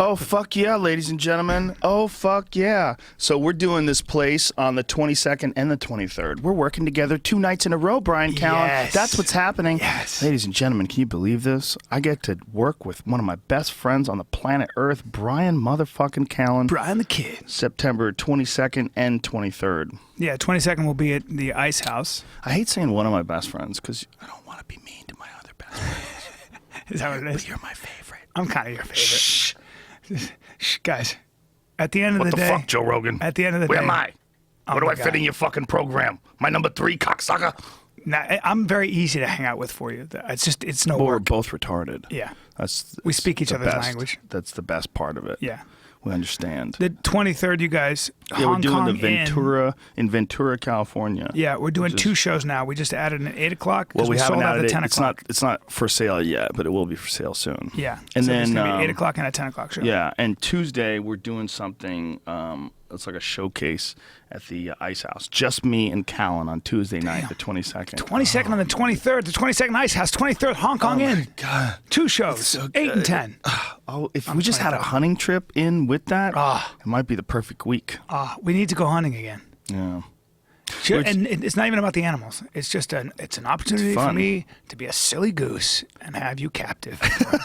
Oh, fuck yeah, ladies and gentlemen. Oh, fuck yeah. So we're doing this place on the 22nd and the 23rd. We're working together 2 nights in a row, Bryan Callen. Yes. That's what's happening. Yes. Ladies and gentlemen, can you believe this? I get to work with one of my best friends on the planet Earth, Bryan motherfucking Callen. Bryan the Kid. September 22nd and 23rd. Yeah, 22nd will be at the Ice House. I hate saying one of my best friends because I don't want to be mean to my other best friends. Is that what it is? But you're my favorite. I'm kind of your favorite. Shh. Shh, guys. At the end of What the the day. fuck, Joe Rogan? At the end of the Where day. am I? Oh Where do my I fit God. in your fucking program? My number 3, cocksucker? Nah, I'm very easy to hang out with for you. It's no Well, we're work. both retarded. Yeah. We speak each other's language. That's the best part of it. Yeah. We understand. The 23rd, you guys. Yeah, Hong we're doing Kong in Ventura, California. Yeah, we're doing 2 shows now. We just added an 8 o'clock. Well, we haven't sold out added at it. 10 o'clock. It's not for sale yet, but it will be for sale soon. Yeah. And so then there's gonna be 8 o'clock and a 10 o'clock show. Yeah, and Tuesday we're doing something. It's like a showcase at the Ice House. Just me and Callen on Tuesday night, the 22nd. 22nd on the 23rd. The 22nd Ice House. 23rd Hong Kong Inn. God. 2 shows. So 8 and 10. Oh, if we just had a hunting trip in with that, Ah. it might be the perfect week. We need to go hunting again. Yeah. And it's not even about the animals. It's just an opportunity for fun. me to be a silly goose and have you captive for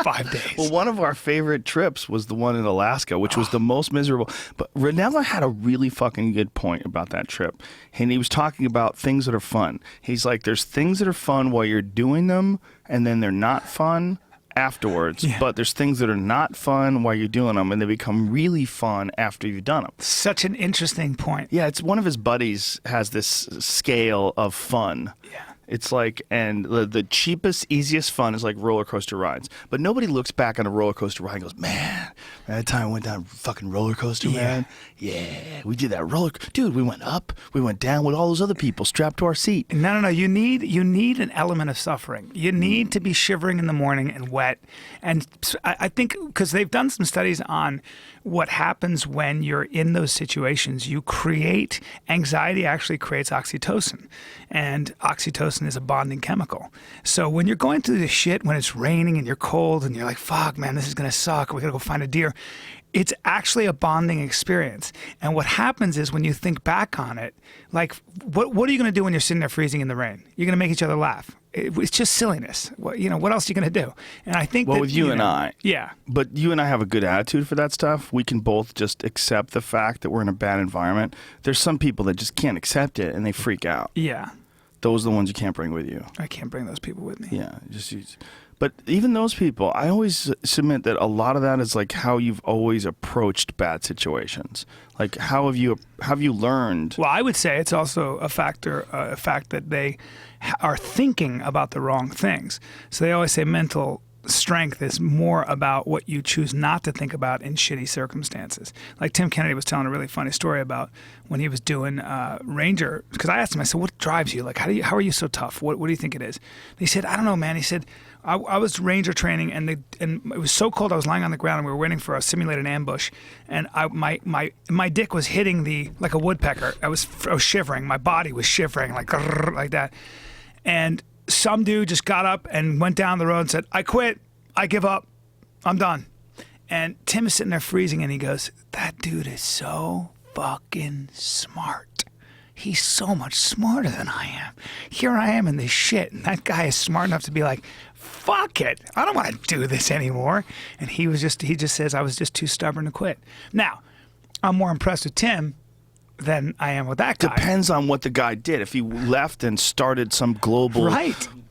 5 days. Well, one of our favorite trips was the one in Alaska, which was the most miserable. But Ranella had a really fucking good point about that trip. And he was talking about things that are fun. He's like, there's things that are fun while you're doing them, and then they're not fun afterwards. Yeah. But there's things that are not fun while you're doing them, and they become really fun after you've done them. Such an interesting point. Yeah, it's one of his buddies has this scale of fun. Yeah. It's like, and the cheapest, easiest fun is like roller coaster rides. But nobody looks back on a roller coaster ride and goes, man, that time I went down a fucking roller coaster, man. Yeah, we did that dude, we went up, we went down with all those other people strapped to our seat. No. You need an element of suffering. You need to be shivering in the morning and wet. And I think because they've done some studies on what happens when you're in those situations, you create anxiety. Actually creates oxytocin, and oxytocin is a bonding chemical. So when you're going through this shit, when it's raining and you're cold and you're like, fuck, man, this is gonna suck. We gotta go find a deer. It's actually a bonding experience. And what happens is when you think back on it, like, what are you going to do when you're sitting there freezing in the rain? You're going to make each other laugh. It's just silliness. What else are you going to do? And I think With you and I. Yeah. But you and I have a good attitude for that stuff. We can both just accept the fact that we're in a bad environment. There's some people that just can't accept it and they freak out. Yeah. Those are the ones you can't bring with you. I can't bring those people with me. Yeah, but even those people, I always submit that a lot of that is like how you've always approached bad situations. Like how have you learned? Well, I would say it's also a fact that they are thinking about the wrong things. So they always say mental strength is more about what you choose not to think about in shitty circumstances. Like Tim Kennedy was telling a really funny story about when he was doing Ranger, because I asked him, I said, what drives you? Like, how are you so tough? What do you think it is? And he said, I don't know, man. He said, I was Ranger training and it was so cold I was lying on the ground and we were waiting for a simulated ambush, and my dick was hitting like a woodpecker. I was shivering. My body was shivering like that. And some dude just got up and went down the road and said, I quit. I give up. I'm done. And Tim is sitting there freezing and he goes, that dude is so fucking smart. He's so much smarter than I am. Here I am in this shit, and that guy is smart enough to be like, fuck it. I don't want to do this anymore. And he just says, I was just too stubborn to quit. Now, I'm more impressed with Tim than I am with that guy. Depends on what the guy did. If he left and started some global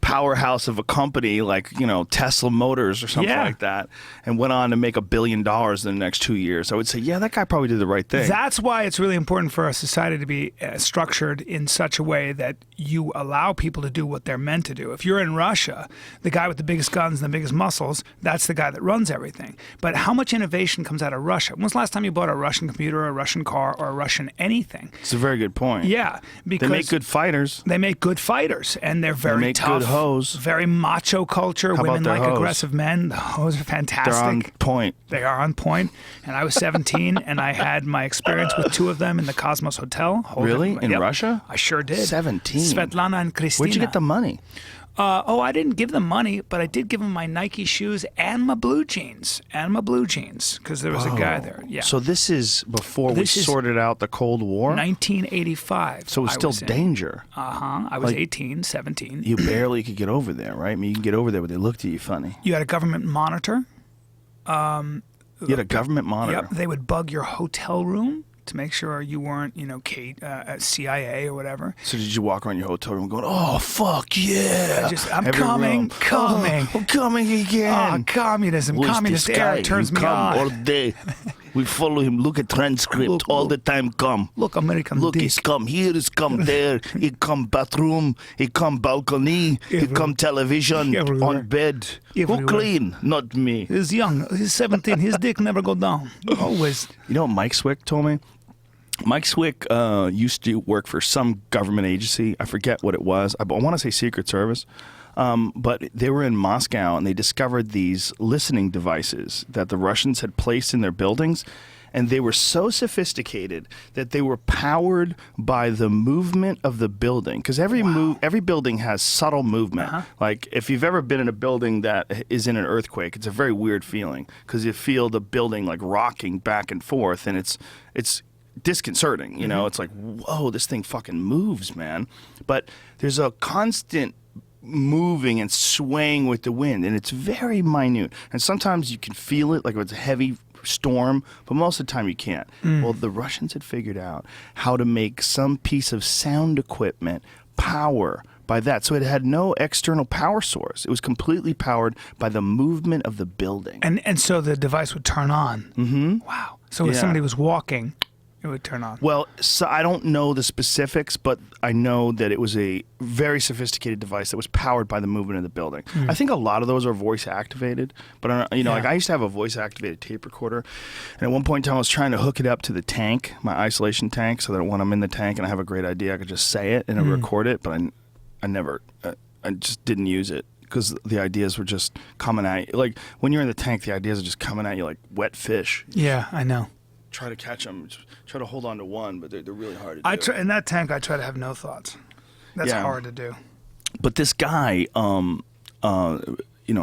powerhouse of a company like, Tesla Motors or something like that, and went on to make $1 billion in the next 2 years, I would say, yeah, that guy probably did the right thing. That's why it's really important for our society to be structured in such a way that you allow people to do what they're meant to do. If you're in Russia, the guy with the biggest guns and the biggest muscles, that's the guy that runs everything. But how much innovation comes out of Russia? When was the last time you bought a Russian computer, a Russian car, or a Russian anything? It's a very good point. Yeah, because they make good fighters. They make good fighters, and they're very they make tough. Good hoes. Very macho culture. How Women about their like hoes? aggressive men. The hoes are fantastic. They're on point. They are on point. And I was 17, and I had my experience with 2 of them in the Cosmos Hotel. Really? In Russia? I sure did. 17? Svetlana and Kristina. Where'd you get the money? I didn't give them money, but I did give them my Nike shoes and my blue jeans. Because there was a guy there. Yeah. So this is before This we is sorted out the Cold War? 1985. So it was still danger. I was 18, 17. You barely could get over there, right? I mean, you can get over there, but they looked at you funny. You had a government monitor. You had a government monitor. Yep. They would bug your hotel room to make sure you weren't, CIA or whatever. So did you walk around your hotel room going, "Oh fuck yeah, I'm Every coming, room, coming. I'm coming again." Oh, communism, Who's communist this era guy? turns He me come on. all day. We follow him. Look at transcript Look, all look. the time. Come. Look, American Look, dick. he's come here, he's come there, he come bathroom, he come balcony, he come television, Everywhere. on bed. Everywhere. Who clean? Not me. He's young. He's 17. His dick never go down. Always. You know what Mike Swick told me? Mike Swick used to work for some government agency. I forget what it was. I want to say Secret Service. But they were in Moscow and they discovered these listening devices that the Russians had placed in their buildings. And they were so sophisticated that they were powered by the movement of the building. Because every building has subtle movement. Like if you've ever been in a building that is in an earthquake, it's a very weird feeling because you feel the building like rocking back and forth, and it's disconcerting. You know, it's like, whoa, this thing fucking moves, man. But there's a constant moving and swaying with the wind, and it's very minute. And sometimes you can feel it, like if it's a heavy storm, but most of the time you can't. Well, the Russians had figured out how to make some piece of sound equipment power by that. So it had no external power source. It was completely powered by the movement of the building. And so the device would turn on. Mm-hmm. Wow. So if Yeah. somebody was walking, it would turn on. Well, so I don't know the specifics, but I know that it was a very sophisticated device that was powered by the movement of the building. I think a lot of those are voice activated, but like I used to have a voice activated tape recorder, and at one point in time I was trying to hook it up to the tank, my isolation tank, so that when I'm in the tank and I have a great idea, I could just say it and record it. But I just didn't use it because the ideas were just coming at you. Like when you're in the tank, the ideas are just coming at you like wet fish. Yeah, I know. Try to catch them, try to hold on to one, but they're really hard to do. In that tank, I try to have no thoughts. That's Yeah. hard to do. But this guy,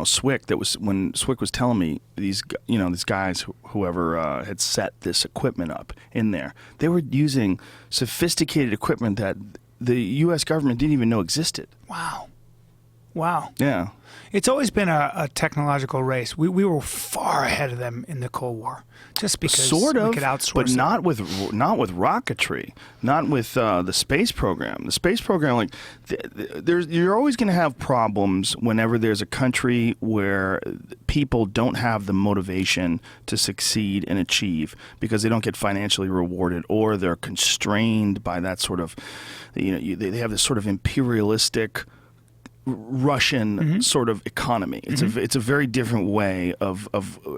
Swick, that was when Swick was telling me these guys, whoever had set this equipment up in there, they were using sophisticated equipment that the U.S. government didn't even know existed. Wow. Yeah. It's always been a technological race. We were far ahead of them in the Cold War, just because Sort of, we could outsource but it. not with rocketry, not with the space program. The space program, like, you're always going to have problems whenever there's a country where people don't have the motivation to succeed and achieve because they don't get financially rewarded, or they're constrained by that sort of, they have this sort of imperialistic Russian sort of economy. It's a very different way of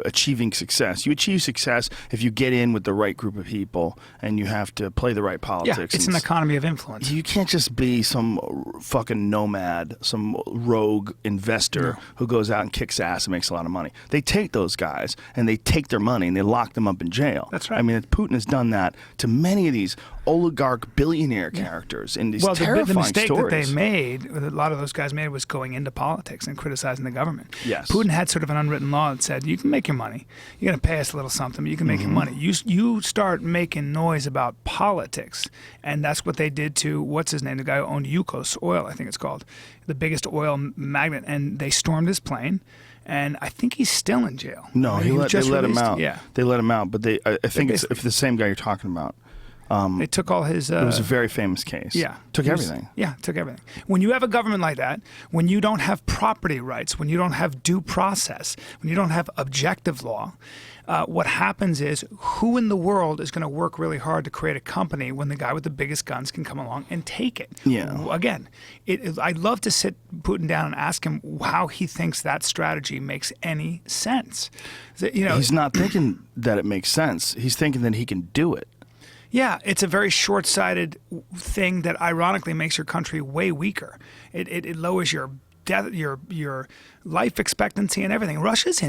achieving success. You achieve success if you get in with the right group of people and you have to play the right politics. Yeah, it's an economy of influence. You can't just be some fucking nomad, some rogue investor who goes out and kicks ass and makes a lot of money. They take those guys and they take their money and they lock them up in jail. That's right. I mean, Putin has done that to many of these oligarch billionaire characters in these terrifying the mistake stories. that they made, a lot of those guys made, was going into politics and criticizing the government. Yes. Putin had sort of an unwritten law that said, you can make your money. You're going to pay us a little something, but you can make your money. You start making noise about politics, and that's what they did to, what's his name, the guy who owned Yukos Oil, I think it's called, the biggest oil magnate, and they stormed his plane. And I think he's still in jail. No, He was they just let him released. out. Yeah. They let him out, but I think it's basically- the same guy you're talking about. They took all his... It was a very famous case. Yeah. Took It was- everything. Yeah, took everything. When you have a government like that, when you don't have property rights, when you don't have due process, when you don't have objective law, what happens is, who in the world is going to work really hard to create a company when the guy with the biggest guns can come along and take it? Yeah. Again, I'd love to sit Putin down and ask him how he thinks that strategy makes any sense. He's not thinking that it makes sense. He's thinking that he can do it. Yeah, it's a very short-sighted thing that ironically makes your country way weaker. It lowers your your life expectancy and everything. Russia's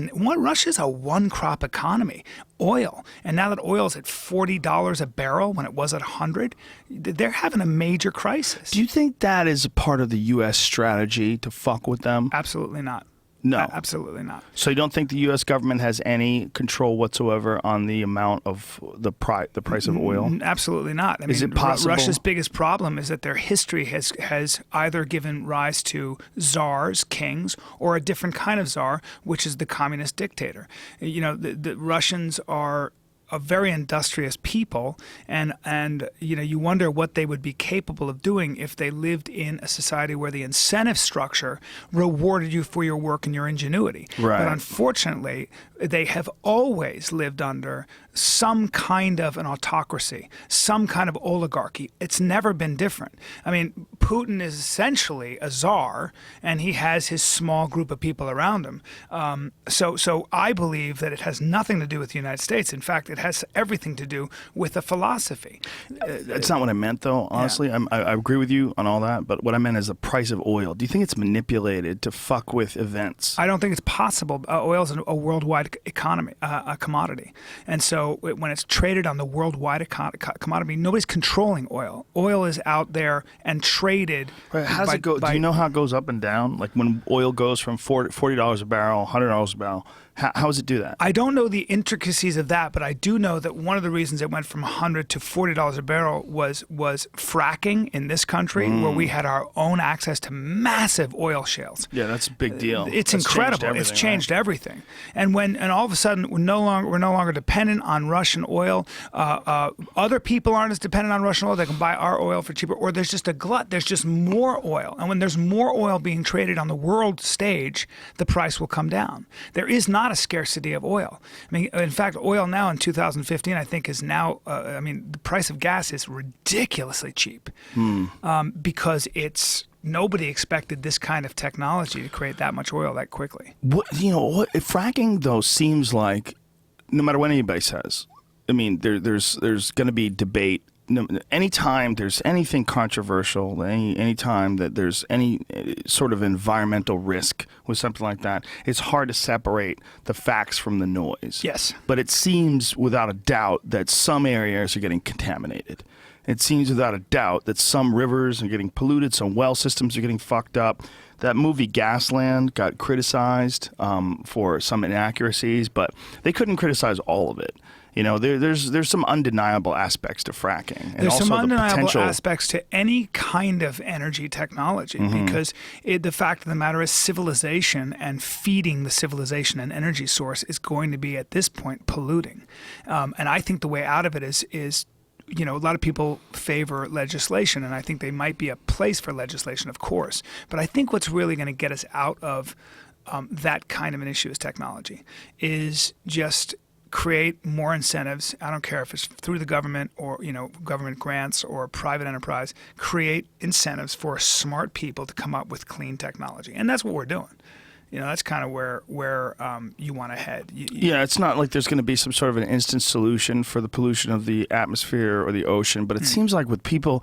a one crop economy, oil, and now that oil's at $40 a barrel when it was at 100, they're having a major crisis. Do you think that is a part of the U.S. strategy to fuck with them? Absolutely not. No. Absolutely not. So you don't think the U.S. government has any control whatsoever on the amount of the price of oil? Absolutely not. I Is mean, it possible? Russia's biggest problem is that their history has either given rise to czars, kings, or a different kind of czar, which is the communist dictator. You know, the Russians are a very industrious people, and you know, you wonder what they would be capable of doing if they lived in a society where the incentive structure rewarded you for your work and your ingenuity. Right. But unfortunately, they have always lived under some kind of an autocracy, some kind of oligarchy. It's never been different. I mean, Putin is essentially a czar, and he has his small group of people around him. So I believe that it has nothing to do with the United States. In fact, it has everything to do with a philosophy. That's not what I meant, though, honestly. Yeah. I agree with you on all that, but what I meant is the price of oil. Do you think it's manipulated to fuck with events? I don't think it's possible. Oil is a worldwide economy, a commodity. And so when it's traded on the worldwide commodity, nobody's controlling oil. Oil is out there and traded. Right. How does it go? Do you know how it goes up and down? Like when oil goes from $40 a barrel, $100 a barrel, how does it do that? I don't know the intricacies of that, but I do know that one of the reasons it went from $100 to $40 a barrel was fracking in this country, where we had our own access to massive oil shales. Yeah, that's a big deal. It's That's incredible. It's changed everything. And all of a sudden we're no longer dependent on Russian oil. Other people aren't as dependent on Russian oil. They can buy our oil for cheaper. Or there's just a glut. There's just more oil. And when there's more oil being traded on the world stage, the price will come down. There is not a scarcity of oil. I mean, in fact, oil now in 2015, I think, is now. The price of gas is ridiculously cheap because nobody expected this kind of technology to create that much oil that quickly. Fracking though seems like, no matter what anybody says, I mean, there's going to be debate. Anytime there's anything controversial, anytime that there's any sort of environmental risk with something like that, it's hard to separate the facts from the noise. Yes. But it seems without a doubt that some areas are getting contaminated. It seems without a doubt that some rivers are getting polluted, some well systems are getting fucked up. That movie Gasland got criticized for some inaccuracies, but they couldn't criticize all of it. You know, there's some undeniable aspects to fracking. And there's also some undeniable the aspects to any kind of energy technology, because the fact of the matter is civilization and feeding the civilization an energy source is going to be, at this point, polluting. And I think the way out of it is a lot of people favor legislation, and I think there might be a place for legislation, of course. But I think what's really going to get us out of that kind of an issue as technology is just create more incentives. I don't care if it's through the government or government grants or private enterprise. Create incentives for smart people to come up with clean technology, and that's what we're doing. That's kind of where you want to head. Yeah, it's not like there's going to be some sort of an instant solution for the pollution of the atmosphere or the ocean, but it seems like with people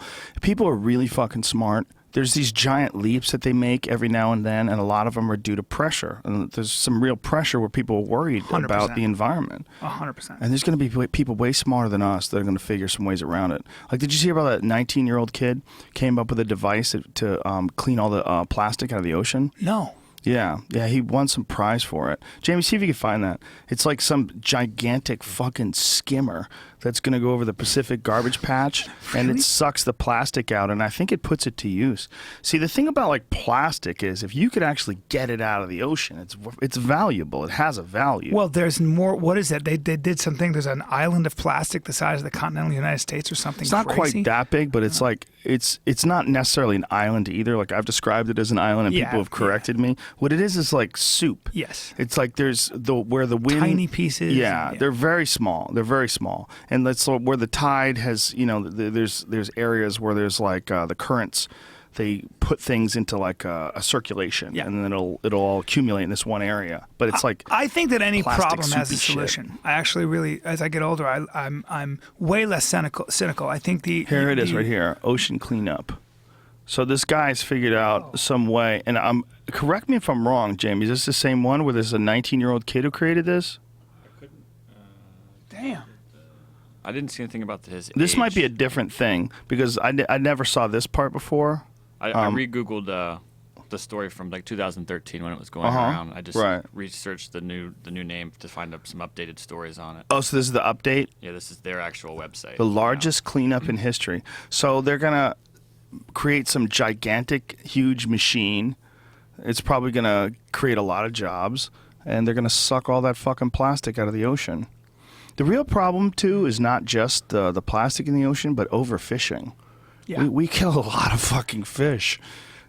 are really fucking smart. There's these giant leaps that they make every now and then, and a lot of them are due to pressure. And there's some real pressure where people are worried 100%. About the environment. 100%. And there's going to be people way smarter than us that are going to figure some ways around it. Like, did you hear about that 19-year-old kid came up with a device to clean all the plastic out of the ocean? No. Yeah, he won some prize for it. Jamie, see if you can find that. It's like some gigantic fucking skimmer that's going to go over the Pacific garbage patch, and it sucks the plastic out, and I think it puts it to use. See, the thing about like plastic is if you could actually get it out of the ocean, it's valuable. It has a value. Well, there's more. What is it? They did something. There's an island of plastic the size of the continental United States or something. It's not crazy. quite that big, but it's like it's not necessarily an island either. Like I've described it as an island, and people have corrected me. What it is like soup. Yes. It's like there's where the wind. Tiny pieces. Yeah, they're very small. They're very small, and that's where the tide has. There's areas where there's like the currents. They put things into like a circulation, and then it'll all accumulate in this one area. But it's like I think that any problem has a soupy solution. shit. I actually really, as I get older, I'm way less cynical. I think here it is right here, ocean cleanup. So this guy's figured out some way, and correct me if I'm wrong, Jamie. Is this the same one where there's a 19-year-old kid who created this? Damn. I didn't see anything about his This age. might be a different thing because I never saw this part before. I re-googled the story from like 2013 when it was going around. I just researched the new name to find up some updated stories on it. Oh, so this is the update? Yeah, this is their actual website. The largest cleanup in history. So they're gonna create some gigantic, huge machine. It's probably gonna create a lot of jobs, and they're gonna suck all that fucking plastic out of the ocean. The real problem too is not just the plastic in the ocean, but overfishing. Yeah. We kill a lot of fucking fish.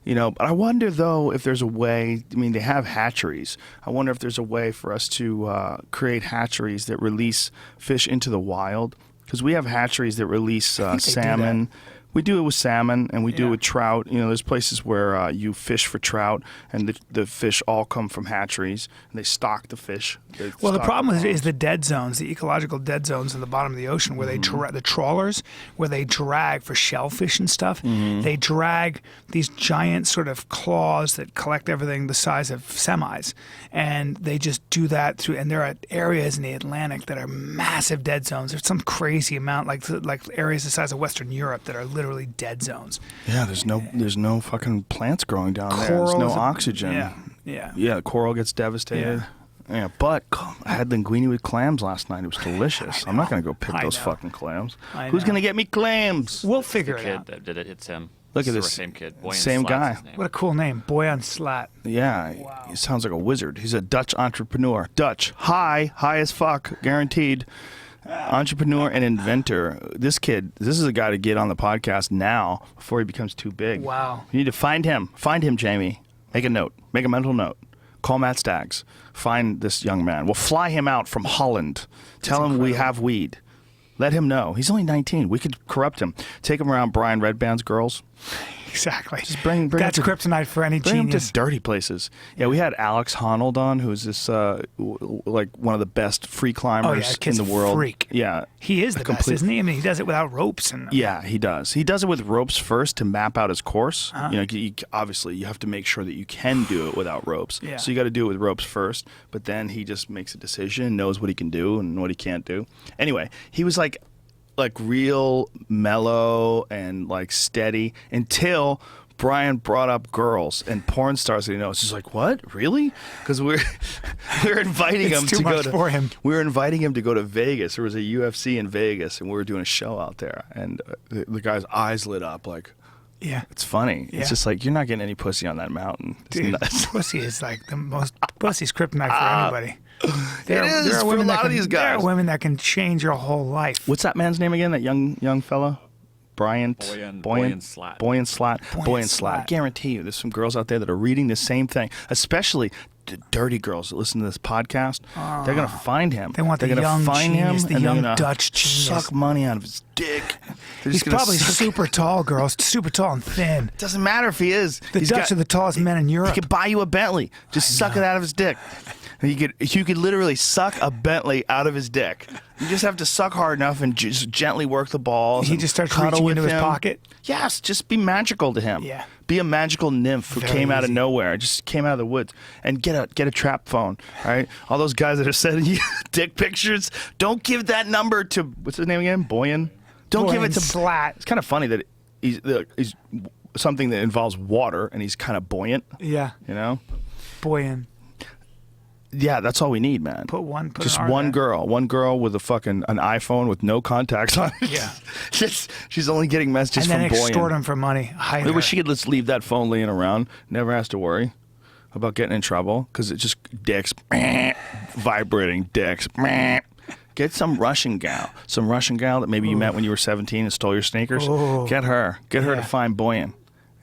You know, but I wonder though if there's a way. I mean, they have hatcheries. I wonder if there's a way for us to create hatcheries that release fish into the wild, because we have hatcheries that release salmon. We do it with salmon, and we do it with trout. You know, there's places where you fish for trout, and the fish all come from hatcheries, and they stock the fish. Well, the problem is the dead zones, the ecological dead zones in the bottom of the ocean, where the trawlers, where they drag for shellfish and stuff. They drag these giant sort of claws that collect everything the size of semis, and they just do that through. And there are areas in the Atlantic that are massive dead zones. There's some crazy amount, like areas the size of Western Europe that are literally dead zones. Yeah, there's no fucking plants growing down there. There's no oxygen. Yeah, coral gets devastated. Yeah, but I had linguine with clams last night. It was delicious. I'm not going to go pick those fucking clams. Who's going to get me clams? We'll figure the it kid out. that did it, it's him. Look at It's this. the same kid. Boyan Same Slat's guy. his name. What a cool name, Boyan Slat. Yeah, he sounds like a wizard. He's a Dutch entrepreneur. Dutch. High as fuck, guaranteed. Entrepreneur and inventor. This is a guy to get on the podcast now before he becomes too big. Wow. You need to find him. Find him, Jamie. Make a note. Make a mental note. Call Matt Staggs. Find this young man. We'll fly him out from Holland. Tell him we have weed. Let him know. He's only 19. We could corrupt him. Take him around Brian Redband's girls. Exactly. Just bring That's him to, kryptonite for any bring him genius. to dirty places. Yeah, we had Alex Honnold on, who's this like one of the best free climbers in kid's the world. Freak. Yeah, He is the best, isn't he? I mean, he does it without ropes. Yeah, he does. He does it with ropes first to map out his course. You know, obviously you have to make sure that you can do it without ropes. Yeah. So you got to do it with ropes first. But then he just makes a decision, knows what he can do and what he can't do. Anyway, he was like real mellow and like steady until Brian brought up girls and porn stars that he knows. He's like, "What? Really?" Because we're inviting him too to much go for him. We were inviting him to go to Vegas. There was a UFC in Vegas, and we were doing a show out there. And the guy's eyes lit up, like, Yeah. it's funny. Yeah. It's just like you're not getting any pussy on that mountain. It's Dude, nuts. pussy is like the most pussy's kryptonite for anybody. It is for a lot of these There guys. are women that can change your whole life. What's that man's name again? That young fella? Boyan Slat. Boyan Slat. Boyan Slat. Slat. Guarantee you, there's some girls out there that are reading the same thing, especially the dirty girls that listen to this podcast. They're gonna find him. They want the They're gonna young find genius, him, the and they're young gonna Dutch genius. suck money out of his dick. They're He's just gonna probably suck- super tall, girls. Super tall and thin. Doesn't matter if he is. The Dutch are the tallest men in Europe. He could buy you a Bentley. Just suck it out of his dick. You could literally suck a Bentley out of his dick. You just have to suck hard enough and just gently work the balls. He and just starts cuddle reaching with into his him. pocket? Yes, just be magical to him. Yeah. Be a magical nymph who Very came out of easy. nowhere, just came out of the woods, and get a trap phone. All right, all those guys that are sending you dick pictures, don't give that number to what's his name again, Boyan. Don't give it Boyan to Slat. It's kind of funny that he's something that involves water, and he's kind of buoyant. Yeah. You know. Boyan. Yeah, that's all we need, man. Put just an R one there. girl with an iPhone with no contacts on it. Yeah. She's only getting messages And then from extort Boyan. him for money. Hide I her. wish she could just leave that phone laying around. Never has to worry about getting in trouble because it's just dicks, vibrating dicks. Get some Russian gal that maybe you met when you were 17 and stole your sneakers. Ooh. Get her to Yeah. find Boyan.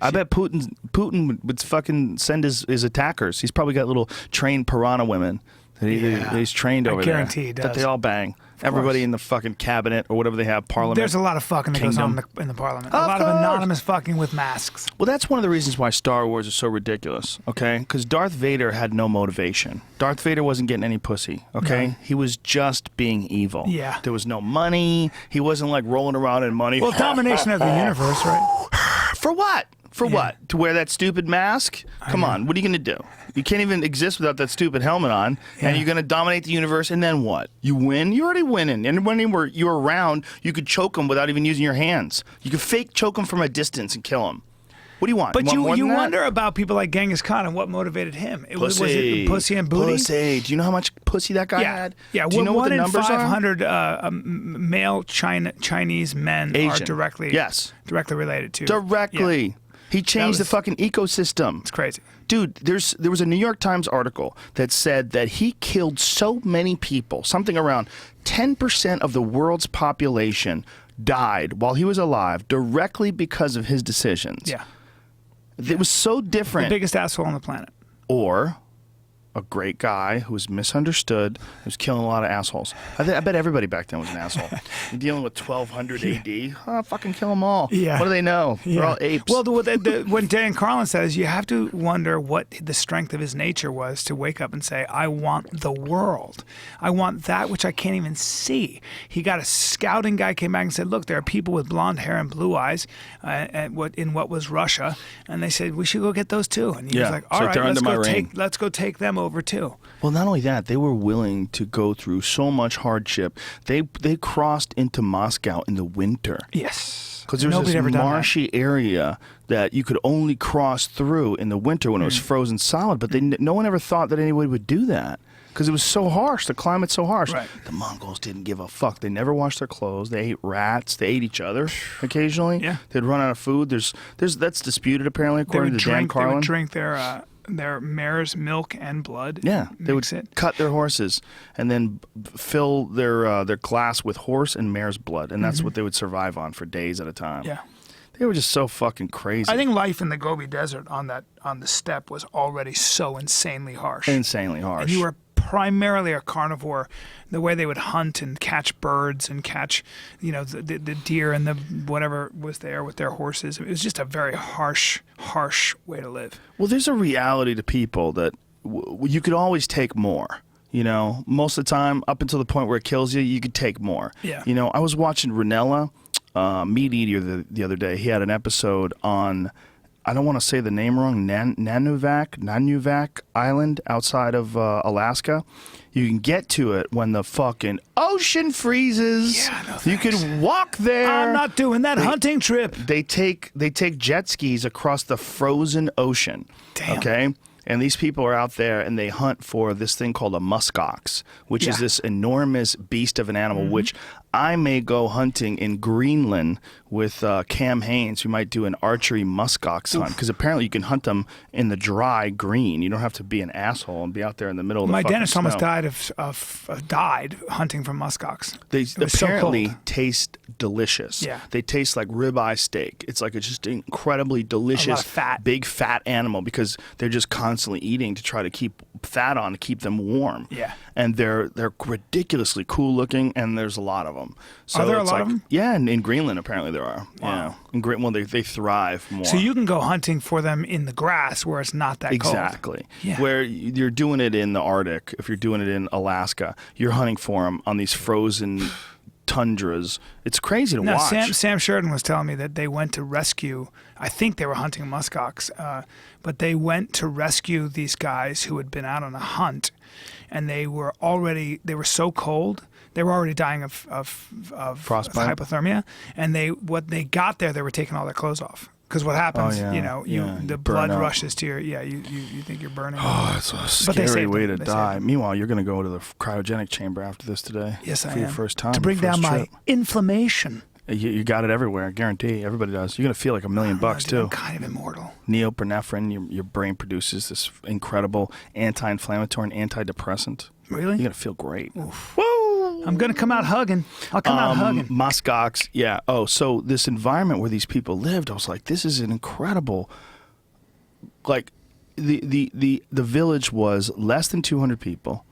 I bet Putin would fucking send his attackers. He's probably got little trained piranha women that he's trained over there. I guarantee he That does. they all bang. Everybody in the fucking cabinet or whatever they have, parliament. There's a lot of fucking that goes on Kingdom. in the parliament. Of A lot of course. anonymous fucking with masks. Well, that's one of the reasons why Star Wars is so ridiculous, okay? Because Darth Vader had no motivation. Darth Vader wasn't getting any pussy, okay? No. He was just being evil. Yeah. There was no money. He wasn't like rolling around in money. Well, domination of the universe, right? For what? For what? To wear that stupid mask? Come on, what are you going to do? You can't even exist without that stupid helmet on, and you're going to dominate the universe, and then what? You win? You're already winning. And when you're around, you could choke them without even using your hands. You could fake choke them from a distance and kill them. What do you want? But you wonder about people like Genghis Khan and what motivated him. Was it pussy and booty? Pussy. Do you know how much pussy that guy had? Yeah. Do you know what the numbers are? 500 male Chinese men Asian. are directly related to. Directly. Yeah. He changed the fucking ecosystem. It's crazy. Dude, there was a New York Times article that said that he killed so many people, something around 10% of the world's population died while he was alive directly because of his decisions. Yeah. It was so different. The biggest asshole on the planet. Or a great guy who was misunderstood, who was killing a lot of assholes. I bet everybody back then was an asshole. You're dealing with 1200 AD. Oh, fucking kill them all. Yeah. What do they know? They're all apes. Well, when Dan Carlin says, you have to wonder what the strength of his nature was to wake up and say, I want the world. I want that which I can't even see. He got a scouting guy, came back and said, look, there are people with blonde hair and blue eyes in what was Russia. And they said, we should go get those too. And he was like, all right, let's go take them over too. Well, not only that, they were willing to go through so much hardship. They crossed into Moscow in the winter. Yes. Because there was this marshy area that you could only cross through in the winter when it was frozen solid. But no one ever thought that anybody would do that because it was so harsh. The climate's so harsh. Right. The Mongols didn't give a fuck. They never washed their clothes. They ate rats. They ate each other occasionally. Yeah. They'd run out of food. That's disputed apparently according to Dan Carlin. They would drink their mare's milk and blood. Yeah, they would cut their horses and then fill their glass with horse and mare's blood, and that's what they would survive on for days at a time. Yeah, they were just so fucking crazy. I think life in the Gobi Desert on the steppe was already so insanely harsh. Insanely harsh. And you were primarily a carnivore. The way they would hunt and catch birds and catch, the deer and the whatever was there with their horses. It was just a very harsh way to live. Well, there's a reality to people that you could always take more. Most of the time, up until the point where it kills you, you could take more. Yeah. I was watching Ranella, Meat Eater, the other day. He had an episode on, I don't want to say the name wrong, Nanuvac Island outside of Alaska. You can get to it when the fucking ocean freezes. Yeah, no thanks. You can walk there. I'm not doing that hunting trip. They take jet skis across the frozen ocean. Damn. Okay? And these people are out there and they hunt for this thing called a muskox, which is this enormous beast of an animal, which I may go hunting in Greenland with Cam Haynes, who might do an archery muskox hunt, because apparently you can hunt them in the dry green. You don't have to be an asshole and be out there in the middle of the fucking snow. My dentist almost died hunting from muskox. They apparently taste delicious. Yeah. They taste like ribeye steak. It's like a just incredibly delicious, a lot of fat. Big fat animal because they're just constantly eating to try to keep fat on to keep them warm. Yeah. And they're ridiculously cool looking, and there's a lot of them. So are there a it's lot of them? Yeah, in Greenland apparently there are. Wow. Yeah. They thrive more. So you can go hunting for them in the grass where it's not that cold. Exactly. Yeah. Where you're doing it in the Arctic, if you're doing it in Alaska, you're hunting for them on these frozen tundras. It's crazy to watch. Sam Sheridan was telling me that they went to rescue, I think they were hunting muskox, but they went to rescue these guys who had been out on a hunt, and they were so cold. They were already dying of frostbite, hypothermia, and when they got there, they were taking all their clothes off. Because what happens, the blood rushes to your, you think you're burning. Oh, it's a scary way to die. Meanwhile, you're going to go to the cryogenic chamber after this today. Yes, I am. For your first time. To bring down my inflammation. You got it everywhere, I guarantee. Everybody does. You're going to feel like $1 million too. I'm kind of immortal. Neopinephrine, your brain produces this incredible anti-inflammatory and antidepressant. Really? You're going to feel great. Oof. Woo! I'm going to come out hugging. I'll come out hugging. Muskox, yeah. Oh, so this environment where these people lived, I was like, this is an incredible, like, the village was less than 200 people.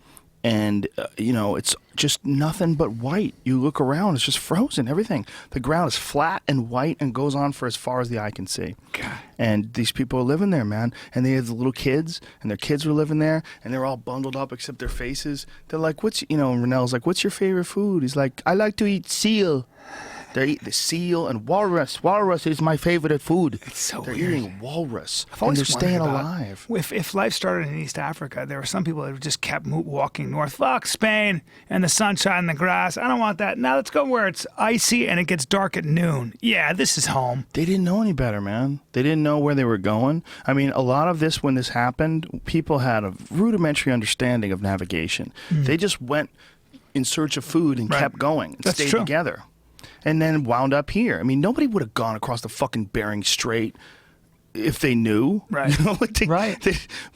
And, it's just nothing but white. You look around, it's just frozen, everything. The ground is flat and white and goes on for as far as the eye can see. God. And these people are living there, man. And they had the little kids, and their kids were living there, and they were all bundled up except their faces. They're like, and Renell's like, what's your favorite food? He's like, I like to eat seal. They eat the seal and walrus. Walrus is my favorite food. It's so They're weird. eating walrus. I've And always they're staying wondered about alive. If life started in East Africa, there were some people that just kept walking north. Fuck Spain and the sunshine and the grass. I don't want that. Now let's go where it's icy and it gets dark at noon. Yeah, this is home. They didn't know any better, man. They didn't know where they were going. I mean, a lot of this, when this happened, people had a rudimentary understanding of navigation. They just went in search of food and kept going and That's stayed true. together. And then wound up here. I mean, nobody would have gone across the fucking Bering Strait if they knew. Right. You know, like Right.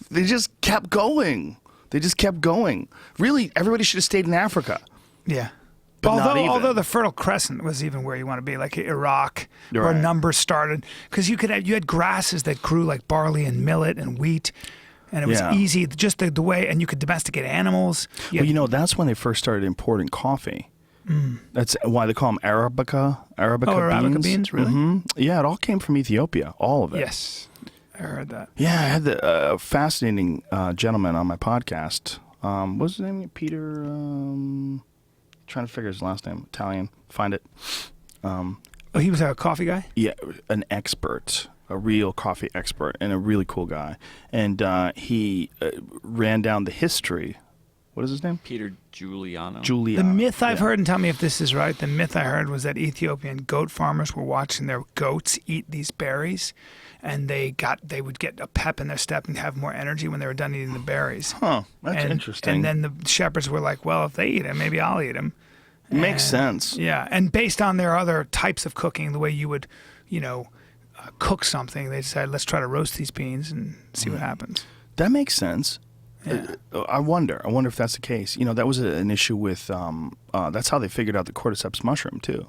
They just kept going. They just kept going. Really, everybody should have stayed in Africa. Yeah. But not even. Although the Fertile Crescent was even where you want to be, like Iraq, where Right. numbers started, because you had grasses that grew like barley and millet and wheat, and it was Yeah. easy, just the way, and you could domesticate animals. Well, you know, that's when they first started importing coffee. That's why they call them Arabica Arabica beans, really? Yeah, it all came from Ethiopia, all of it. Yes, I heard that. Yeah, I had the fascinating gentleman on my podcast. What's his name? Peter. Trying to figure his last name. Italian. Find it. Oh, he was a coffee guy? Yeah, an expert, a real coffee expert, and a really cool guy. And he ran down the history. What is his name? Peter Giuliano. The myth I've heard, and tell me if this is right, the myth I heard was that Ethiopian goat farmers were watching their goats eat these berries, and they would get a pep in their step and have more energy when they were done eating the berries. Huh, that's interesting. And then the shepherds were like, well, if they eat them, maybe I'll eat them. Makes sense. Yeah, and based on their other types of cooking, the way you would, cook something, they decided, let's try to roast these beans and see what happens. That makes sense. Yeah. I wonder if that's the case. You know, that was an issue with. That's how they figured out the cordyceps mushroom too.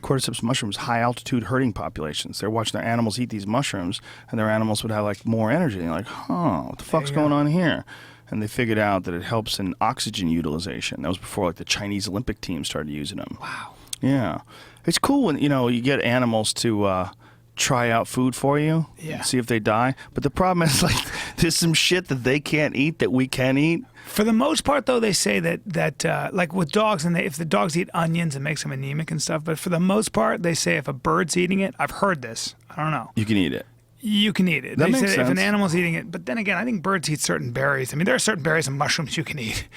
Cordyceps mushrooms, high altitude herding populations. They're watching their animals eat these mushrooms, and their animals would have like more energy. And they're like, what the fuck's going on here? And they figured out that it helps in oxygen utilization. That was before like the Chinese Olympic team started using them. Wow. Yeah, it's cool when you get animals to try out food for you, see if they die. But the problem is like there's some shit that they can't eat that we can eat. For the most part, though, they say that like with dogs, and if the dogs eat onions, it makes them anemic and stuff. But for the most part, they say if a bird's eating it, I've heard this. I don't know. You can eat it. You can eat it. That They makes say if an sense. animal's eating it, but then again, I think birds eat certain berries. I mean, there are certain berries and mushrooms you can eat.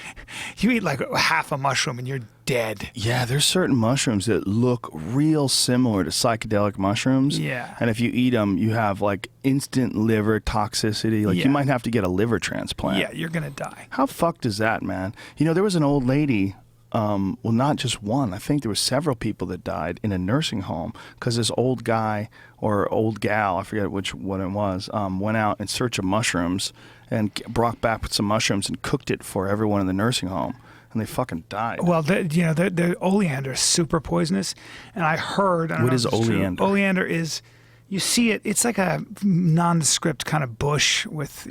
You eat like half a mushroom and you're dead. Yeah, there's certain mushrooms that look real similar to psychedelic mushrooms. Yeah. And if you eat them, you have like instant liver toxicity. Like Yeah. you might have to get a liver transplant. Yeah, you're gonna die. How fucked is that, man? You know, there was an old lady, well, not just one. I think there were several people that died in a nursing home because this old guy or old gal, I forget what it was, went out in search of mushrooms and brought back with some mushrooms and cooked it for everyone in the nursing home. And they fucking died. Well, the oleander is super poisonous, and I heard. I don't What know is if it's true. oleander? Oleander is, you see it. It's like a nondescript kind of bush with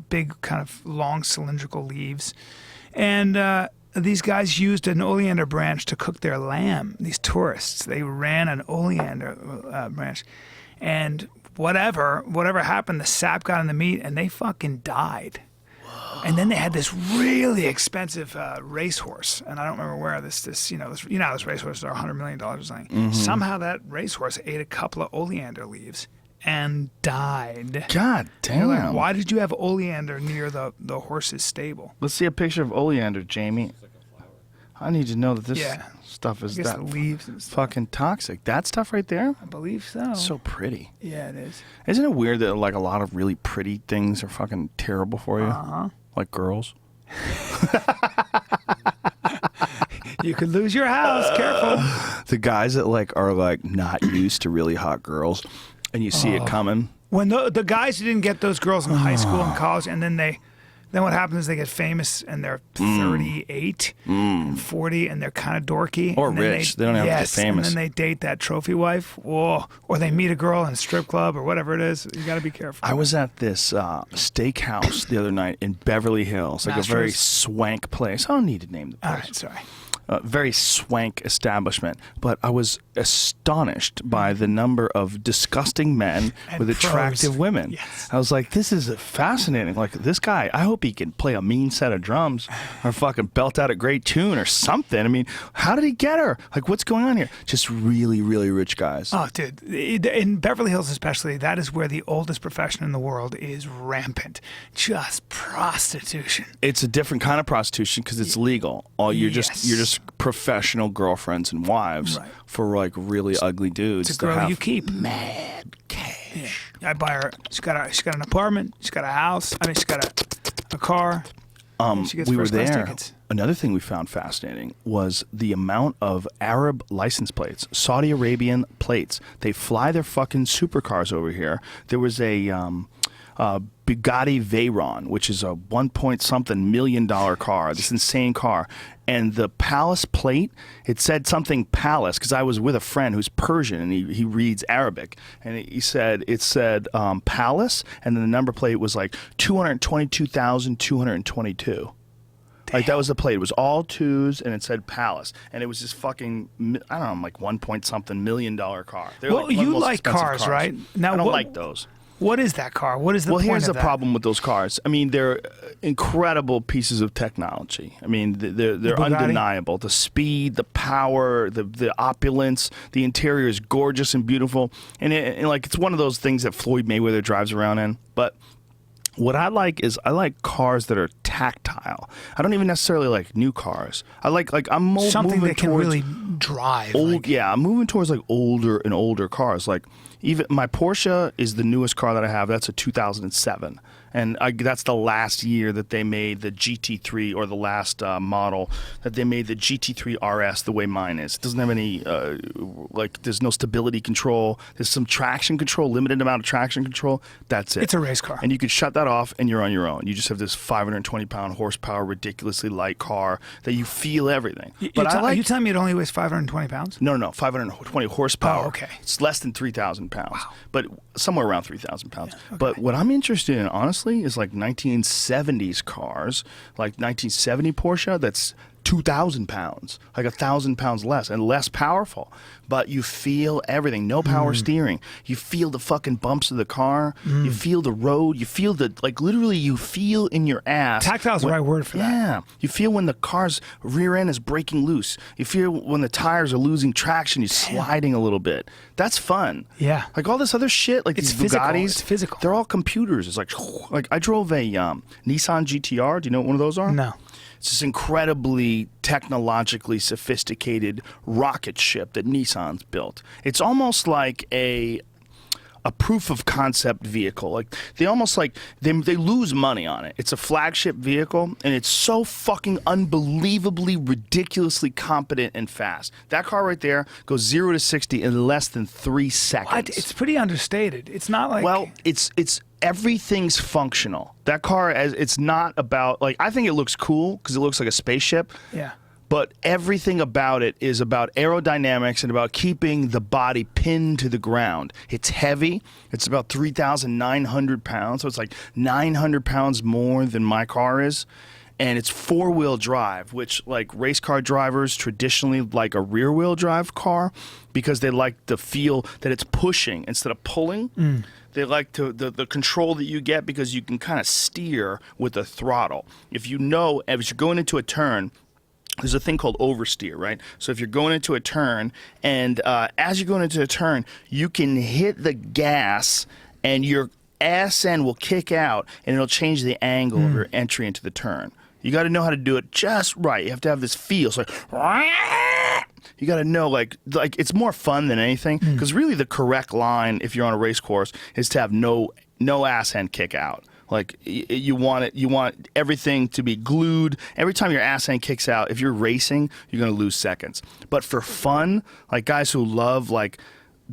big kind of long cylindrical leaves, and these guys used an oleander branch to cook their lamb. These tourists, they ran an oleander branch, and whatever happened, the sap got in the meat, and they fucking died. And then they had this really expensive racehorse, and I don't remember where this how this racehorses are $100 million or something. Somehow that racehorse ate a couple of oleander leaves and died. God They're like, damn. why did you have oleander near the horse's stable? Let's see a picture of oleander, Jamie. I need to know that this stuff I is guess that the leaves and stuff. fucking toxic. That stuff right there? I believe so. So pretty. Yeah, it is. Isn't it weird that like a lot of really pretty things are fucking terrible for you? Uh-huh. Like girls? You could lose your house. Careful. The guys that like are like not used to really hot girls and you see it coming. When the guys who didn't get those girls in high school and college, and then what happens is they get famous and they're 38 and 40 and they're kind of dorky. Or and then rich. They don't have to get famous. And then they date that trophy wife. Whoa. Or they meet a girl in a strip club or whatever it is. You got to be careful. I was at this steakhouse the other night in Beverly Hills, like a very Mastro's? swank place. I don't need to name the place. All right, sorry. very swank establishment. But I was astonished by the number of disgusting men And with attractive pros. women. Yes. I was like, this is fascinating. Like, this guy, I hope he can play a mean set of drums or fucking belt out a great tune or something. I mean, how did he get her? Like, what's going on here? Just really, really rich guys. Oh, dude. In Beverly Hills especially, that is where the oldest profession in the world is rampant. Just prostitution. It's a different kind of prostitution because it's legal. You're Yes. just professional girlfriends and wives Right. for like really ugly dudes. It's a girl to have you keep. mad cash. I buy her. She's got an apartment. She's got a house. I mean, she's got a car. She gets We were first-class there. tickets. Another thing we found fascinating was the amount of Arab license plates, Saudi Arabian plates. They fly their fucking supercars over here. There was a Bugatti Veyron, which is a $1 million car, this insane car. And the Palace plate, it said something Palace, because I was with a friend who's Persian and he reads Arabic. And it said Palace, and then the number plate was like 222,222. Like, that was the plate. It was all twos, and it said Palace. And it was this fucking, I don't know, like $1 million car. They're Well, like one of the you most like expensive cars, right? Now, I don't what- like those. What is that car? What is the Well, point here's of the that? problem with those cars. I mean, they're incredible pieces of technology. I mean, they're Bugatti? undeniable. The speed, the power, the opulence. The interior is gorgeous and beautiful. And like, it's one of those things that Floyd Mayweather drives around in. But what I like is I like cars that are tactile. I don't even necessarily like new cars. I like I'm Something moving that can towards really drive. old. Yeah, I'm moving towards like older and older cars. Like, even my Porsche is the newest car that I have. That's a 2007. And that's the last year that they made the GT3, or the last model that they made the GT3 RS the way mine is. It doesn't have any, there's no stability control. There's some traction control, limited amount of traction control. That's it. It's a race car. And you could shut that off and you're on your own. You just have this 520-pound horsepower, ridiculously light car that you feel everything. Are you telling me it only weighs 520 pounds? No, 520 horsepower. Oh, okay. It's less than 3,000 pounds. Wow. But somewhere around 3,000 pounds. Yeah, okay. But what I'm interested in, honestly, is like 1970s cars, like 1970 Porsche that's 2,000 pounds, like 1,000 pounds less and less powerful. But you feel everything. No power steering. You feel the fucking bumps of the car. You feel the road. You feel literally you feel in your ass. Tactile is the right word for that. Yeah. You feel when the car's rear end is breaking loose. You feel when the tires are losing traction, you're sliding a little bit. That's fun. Yeah. Like all this other shit, like It's these physical. Bugattis. It's physical. They're all computers. It's like I drove a Nissan GTR. Do you know what one of those are? No. It's this incredibly technologically sophisticated rocket ship that Nissan's built. It's almost like a proof of concept vehicle. Like they lose money on it. It's a flagship vehicle, and it's so fucking unbelievably, ridiculously competent and fast. That car right there goes 0 to 60 in less than 3 seconds. It's pretty understated. It's not like. Well, it's everything's functional. That car, it's not about, like, I think it looks cool because it looks like a spaceship. Yeah. But everything about it is about aerodynamics and about keeping the body pinned to the ground. It's heavy. It's about 3,900 pounds. So it's like 900 pounds more than my car is. And it's four-wheel drive, which, like, race car drivers traditionally like a rear-wheel drive car because they like the feel that it's pushing instead of pulling. They like the control that you get because you can kind of steer with the throttle. If you're going into a turn, there's a thing called oversteer, right? So if you're going into a turn, and as you're going into a turn, you can hit the gas, and your ass end will kick out, and it'll change the angle of your entry into the turn. You got to know how to do it just right. You have to have this feel. So you got to know, like it's more fun than anything, because really the correct line, if you're on a race course, is to have no ass end kick out. Like you want everything to be glued. Every time your ass end kicks out, if you're racing, you're going to lose seconds. But for fun, like guys who love like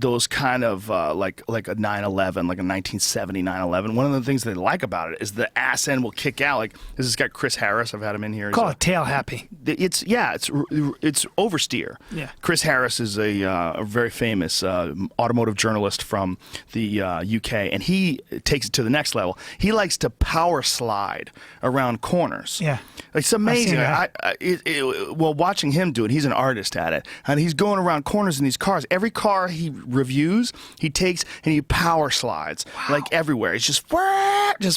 those kind of like a 911, like a 1970 911. One of the things they like about it is the ass end will kick out. Like this has got Chris Harris. I've had him in here. Call it tail happy. It's oversteer. Yeah. Chris Harris is a very famous automotive journalist from the UK, and he takes it to the next level. He likes to power slide around corners. Yeah. It's amazing. Well, watching him do it, he's an artist at it, and he's going around corners in these cars. Every car he reviews, he takes and he power slides like everywhere. He's just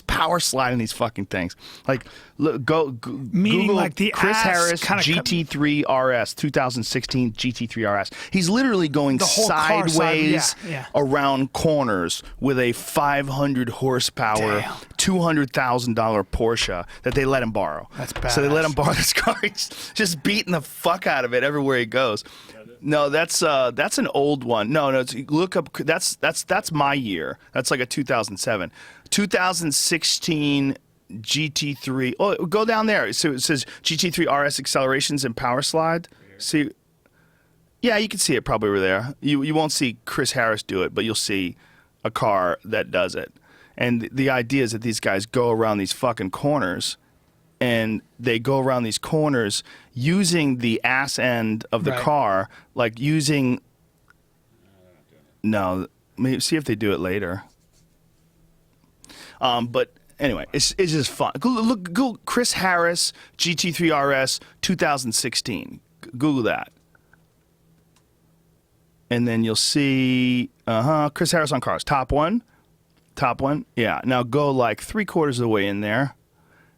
power sliding these fucking things. Like Google like the Chris Harris GT3 RS 2016 GT3 RS. He's literally going sideways around corners with a 500 horsepower, $200,000 Porsche that they let him borrow. That's bad. So they let him borrow this car. He's just beating the fuck out of it everywhere he goes. No, that's an old one. No, look up. That's my year. That's like a 2007, 2016 GT3. Oh, go down there. So it says GT3 RS accelerations and power slide. See, yeah, you can see it probably over there. You won't see Chris Harris do it, but you'll see a car that does it. And the idea is that these guys go around these fucking corners. And they go around these corners using the ass end of the car, like using. No, maybe see if they do it later. But anyway, it's just fun. Google Chris Harris GT3 RS 2016. Google that, and then you'll see Chris Harris on cars. Top one. Yeah. Now go like 3/4 of the way in there.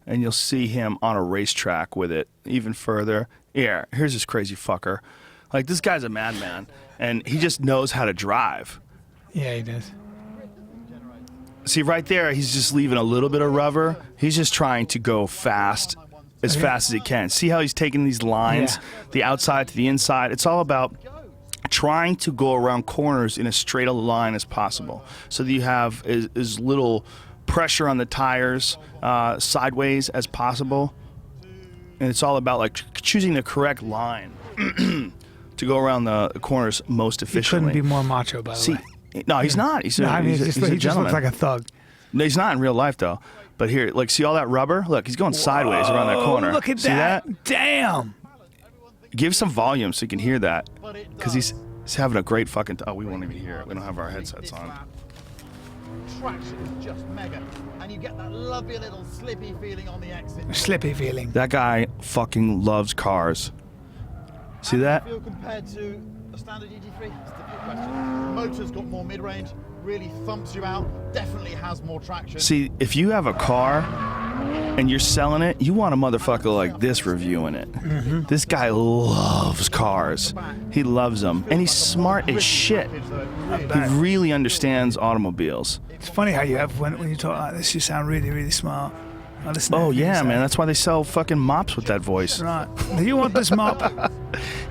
And you'll see him on a racetrack with it even further. Yeah, here's this crazy fucker. Like, this guy's a madman, and he just knows how to drive. Yeah, he does. See, right there, he's just leaving a little bit of rubber. He's just trying to go fast, as fast as he can. See how he's taking these lines, the outside to the inside? It's all about trying to go around corners in as straight a line as possible so that you have as little pressure on the tires sideways as possible, and it's all about like choosing the correct line to go around the corners most efficiently. He couldn't be more macho, by the way. No, he's not. He's a he just gentleman. looks like a thug. No, he's not in real life though. But here, like, see all that rubber? Look, he's going sideways around that corner. Look at see that! Damn. Give some volume so you can hear that, because he's having a great fucking. Oh, we won't even hear it. We don't have our headsets on. Traction is just mega, and you get that lovely little slippy feeling on the exit. Slippy feeling. That guy fucking loves cars. See that? Feel compared to a standard GT3? It's a difficult question. The motor's got more mid-range, really thumps you out, definitely has more traction. See, if you have a car and you're selling it, you want a motherfucker like this reviewing it. Mm-hmm. This guy loves cars. He loves them, and he's smart as shit. He really understands automobiles. It's funny how you have when you talk like this, you sound really, really smart. Oh yeah, man. That's why they sell fucking mops with that voice. Right. Do you want this mop?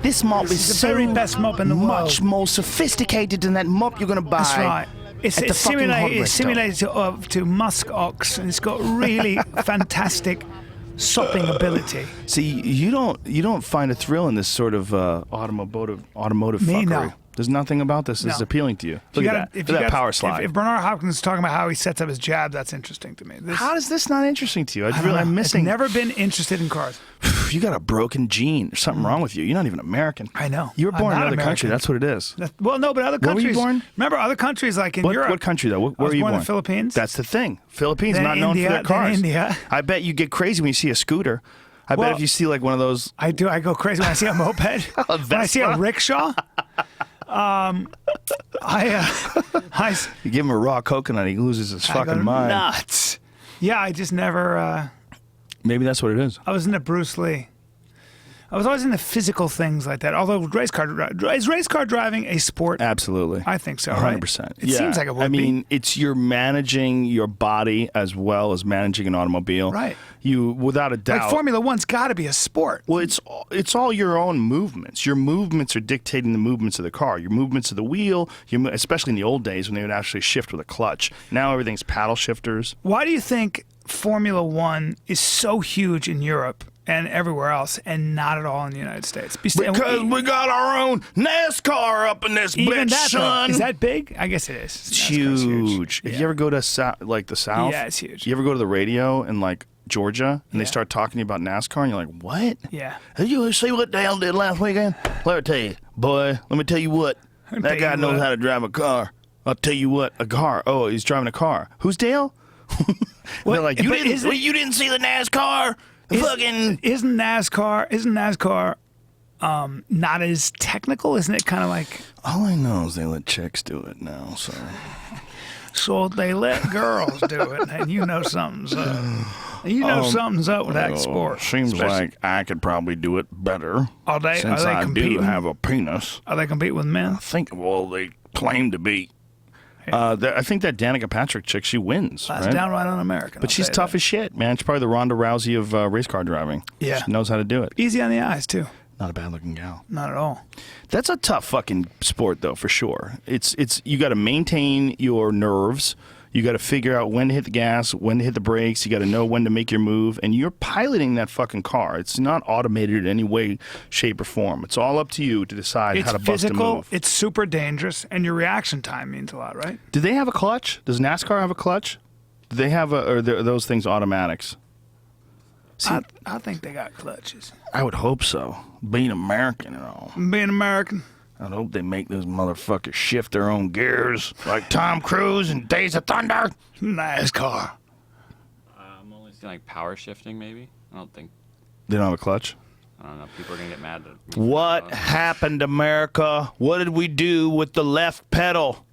This mop is the very best mop in the world. Much more sophisticated than that mop you're gonna buy. That's right. It's simulated to musk ox, and it's got really fantastic sopping ability. See, you don't find a thrill in this sort of automotive fuckery. No. There's nothing about this that's appealing to you. Look at that. Look at that power slide. If Bernard Hopkins is talking about how he sets up his jab, that's interesting to me. How is this not interesting to you? I'm missing. I've never been interested in cars. You got a broken gene. There's something wrong with you. You're not even American. I know. You were born in another country. That's what it is. Well, no, but other countries. Where were you born? Remember, other countries like in Europe. What country though? Where were you born? In the Philippines. That's the thing. Philippines Then not known India, for their cars. Then India. I bet you get crazy when you see a scooter. I bet if you see like one of those. I do. I go crazy when I see a moped. When I see a rickshaw. You give him a raw coconut, he loses his fucking mind. Nuts. Yeah, I just never. Maybe that's what it is. I was into Bruce Lee. I was always into physical things like that. Although is race car driving a sport? Absolutely. I think so. 100%. Right? It seems like it would be. I mean, you're managing your body as well as managing an automobile. Right. You, without a doubt. Like Formula One's got to be a sport. Well, it's all your own movements. Your movements are dictating the movements of the car. Your movements of the wheel, especially in the old days when they would actually shift with a clutch. Now everything's paddle shifters. Why do you think Formula One is so huge in Europe and everywhere else, and not at all in the United States. Because we got our own NASCAR up in this even bitch, that, son. Is that big? I guess it is. It's huge. If you ever go to the South, yeah, it's huge. You ever go to the radio in like Georgia and they start talking to you about NASCAR and you're like, what? Yeah. Did you see what Dale did last weekend? Let me tell you, boy. Let me tell you what. That guy knows how to drive a car. I'll tell you what, a car. Oh, he's driving a car. Who's Dale? They're like, you didn't see the NASCAR? Isn't NASCAR not as technical? Isn't it kind of like? All I know is they let chicks do it now. So they let girls do it, and you know something's up. Something's up with that sport. Seems like I could probably do it better. Since I do have a penis. Are they competing with men? I think. Well, they claim to be. I think that Danica Patrick chick, she wins. That's right? downright un-American. But she's tough as shit, man. She's probably the Ronda Rousey of race car driving. Yeah. She knows how to do it. Easy on the eyes, too. Not a bad-looking gal. Not at all. That's a tough fucking sport, though, for sure. It's you got to maintain your nerves. You got to figure out when to hit the gas, when to hit the brakes. You got to know when to make your move. And you're piloting that fucking car. It's not automated in any way, shape, or form. It's all up to you to decide how to bust a move. It's super dangerous, and your reaction time means a lot, right? Do they have a clutch? Does NASCAR have a clutch? Do they have or are those things automatics? See, I think they got clutches. I would hope so. Being American and all. Being American. I hope they make those motherfuckers shift their own gears like Tom Cruise in Days of Thunder. NASCAR. I'm only seeing like power shifting, maybe. I don't think. They don't have a clutch? I don't know. People are going to get mad at me. What happened, America? What did we do with the left pedal?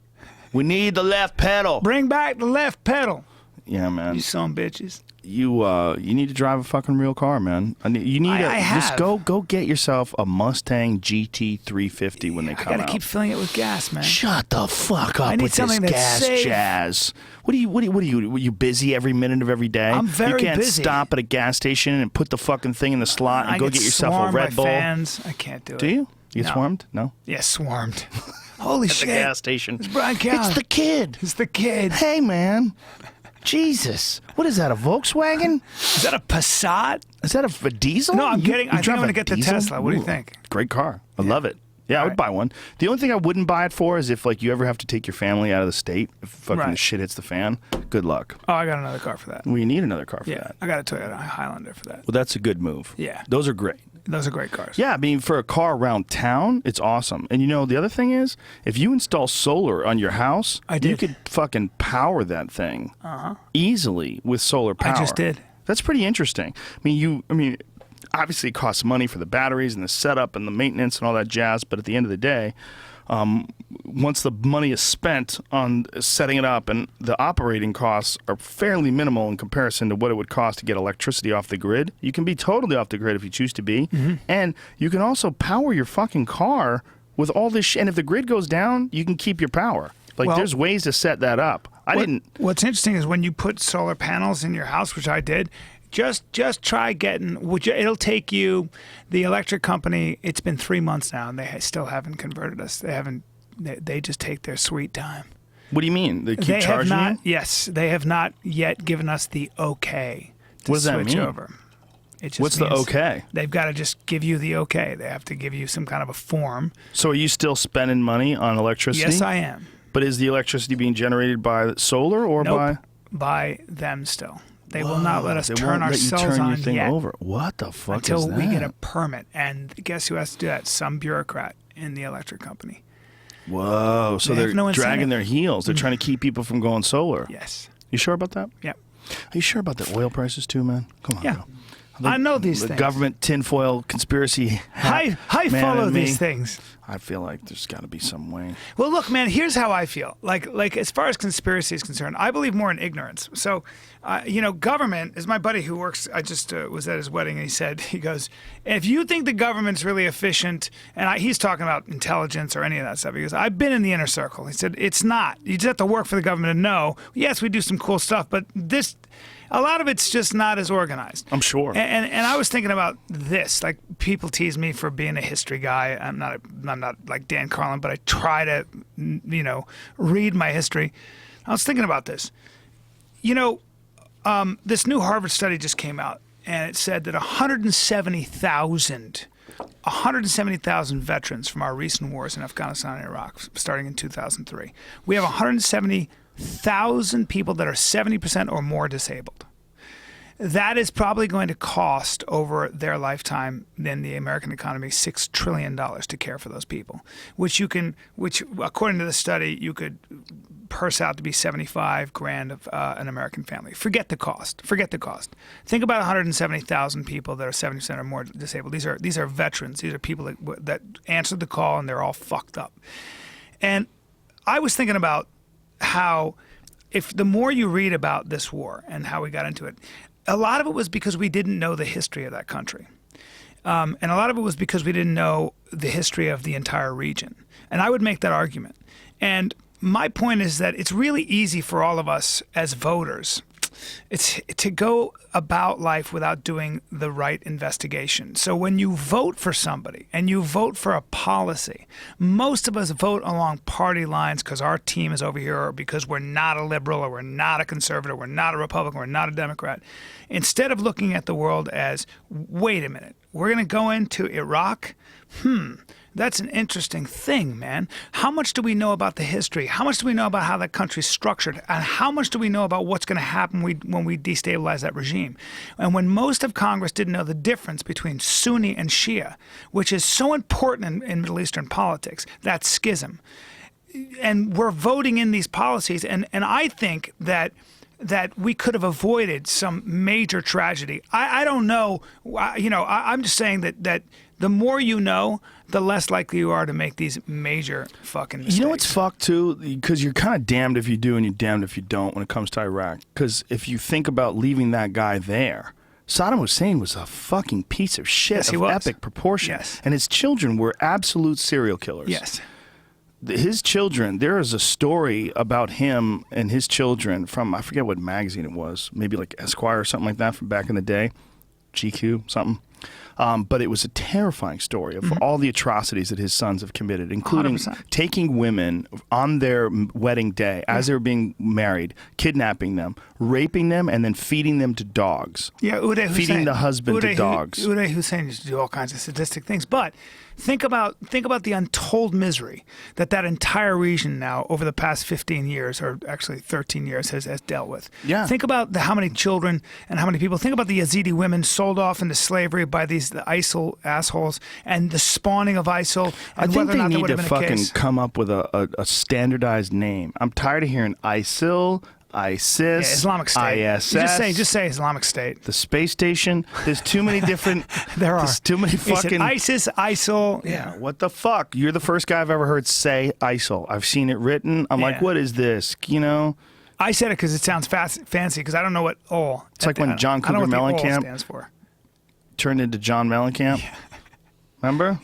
We need the left pedal. Bring back the left pedal. Yeah, man. You son bitches. You need to drive a fucking real car, man. Just go get yourself a Mustang GT 350 when they come out. I gotta keep filling it with gas, man. Shut the fuck up with this gas safe. jazz. What are you? Were you busy every minute of every day? I'm very busy. You can't stop at a gas station and put the fucking thing in the slot and go get yourself a Red Bull. Fans. I can't do it. Do you? You get swarmed? No. Yeah, swarmed. Holy shit! At the gas station. It's Bryan Callen. It's the kid. It's the kid. Hey, man. Jesus. What is that, a Volkswagen? Is that a Passat? Is that a diesel? No, I'm getting. I think I'm going to get the diesel? Tesla. What do you think? Great car. I love it. Yeah, I would buy one. The only thing I wouldn't buy it for is if like you ever have to take your family out of the state, if fucking shit hits the fan. Good luck. Oh, I got another car for that. Well, you need another car for that. I got a Toyota Highlander for that. Well, that's a good move. Yeah. Those are great. Those are great cars. Yeah, I mean, for a car around town, it's awesome. And you know, the other thing is, if you install solar on your house, you could fucking power that thing easily with solar power. I just did. That's pretty interesting. I mean, obviously it costs money for the batteries and the setup and the maintenance and all that jazz, but at the end of the day, once the money is spent on setting it up and the operating costs are fairly minimal in comparison to what it would cost to get electricity off the grid, you can be totally off the grid if you choose to be. Mm-hmm. And you can also power your fucking car with all this shit. And if the grid goes down, you can keep your power. Like, there's ways to set that up. What's interesting is when you put solar panels in your house, which I did, just try getting. It'll take you. The electric company. It's been 3 months now, and they still haven't converted us. They haven't. They just take their sweet time. What do you mean? They keep charging you? Yes, they have not yet given us the okay to what does switch that mean? over. It just What's the okay? They've got to just give you the okay. They have to give you some kind of a form. So are you still spending money on electricity? Yes, I am. But is the electricity being generated by solar or by them still? They will not let us turn our cells turn on your thing yet. over. What the fuck until is that? we get a permit. And guess who has to do that? Some bureaucrat in the electric company. Whoa! So they're dragging their heels. They're trying to keep people from going solar. Yes. You sure about that? Yep. Are you sure about the oil prices too, man? Come on. Yeah. I know these things. The government tinfoil conspiracy. I follow these things. I feel like there's got to be some way. Well, look, man. Here's how I feel. Like as far as conspiracy is concerned, I believe more in ignorance. So, government is my buddy who works. I just was at his wedding, and he goes, if you think the government's really efficient, and he's talking about intelligence or any of that stuff. He goes, I've been in the inner circle. He said, it's not. You just have to work for the government to know. Yes, we do some cool stuff, but a lot of it's just not as organized. I'm sure. And I was thinking about this. Like, people tease me for being a history guy. I'm not like Dan Carlin, but I try to, read my history. I was thinking about this. This new Harvard study just came out, and it said that 170,000 veterans from our recent wars in Afghanistan and Iraq, starting in 2003. We have 170,000 people that are 70% or more disabled. That is probably going to cost over their lifetime in the American economy $6 trillion to care for those people, which according to the study, you could purse out to be $75,000 of an American family. Forget the cost. Think about 170,000 people that are 70% or more disabled. These are veterans. These are people that answered the call and they're all fucked up. And I was thinking about how, if the more you read about this war and how we got into it, a lot of it was because we didn't know the history of that country. And a lot of it was because we didn't know the history of the entire region. And I would make that argument. And my point is that it's really easy for all of us as voters to go about life without doing the right investigation. So when you vote for somebody and you vote for a policy, most of us vote along party lines because our team is over here, or because we're not a liberal, or we're not a conservative, we're not a Republican, we're not a Democrat. Instead of looking at the world as, wait a minute, we're going to go into Iraq? That's an interesting thing, man. How much do we know about the history? How much do we know about how that country's structured? And how much do we know about what's going to happen when we destabilize that regime? And when most of Congress didn't know the difference between Sunni and Shia, which is so important in Middle Eastern politics, that schism. And we're voting in these policies, and I think that we could have avoided some major tragedy. I don't know. I'm just saying that the more you know, the less likely you are to make these major fucking mistakes. You know what's fucked too? Because you're kind of damned if you do and you're damned if you don't when it comes to Iraq. Because if you think about leaving that guy there, Saddam Hussein was a fucking piece of shit of epic proportion. Yes. And his children were absolute serial killers. Yes. His children, there is a story about him and his children from, I forget what magazine it was, maybe like Esquire or something like that from back in the day, GQ, something. But it was a terrifying story of all the atrocities that his sons have committed, including 100%. taking women on their wedding day as they were being married, kidnapping them, raping them, and then feeding them to dogs. Yeah, Uday Hussein. Feeding the husband to dogs. Uday Hussein used to do all kinds of sadistic things. But think about the untold misery that entire region now, over the past 15 years, or actually 13 years, has dealt with. Yeah. Think about how many children and how many people. Think about the Yazidi women sold off into slavery by the ISIL assholes, and the spawning of ISIL. I And think whether or they not there need would to have been a fucking case. come up with a standardized name. I'm tired of hearing ISIL, ISIS, Yeah, Islamic State. ISS. Just say Islamic State. The space station. There's too many different. There are. There's too many He said fucking. ISIS, ISIL. Yeah, what the fuck? You're the first guy I've ever heard say ISIL. I've seen it written. I'm like, Yeah. what is this? You know? I said it because it sounds fancy. Because I don't know what "ol." It's like when John Cougar Mellencamp stands for. turned into John Mellencamp. Yeah. Yeah. Remember?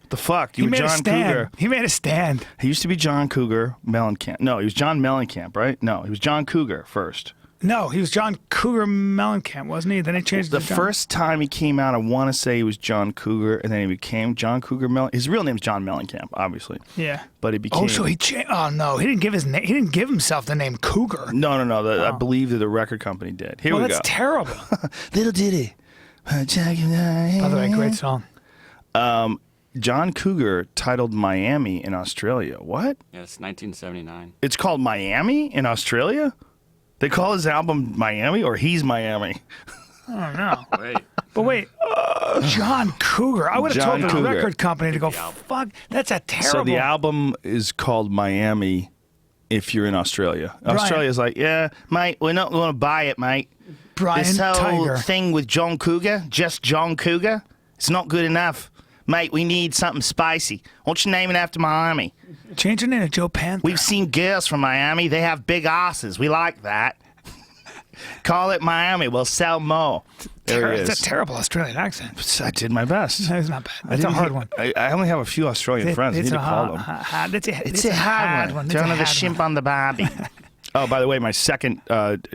The fuck? You He were made a John stand. Cougar. He made a stand. He used to be John Cougar Mellencamp. No, he was John Mellencamp, right? No, he was John Cougar first. No, he was John Cougar Mellencamp, wasn't he? Then he changed The it to John. first time he came out, I want to say he was John Cougar, and then he became John Cougar Mellencamp. His real name's John Mellencamp, obviously. Yeah. But he became. Oh, so he changed. Oh no, he didn't give his name. He didn't give himself the name Cougar. No. I believe that the record company did. Here Well, we that's go. terrible. Little Diddy. By By the way, great song. John Cougar titled Miami in Australia. What? Yeah, it's 1979. It's called Miami in Australia? They call his album Miami, or he's Miami? Oh no. Wait. But wait, John Cougar. I would have told John the Cougar. record company to go, fuck, that's a terrible. So the album is called Miami if you're in Australia. Brian. Australia's like, yeah, mate, we're not going to buy it, mate. Brian This whole Tiger. thing with John Cougar, just John Cougar, it's not good enough. Mate, we need something spicy. Why don't you name it after Miami? Change your name to Joe Panther. We've seen girls from Miami. They have big asses. We like that. Call it Miami. We'll sell more. There it It's is. a terrible Australian accent. I did my best. That's not bad. That's a hard one. I only have a few Australian friends. I need to call them. It's a hard one. Turn of the shimp on the barbie. Oh, by the way, my second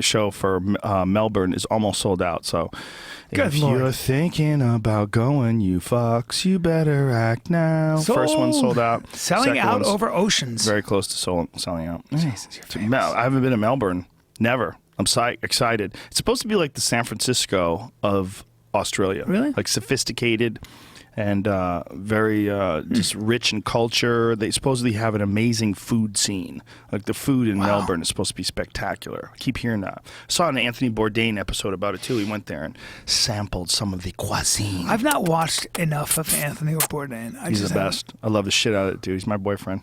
show for Melbourne is almost sold out. So Good if Lord. you're thinking about going, you fucks, you better act now. First one sold out. Selling Second out one's over oceans. very close to selling out. Jesus, you're To famous. I haven't been to Melbourne. Never. I'm excited. It's supposed to be like the San Francisco of Australia. Really? Like sophisticated and very just rich in culture. They supposedly have an amazing food scene. Like the food in Melbourne is supposed to be spectacular. I keep hearing that. I saw an Anthony Bourdain episode about it too. He went there and sampled some of the cuisine. I've not watched enough of Anthony Bourdain. He's the best. I love the shit out of it, dude. He's my boyfriend.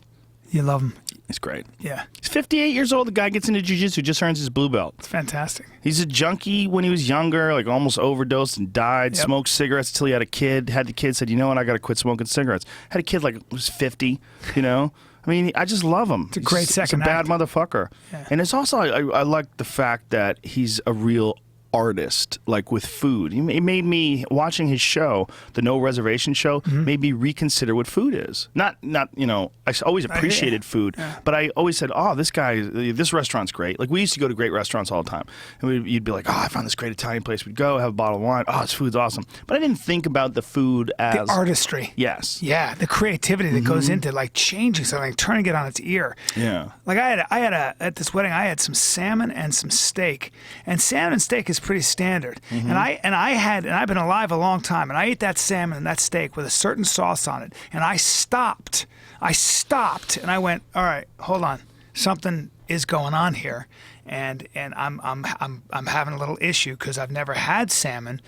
You love him? He's great. Yeah. He's 58 years old. The guy gets into jiu-jitsu, just earns his blue belt. It's fantastic. He's a junkie when he was younger, like almost overdosed and died, smoked cigarettes until he had a kid. Had the kid, said, you know what, I got to quit smoking cigarettes. Had a kid like was 50, you know? I mean, I just love him. It's a great second He's a bad act. motherfucker. Yeah. And it's also, I like the fact that he's a real artist, like with food. It made me, watching his show, the No Reservation show, made me reconsider what food is. Not you know, I always appreciated food, but I always said, oh, this restaurant's great. Like we used to go to great restaurants all the time. And you'd be like, oh, I found this great Italian place. We'd go, have a bottle of wine. Oh, this food's awesome. But I didn't think about the food as... The artistry. Yes. Yeah, the creativity that goes into like changing something, turning it on its ear. Yeah. Like at this wedding, I had some salmon and some steak, and salmon and steak is pretty standard. And I've been alive a long time, and I ate that salmon and that steak with a certain sauce on it, and I stopped, and I went, all right, hold on, something is going on here, and I'm having a little issue because I've never had salmon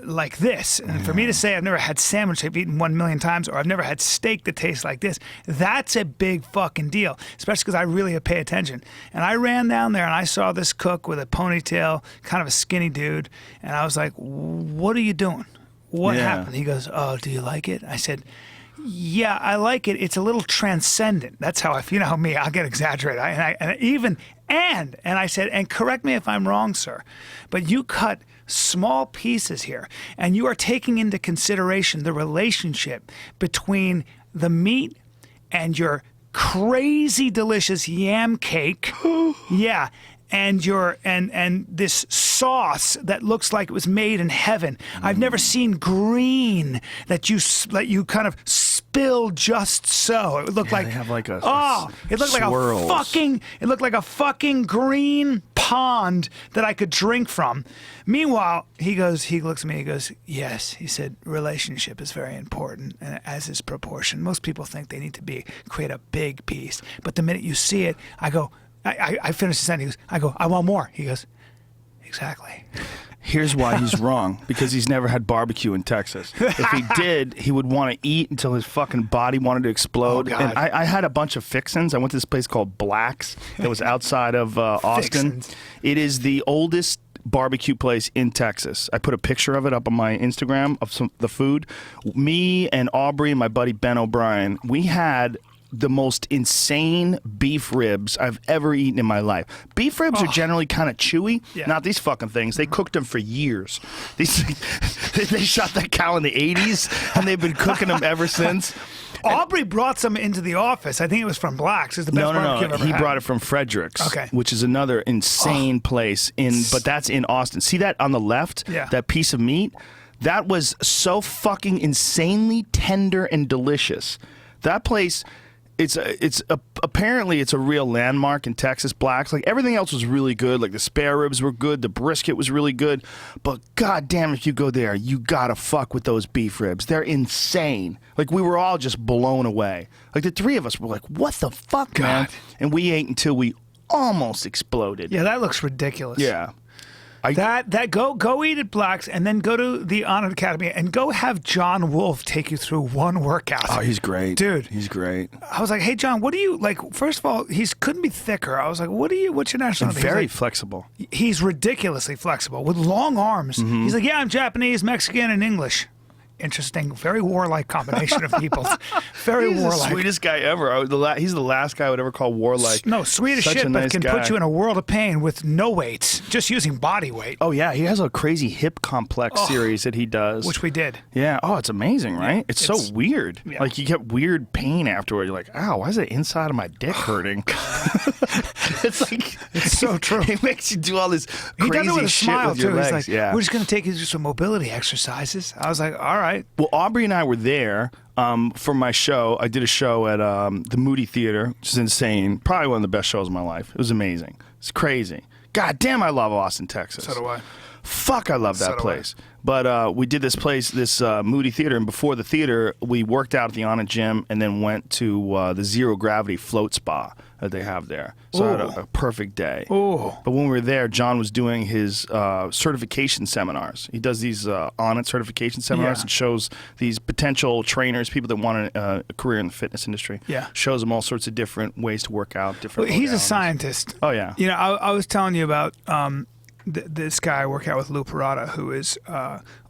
like this. And for me to say I've never had salmon, which I've eaten 1 million times, or I've never had steak that tastes like this, that's a big fucking deal, especially because I really pay attention. And I ran down there and I saw this cook with a ponytail, kind of a skinny dude, and I was like, what are you doing? What happened? He goes, oh, do you like it? I said, yeah, I like it. It's a little transcendent. That's how you know me, I'll get exaggerated. And I said, and correct me if I'm wrong, sir, but you cut small pieces here, and you are taking into consideration the relationship between the meat and your crazy delicious yam cake. Yeah. And this sauce that looks like it was made in heaven. I've never seen green that you kind of spill just so. It looked like they have like it looked like a fucking green pond that I could drink from. Meanwhile, he looks at me, he goes, yes, he said, relationship is very important, and as is proportion. Most people think they need to create a big piece, but the minute you see it, I go, I finished the sentence. I go, I want more. He goes, exactly. Here's why he's wrong. Because he's never had barbecue in Texas. If he did, he would want to eat until his fucking body wanted to explode. Oh, God. And I had a bunch of fixins. I went to this place called Black's. It was outside of Austin. Fixins. It is the oldest barbecue place in Texas. I put a picture of it up on my Instagram of the food. Me and Aubrey and my buddy Ben O'Brien, we had the most insane beef ribs I've ever eaten in my life. Beef ribs are generally kind of chewy. Yeah. Not these fucking things. They cooked them for years. They shot that cow in the 80s, and they've been cooking them ever since. Aubrey brought some into the office. I think it was from Black's. It's the best barbecue I've ever He had. brought it from Frederick's, Okay. which is another insane place but that's in Austin. See that on the left? Yeah. That piece of meat? That was so fucking insanely tender and delicious. That place, apparently it's a real landmark in Texas. Black's, like everything else was really good. Like the spare ribs were good, the brisket was really good, but goddamn, if you go there, you gotta fuck with those beef ribs. They're insane. Like we were all just blown away. Like the three of us were like, "What the fuck, man?" God. And we ate until we almost exploded. Yeah, that looks ridiculous. Yeah. Go eat at Black's, and then go to the Honor Academy and go have John Wolfe take you through one workout. Oh, he's great, dude. He's great. I was like, hey, John, what do you like? First of all, couldn't be thicker. I was like, what's your nationality? Very He's like, flexible. He's ridiculously flexible with long arms. He's like, yeah, I'm Japanese, Mexican, and English. Interesting, very warlike combination of people. Very He's warlike. the sweetest guy ever. He's the last guy I would ever call warlike. No, sweet as Such shit, a but nice can guy. put you in a world of pain with no weights, just using body weight. Oh yeah, he has a crazy hip complex series that he does, Which we did. Yeah. Oh, it's amazing, right? It's so weird. Yeah. Like you get weird pain afterward. You're like, ow, why is the inside of my dick hurting? It's so true. It makes you do all this He crazy does it with a shit smile with your too. legs. He's like, yeah. we're just gonna take you through some mobility exercises. I was like, all right. Well, Aubrey and I were there for my show. I did a show at the Moody Theater, which is insane. Probably one of the best shows of my life. It was amazing. It's crazy. God damn, I love Austin, Texas. So do I. Fuck, I love that So do I. place. But we did this place, this Moody Theater, and before the theater, we worked out at the Onna Gym and then went to the Zero Gravity Float Spa that they have there. So I had a perfect day. Ooh. But when we were there, John was doing his certification seminars. He does these on-it certification seminars and shows these potential trainers, people that want a career in the fitness industry. Yeah. Shows them all sorts of different ways to work out, different He's a modalities. scientist. Oh, yeah. You know, I was telling you about this guy I work out with, Lou Parada, who is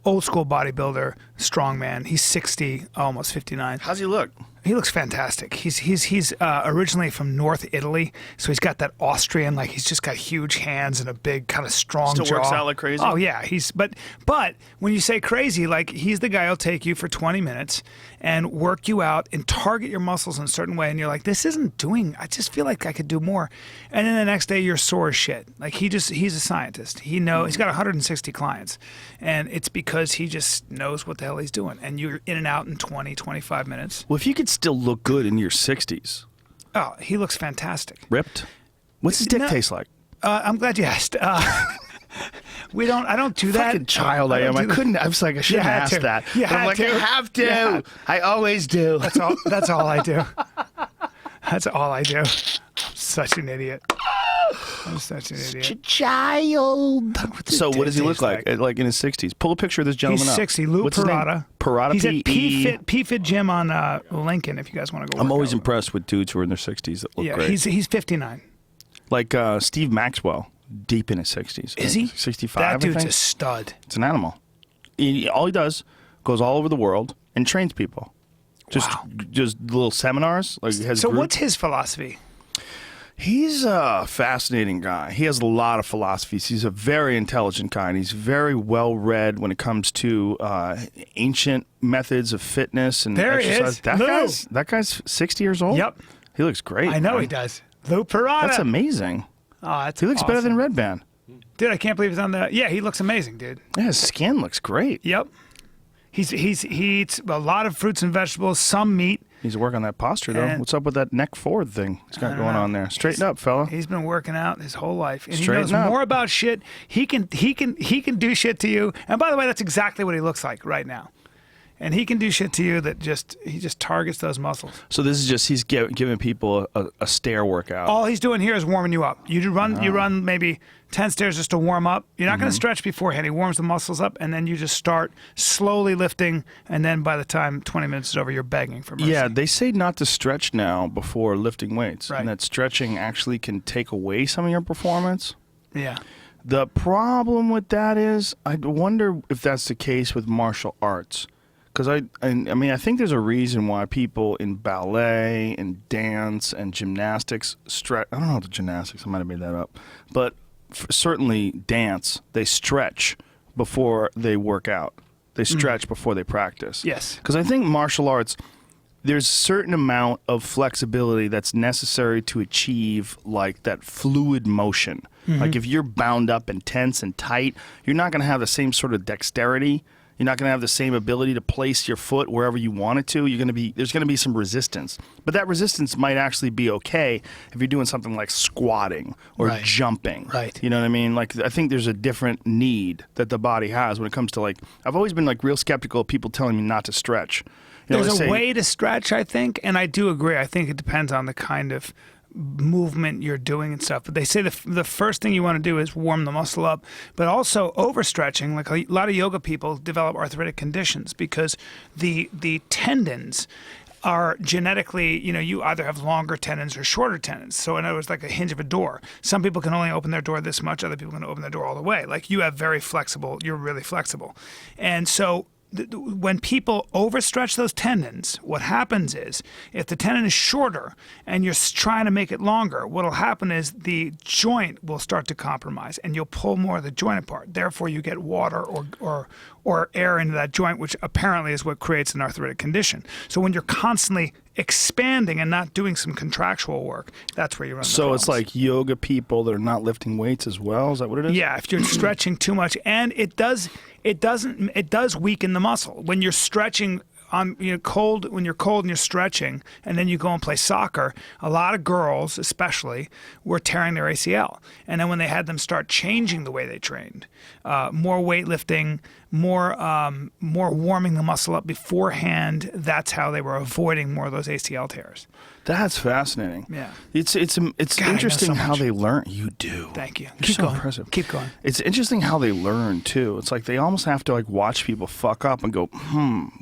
old school bodybuilder, strongman. He's 60, almost 59. How's he look? He looks fantastic. He's originally from North Italy, so he's got that Austrian, like he's just got huge hands and a big kind of strong jaw. Still works out like crazy? Oh yeah, but when you say crazy, like he's the guy who'll take you for 20 minutes and work you out and target your muscles in a certain way, and you're like, this isn't doing. I just feel like I could do more, and then the next day you're sore as shit. Like he's a scientist. He's got 160 clients, and it's because he just knows what the hell he's doing, and you're in and out in 20, 25 minutes. Well, if you could still look good in your 60s. Oh, he looks fantastic. Ripped? What's his dick taste like? I'm glad you asked. I don't do that. Fucking child I am. I couldn't. I was like, I shouldn't had ask to. that. You But I'm had like, to. I have to. Yeah. I always do. That's all I do. That's all I do. I'm such an idiot. I'm such an idiot. Child. So what does he look like? Like in his 60s? Pull a picture of this gentleman He's up. 60. Lou What's his name? Parada. Parada. He's at P-E. P-Fit Gym on Lincoln. If you guys want to go. I'm work always out. impressed with dudes who are in their 60s that look Yeah, great. he's 59. Like Steve Maxwell, deep in his 60s. Is he? 65, That I dude's think. a stud. It's an animal. All he does, goes all over the world and trains people. Just little seminars. Like he has So groups. what's his philosophy? He's a fascinating guy. He has a lot of philosophies. He's a very intelligent guy, and he's very well read when it comes to ancient methods of fitness and There he exercise. is. That guy's 60 years old. Yep. He looks great. I know man. he does. Lou Parada. That's amazing. Oh, that's He looks better awesome. than Red Band. Dude, I can't believe he's on the. Yeah, he looks amazing, dude. Yeah, his skin looks great. Yep. He eats a lot of fruits and vegetables, some meat. He's working on that posture, though. And- What's up with that neck forward thing he's got I don't going know. on there? Straighten up, fella. He's been working out his whole life, and Straighten he knows up. more about shit. He can do shit to you. And by the way, that's exactly what he looks like right now. And he can do shit to you that he just targets those muscles. So this is just he's giving people a stair workout. All he's doing here is warming you up. You run maybe 10 stairs just to warm up. You're not going to stretch beforehand. He warms the muscles up, and then you just start slowly lifting. And then by the time 20 minutes is over, you're begging for mercy. Yeah, they say not to stretch now before lifting weights, Right. and that stretching actually can take away some of your performance. Yeah. The problem with that is, I wonder if that's the case with martial arts. Because I think there's a reason why people in ballet and dance and gymnastics stretch. I don't know the gymnastics. I might have made that up, but certainly dance. They stretch before they work out. They stretch before they practice. Yes. Because I think martial arts, there's a certain amount of flexibility that's necessary to achieve like that fluid motion. Like if you're bound up and tense and tight, you're not going to have the same sort of dexterity. You're not going to have the same ability to place your foot wherever you want it to. There's going to be some resistance. But that resistance might actually be okay if you're doing something like squatting or Right. jumping. Right. You know what I mean? Like I think there's a different need that the body has when it comes to like I've always been like real skeptical of people telling me not to stretch. You know, There's they a say- way to stretch, I think, and I do agree. I think it depends on the kind of movement you're doing and stuff. But they say the first thing you want to do is warm the muscle up, but also overstretching. Like a lot of yoga people develop arthritic conditions because the tendons are genetically, you either have longer tendons or shorter tendons. So in other words, like a hinge of a door. Some people can only open their door this much. Other people can open their door all the way. Like you're really flexible. And so when people overstretch those tendons, what happens is if the tendon is shorter and you're trying to make it longer, what will happen is the joint will start to compromise and you'll pull more of the joint apart. Therefore, you get water or air into that joint, which apparently is what creates an arthritic condition. So when you're constantly expanding and not doing some contractual work, that's where you run into So it's problems. like yoga people that are not lifting weights as well. Is that what it is? Yeah, if you're stretching too much, and it does weaken the muscle when you're stretching cold, when you're cold and you're stretching, and then you go and play soccer, a lot of girls, especially, were tearing their ACL. And then when they had them start changing the way they trained, more weightlifting, more warming the muscle up beforehand, that's how they were avoiding more of those ACL tears. That's fascinating. Yeah. It's God, interesting so how much. they learn. You do. Thank you. You're Keep so going. impressive. Keep going. It's interesting how they learn too. It's like they almost have to like watch people fuck up and go,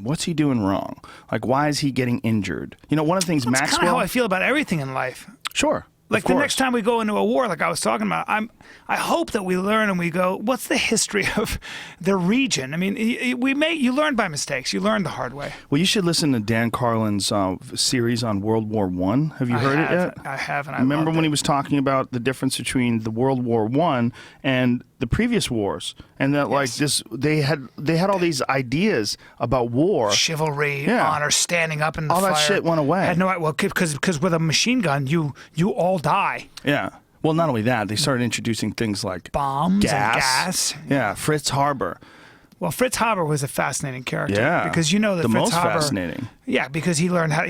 what's he doing wrong? Like, why is he getting injured? You know, one of the things That's Maxwell. kind of how I feel about everything in life. Sure. Like the next time we go into a war, like I was talking about, I hope that we learn and we go, what's the history of the region? I mean, you learn by mistakes. You learn the hard way. Well, you should listen to Dan Carlin's series on World War I. Have you heard it yet? I have, and I remember loved when it. he was talking about the difference between the World War I and the previous wars, and that like this, they had all these ideas about war, chivalry, honor, standing up in the all fire. that shit went away. I had no, well, because with a machine gun, you all die. Yeah. Well, not only that, they started introducing things like Bombs and gas. Yeah, Fritz Haber. Well, Fritz Haber was a fascinating character. Yeah, because you know that the Fritz most Haber, fascinating. Yeah, because he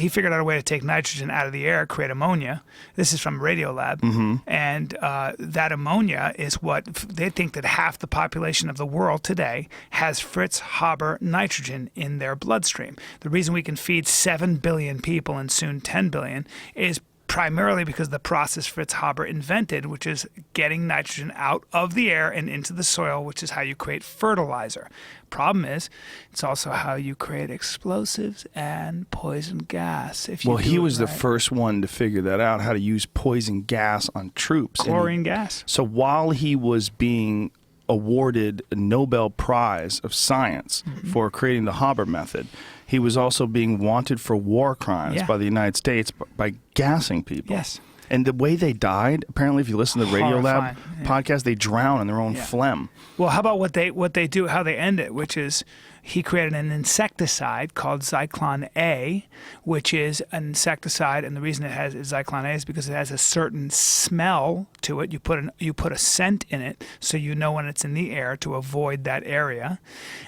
figured out a way to take nitrogen out of the air, create ammonia. This is from Radiolab, and that ammonia is what they think that half the population of the world today has Fritz Haber nitrogen in their bloodstream. The reason we can feed 7 billion people and soon 10 billion is primarily because of the process Fritz Haber invented, which is getting nitrogen out of the air and into the soil, which is how you create fertilizer. Problem is, it's also how you create explosives and poison gas. Well, he was the first one to figure that out, how to use poison gas on troops. Chlorine gas. So while he was being awarded a Nobel Prize of Science for creating the Haber method, he was also being wanted for war crimes by the United States by gassing people. Yes. And the way they died, apparently, if you listen to the Radiolab Horrifying. podcast, they drown in their own phlegm. Well, how about what they do, how they end it, which is he created an insecticide called Zyklon A, which is an insecticide, and the reason it has Zyklon A is because it has a certain smell to it. You put a scent in it, so you know when it's in the air to avoid that area.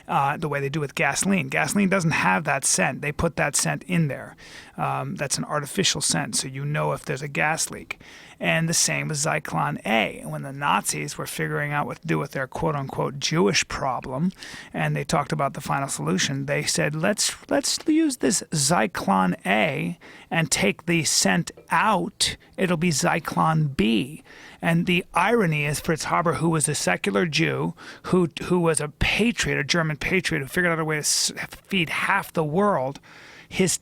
The way they do with gasoline. Gasoline doesn't have that scent. They put that scent in there. That's an artificial scent, so you know if there's a gas leak. And the same with Zyklon A. When the Nazis were figuring out what to do with their quote-unquote Jewish problem, and they talked about the final solution, they said, let's use this Zyklon A and take the scent out. It'll be Zyklon B. And the irony is Fritz Haber, who was a secular Jew, who was a patriot, a German patriot, who figured out a way to feed half the world, his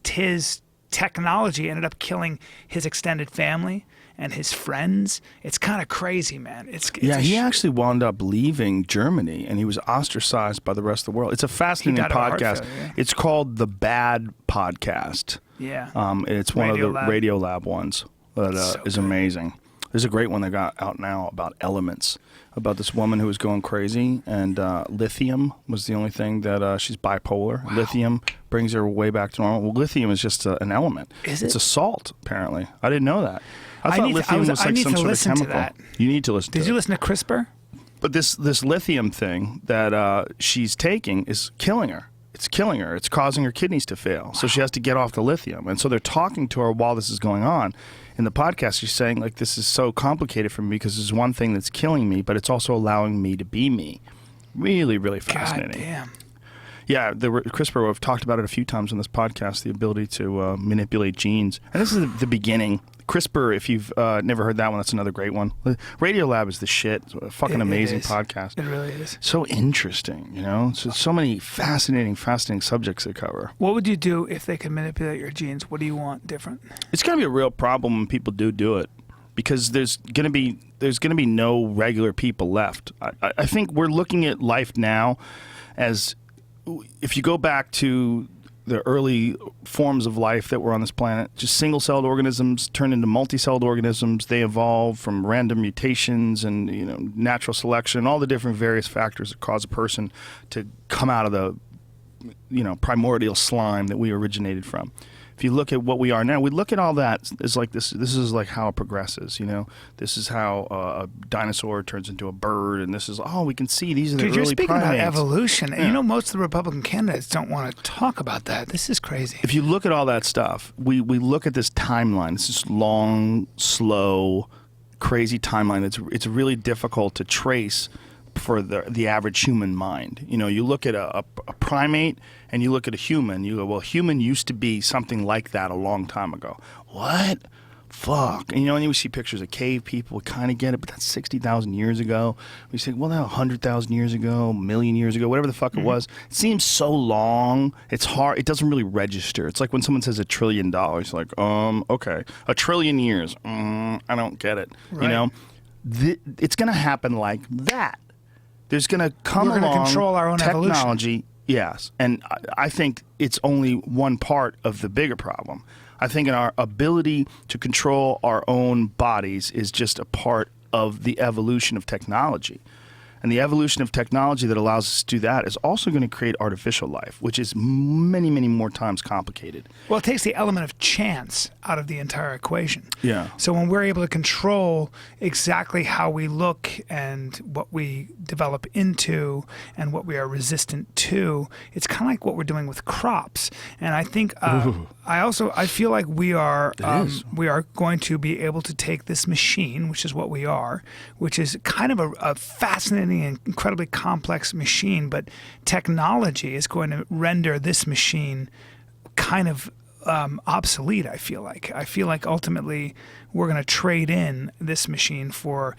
technology ended up killing his extended family and his friends. It's kind of crazy, man. He actually wound up leaving Germany, and he was ostracized by the rest of the world. It's a fascinating podcast. It's called The Bad Podcast. Yeah. It's one of the Radiolab ones that is amazing. There's a great one that got out now about elements, about this woman who was going crazy, and lithium was the only thing that she's bipolar. Wow. Lithium brings her way back to normal. Well, lithium is just an element. Is it? It's a salt, apparently. I didn't know that. I thought lithium was like some sort of chemical. You need to listen to it. Did you listen to CRISPR? But this lithium thing that she's taking is killing her. It's killing her. It's causing her kidneys to fail. Wow. So she has to get off the lithium. And so they're talking to her while this is going on. In the podcast, she's saying, like, this is so complicated for me because there's one thing that's killing me, but it's also allowing me to be me. Really, really fascinating. God damn. Yeah, CRISPR, we've talked about it a few times on this podcast, the ability to manipulate genes. And this is the beginning. CRISPR, if you've never heard that one, that's another great one. Radiolab is the shit. It's a fucking amazing podcast. It really is. So interesting, you know? So many fascinating subjects they cover. What would you do if they could manipulate your genes? What do you want different? It's going to be a real problem when people do it, because there's going to be no regular people left. I think we're looking at life now as, if you go back to the early forms of life that were on this planet, just single-celled organisms turned into multi-celled organisms. They evolved from random mutations and natural selection, all the different various factors that cause a person to come out of the primordial slime that we originated from. if you look at what we are now, we look at all that as like this is like how it progresses, you know. This is how a dinosaur turns into a bird, and this is, we can see these are the early you're speaking primates. about evolution, and Yeah. you know most of the Republican candidates don't want to talk about that. This is crazy. If you look at all that stuff, we look at this timeline. It's this long, slow, crazy timeline. It's really difficult to trace for the average human mind. You know, you look at a primate and you look at a human, you go, well, human used to be something like that a long time ago. What? Fuck. And, you know, and you see pictures of cave people, we kind of get it, but that's 60,000 years ago. We say, well, now 100,000 years ago, a million years ago, whatever the fuck it was. It seems so long. It's hard. It doesn't really register. It's like when someone says $1 trillion, like, okay, 1 trillion years. I don't get it. Right. You know, it's going to happen like that. There's going to come We're going along to control our own technology. evolution. Yes, and I think it's only one part of the bigger problem. I think in our ability to control our own bodies is just a part of the evolution of technology. And the evolution of technology that allows us to do that is also going to create artificial life, which is many, many more times complicated. Well, it takes the element of chance out of the entire equation. Yeah. So when we're able to control exactly how we look and what we develop into and what we are resistant to, it's kind of like what we're doing with crops. And I think I feel like we are going to be able to take this machine, which is what we are, which is kind of a fascinating and incredibly complex machine, but technology is going to render this machine kind of obsolete. I feel like ultimately we're going to trade in this machine for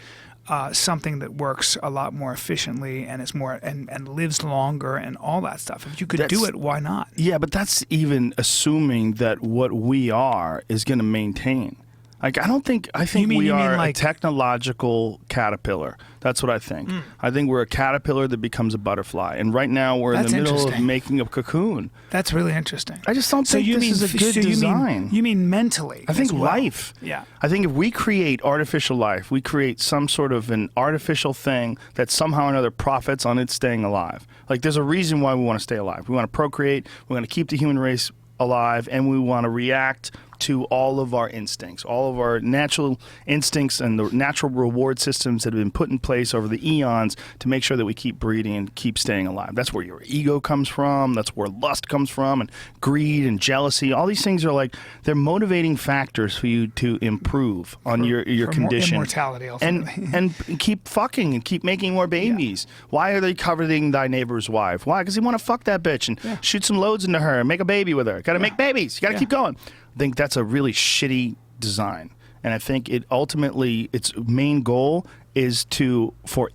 something that works a lot more efficiently and is more and lives longer and all that stuff. If you could do it, why not? Yeah, but that's even assuming that what we are is going to maintain. Like, I think we are a technological caterpillar. That's what I think. I think we're a caterpillar that becomes a butterfly. And right now we're in the middle of making a cocoon. That's really interesting. I just don't think this is a good design. You mean mentally? I think life. Yeah. I think if we create artificial life, we create some sort of an artificial thing that somehow or another profits on it staying alive. Like, there's a reason why we want to stay alive. We want to procreate. We want to keep the human race alive, and we want to react to all of our instincts, all of our natural instincts and the natural reward systems that have been put in place over the eons to make sure that we keep breeding and keep staying alive. That's where your ego comes from. That's where lust comes from, and greed and jealousy. All these things are like, they're motivating factors for you to improve on your condition. Immortality, ultimately. and keep fucking and keep making more babies. Yeah. Why are they coveting thy neighbor's wife? Why? Because you want to fuck that bitch and shoot some loads into her and make a baby with her. Got to make babies. You got to keep going. I think that's a really shitty design, and I think it ultimately, its main goal is for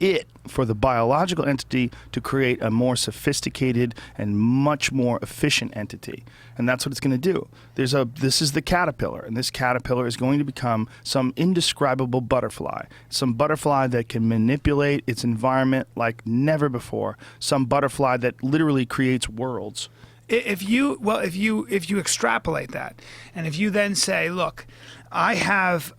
the biological entity to create a more sophisticated and much more efficient entity, and that's what it's going to do. This is the caterpillar, and this caterpillar is going to become some indescribable butterfly, some butterfly that can manipulate its environment like never before, some butterfly that literally creates worlds. If you extrapolate that, and if you then say, look, I have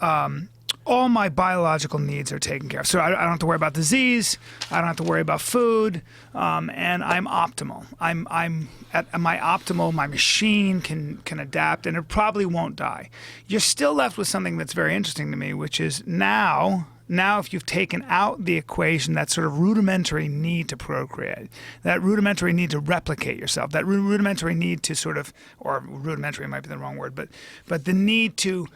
all my biological needs are taken care of, so I don't have to worry about disease, I don't have to worry about food, and I'm optimal. I'm at my optimal. My machine can adapt, and it probably won't die. You're still left with something that's very interesting to me, which is now if you've taken out the equation, that sort of rudimentary need to procreate, that rudimentary need to replicate yourself, that rudimentary need to sort of, or rudimentary might be the wrong word, but the need to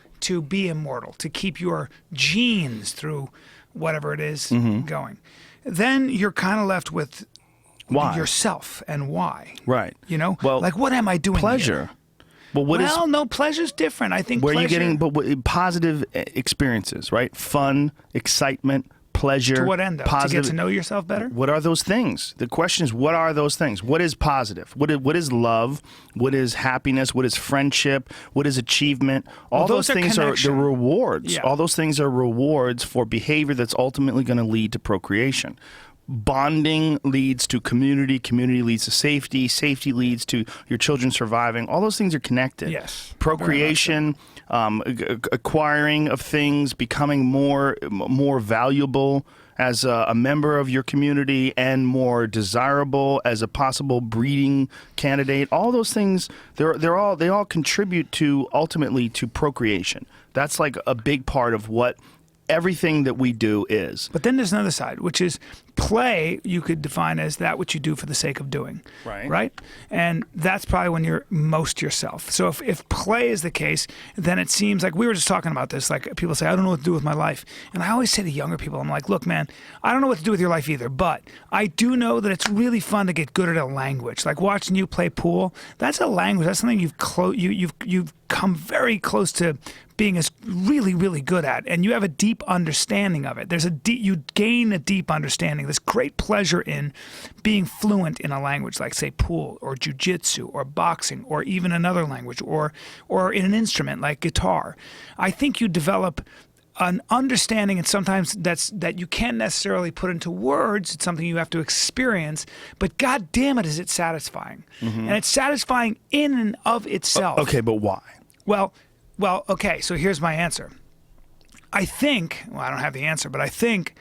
be immortal, to keep your genes through whatever it is going, then you're kind of left with yourself and why. Right. You know? Well, like, what am I doing pleasure. Here? Well, no, pleasure's different. I think where pleasure... are you getting positive experiences, right? Fun, excitement, pleasure. To what end, though? Positive. To get to know yourself better? What are those things? The question is, what are those things? What is positive? What is love? What is happiness? What is friendship? What is achievement? All those things are the rewards. Yeah. All those things are rewards for behavior that's ultimately going to lead to procreation. bonding leads to community, community leads to safety, safety leads to your children surviving. All those things are connected. Yes. Procreation, acquiring of things, becoming more valuable as a member of your community and more desirable as a possible breeding candidate. All those things, they all contribute to ultimately to procreation. That's like a big part of what everything that we do is. But then there's another side, which is play. You could define as that which you do for the sake of doing. Right? And that's probably when you're most yourself. So if play is the case, then it seems like we were just talking about this. Like people say, I don't know what to do with my life. And I always say to younger people, I'm like, look, man, I don't know what to do with your life either, but I do know that it's really fun to get good at a language. Like watching you play pool, that's a language. That's something you've come very close to being really, really good at, and you have a deep understanding of it. You gain a deep understanding. There's great pleasure in being fluent in a language, like say pool or jujitsu or boxing or even another language or in an instrument like guitar. I think you develop an understanding, and sometimes that you can't necessarily put into words. It's something you have to experience, but God damn it, is it satisfying. And it's satisfying in and of itself. Okay, but why? Well, okay, so here's my answer. I think, well, I don't have the answer, but I think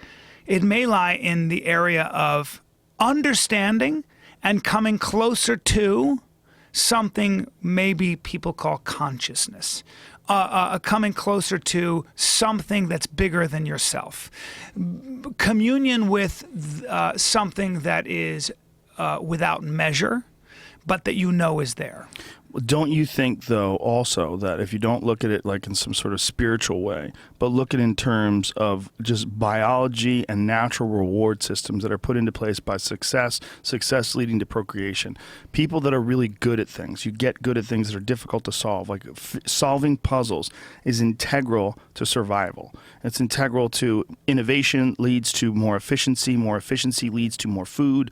it may lie in the area of understanding and coming closer to something maybe people call consciousness. Coming closer to something that's bigger than yourself. Communion with something that is without measure, but that you know is there. Don't you think, though, also that if you don't look at it like in some sort of spiritual way, but look at it in terms of just biology and natural reward systems that are put into place by success leading to procreation, people that are really good at things, you get good at things that are difficult to solve, like solving puzzles is integral to survival. It's integral to innovation, leads to more efficiency leads to more food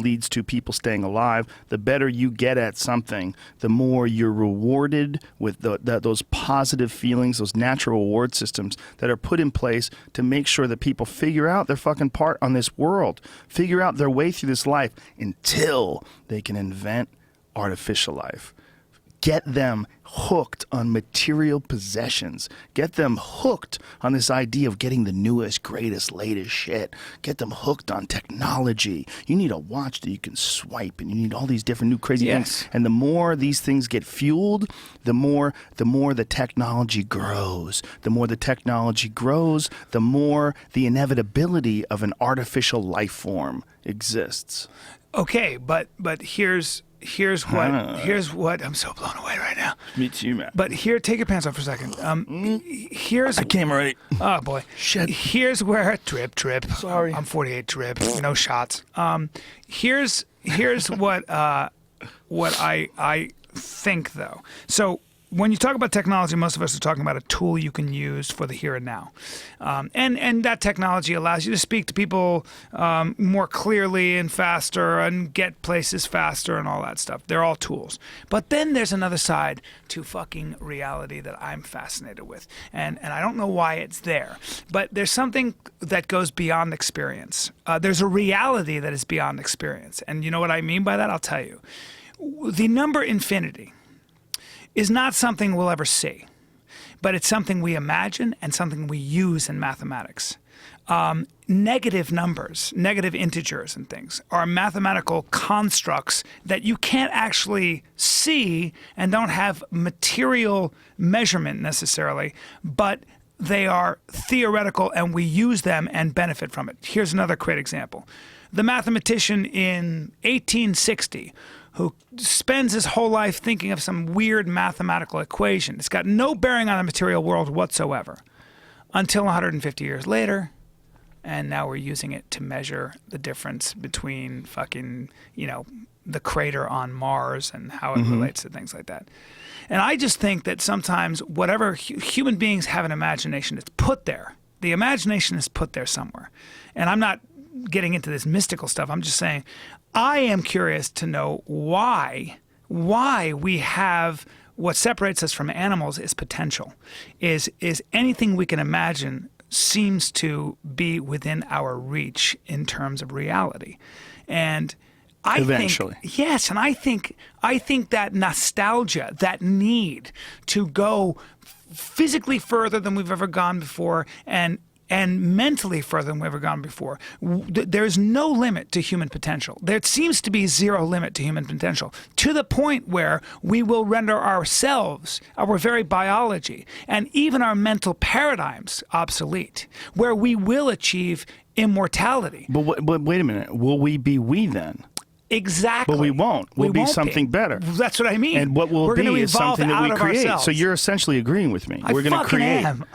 leads to people staying alive. The better you get at something, the more you're rewarded with those positive feelings, those natural reward systems that are put in place to make sure that people figure out their fucking part on this world, figure out their way through this life until they can invent artificial life. Get them hooked on material possessions. Get them hooked on this idea of getting the newest, greatest, latest shit. Get them hooked on technology. You need a watch that you can swipe, and you need all these different new crazy things. And the more these things get fueled, the more the technology grows. The more the technology grows, the more the inevitability of an artificial life form exists. Okay, but here's what I'm so blown away right now. Me too, man. But here, take your pants off for a second. I came already. Oh boy. Shit. Here's where trip. Sorry. I'm 48 trip. No shots. Here's what I think though. So when you talk about technology, most of us are talking about a tool you can use for the here and now. And that technology allows you to speak to people more clearly and faster and get places faster and all that stuff. They're all tools. But then there's another side to fucking reality that I'm fascinated with. And I don't know why it's there. But there's something that goes beyond experience. There's a reality that is beyond experience. And you know what I mean by that? I'll tell you. The number infinity is not something we'll ever see, but it's something we imagine and something we use in mathematics. Negative numbers, negative integers and things are mathematical constructs that you can't actually see and don't have material measurement necessarily, but they are theoretical and we use them and benefit from it. Here's another great example. The mathematician in 1860 who spends his whole life thinking of some weird mathematical equation. It's got no bearing on the material world whatsoever until 150 years later, and now we're using it to measure the difference between fucking, the crater on Mars and how it relates to things like that. And I just think that sometimes whatever human beings have an imagination, it's put there. The imagination is put there somewhere. And I'm not getting into this mystical stuff. I'm just saying I am curious to know why we have what separates us from animals is potential, is anything we can imagine seems to be within our reach in terms of reality. And I Eventually. think, yes, and I think that nostalgia, that need to go physically further than we've ever gone before, and mentally further than we've ever gone before. There's no limit to human potential. There seems to be zero limit to human potential, to the point where we will render ourselves, our very biology, and even our mental paradigms obsolete, where we will achieve immortality. But wait a minute. Will we be we then? Exactly. But we won't. We'll be won't something better. That's what I mean. And what we'll We're be gonna is evolve something that out we of create. ourselves. So you're essentially agreeing with me. I We're going to fucking create. am.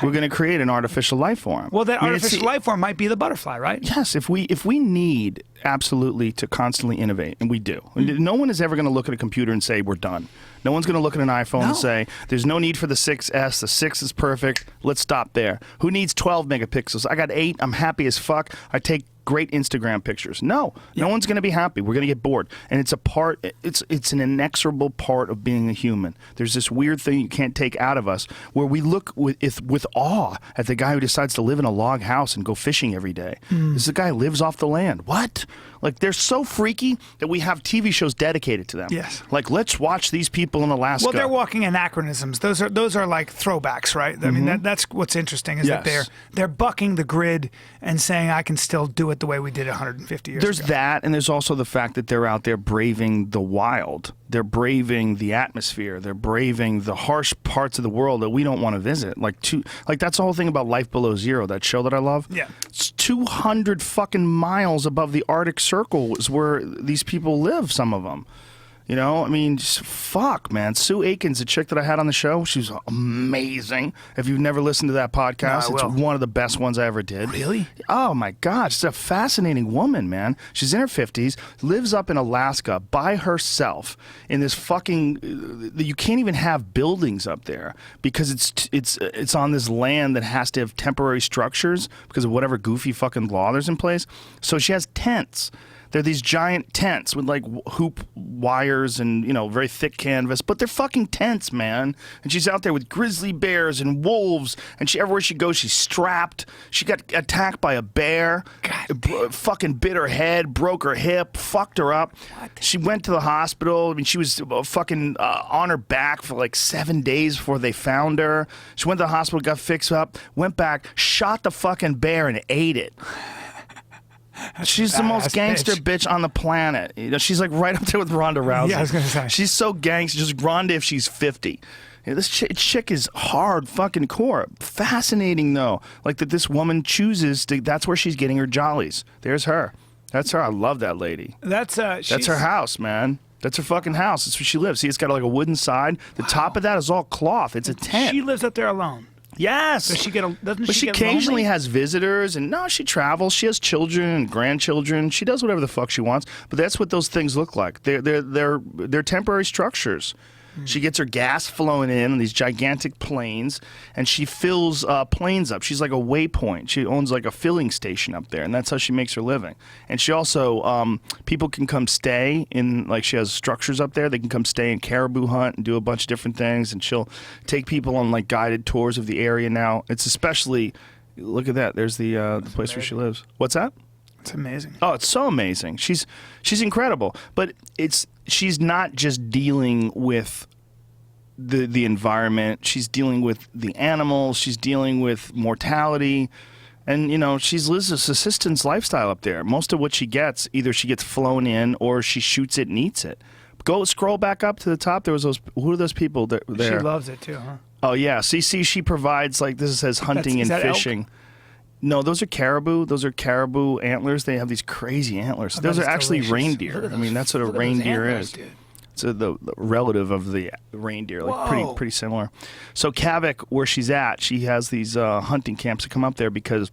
We're going to create an artificial life form. Well, that I mean, artificial life form might be the butterfly, right? Yes, if we need absolutely to constantly innovate, and we do. No one is ever going to look at a computer and say we're done. No one's going to look at an iPhone and say there's no need for the 6S. The 6 is perfect. Let's stop there. Who needs 12 megapixels? I got 8. I'm happy as fuck. I take great Instagram pictures. No one's going to be happy. We're going to get bored, and it's a part. It's an inexorable part of being a human. There's this weird thing you can't take out of us, where we look with awe at the guy who decides to live in a log house and go fishing every day. This is the guy who lives off the land. What? Like, they're so freaky that we have TV shows dedicated to them. Yes. Like, let's watch these people in Alaska. Well, they're walking anachronisms. Those are like throwbacks, right? I mean, that's what's interesting is that they're bucking the grid and saying I can still do it the way we did 150 years ago. There's that, and there's also the fact that they're out there braving the wild. They're braving the atmosphere. They're braving the harsh parts of the world that we don't want to visit. Like that's the whole thing about Life Below Zero, that show that I love. Yeah. It's 200 fucking miles above the Arctic Circle is where these people live, some of them. You know, I mean, just fuck, man. Sue Aikens, the chick that I had on the show, she's amazing. If you've never listened to that podcast, it's one of the best ones I ever did. Really? Oh, my God. She's a fascinating woman, man. She's in her 50s, lives up in Alaska by herself in this fucking... You can't even have buildings up there because it's on this land that has to have temporary structures because of whatever goofy fucking law there's in place. So she has tents. They're these giant tents with like hoop wires and, you know, very thick canvas, but they're fucking tents, man. And she's out there with grizzly bears and wolves, and everywhere she goes, she's strapped. She got attacked by a bear, fucking bit her head, broke her hip, fucked her up. What? She went to the hospital. I mean, she was fucking on her back for like 7 days before they found her. She went to the hospital, got fixed up, went back, shot the fucking bear and ate it. She's the most gangster bitch on the planet. You know, she's like right up there with Ronda Rousey. Yeah, I was gonna say. She's so gangster. Just Ronda if she's 50. You know, this chick is hard fucking core. Fascinating though, like that this woman chooses to. That's where she's getting her jollies. There's her. That's her. I love that lady. That's her house, man. That's her fucking house. That's where she lives. See, it's got like a wooden side. The top of that is all cloth. It's a tent. She lives up there alone. Yes. Does she get? But she occasionally has visitors, and no, she travels. She has children and grandchildren. She does whatever the fuck she wants. But that's what those things look like. They're temporary structures. She gets her gas flowing in on these gigantic planes, and she fills planes up. She's like a waypoint. She owns like a filling station up there, and that's how she makes her living. And she also, people can come stay in, like she has structures up there. They can come stay and caribou hunt and do a bunch of different things, and she'll take people on like guided tours of the area now. It's especially, look at that. There's the place where she lives. What's that? It's amazing. Oh, it's so amazing. She's incredible. But she's not just dealing with the environment. She's dealing with the animals. She's dealing with mortality. And, you know, she lives a subsistence lifestyle up there. Most of what she gets, either she gets flown in or she shoots it and eats it. Go scroll back up to the top. There was who are those people there? She loves it too, huh? Oh, yeah. See, she provides, like, this says hunting and fishing. Elk? No, those are caribou. Those are caribou antlers. They have these crazy antlers. Those are actually delicious. Reindeer. I mean, that's what a reindeer is. Dude. It's the relative of the reindeer, like pretty similar. So Kavik, where she's at, she has these hunting camps that come up there because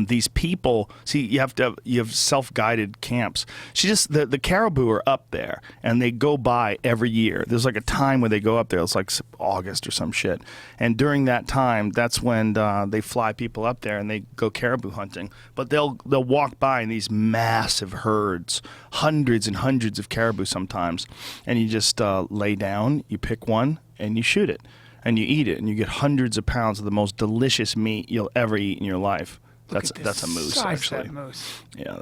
these people, see, you have self-guided camps. The caribou are up there, and they go by every year. There's like a time where they go up there. It's like August or some shit. And during that time, that's when they fly people up there and they go caribou hunting. But they'll walk by in these massive herds, hundreds and hundreds of caribou sometimes. And you just lay down, you pick one, and you shoot it. and you eat it, and you get hundreds of pounds of the most delicious meat you'll ever eat in your life. That's a moose, actually. That moose. Yeah,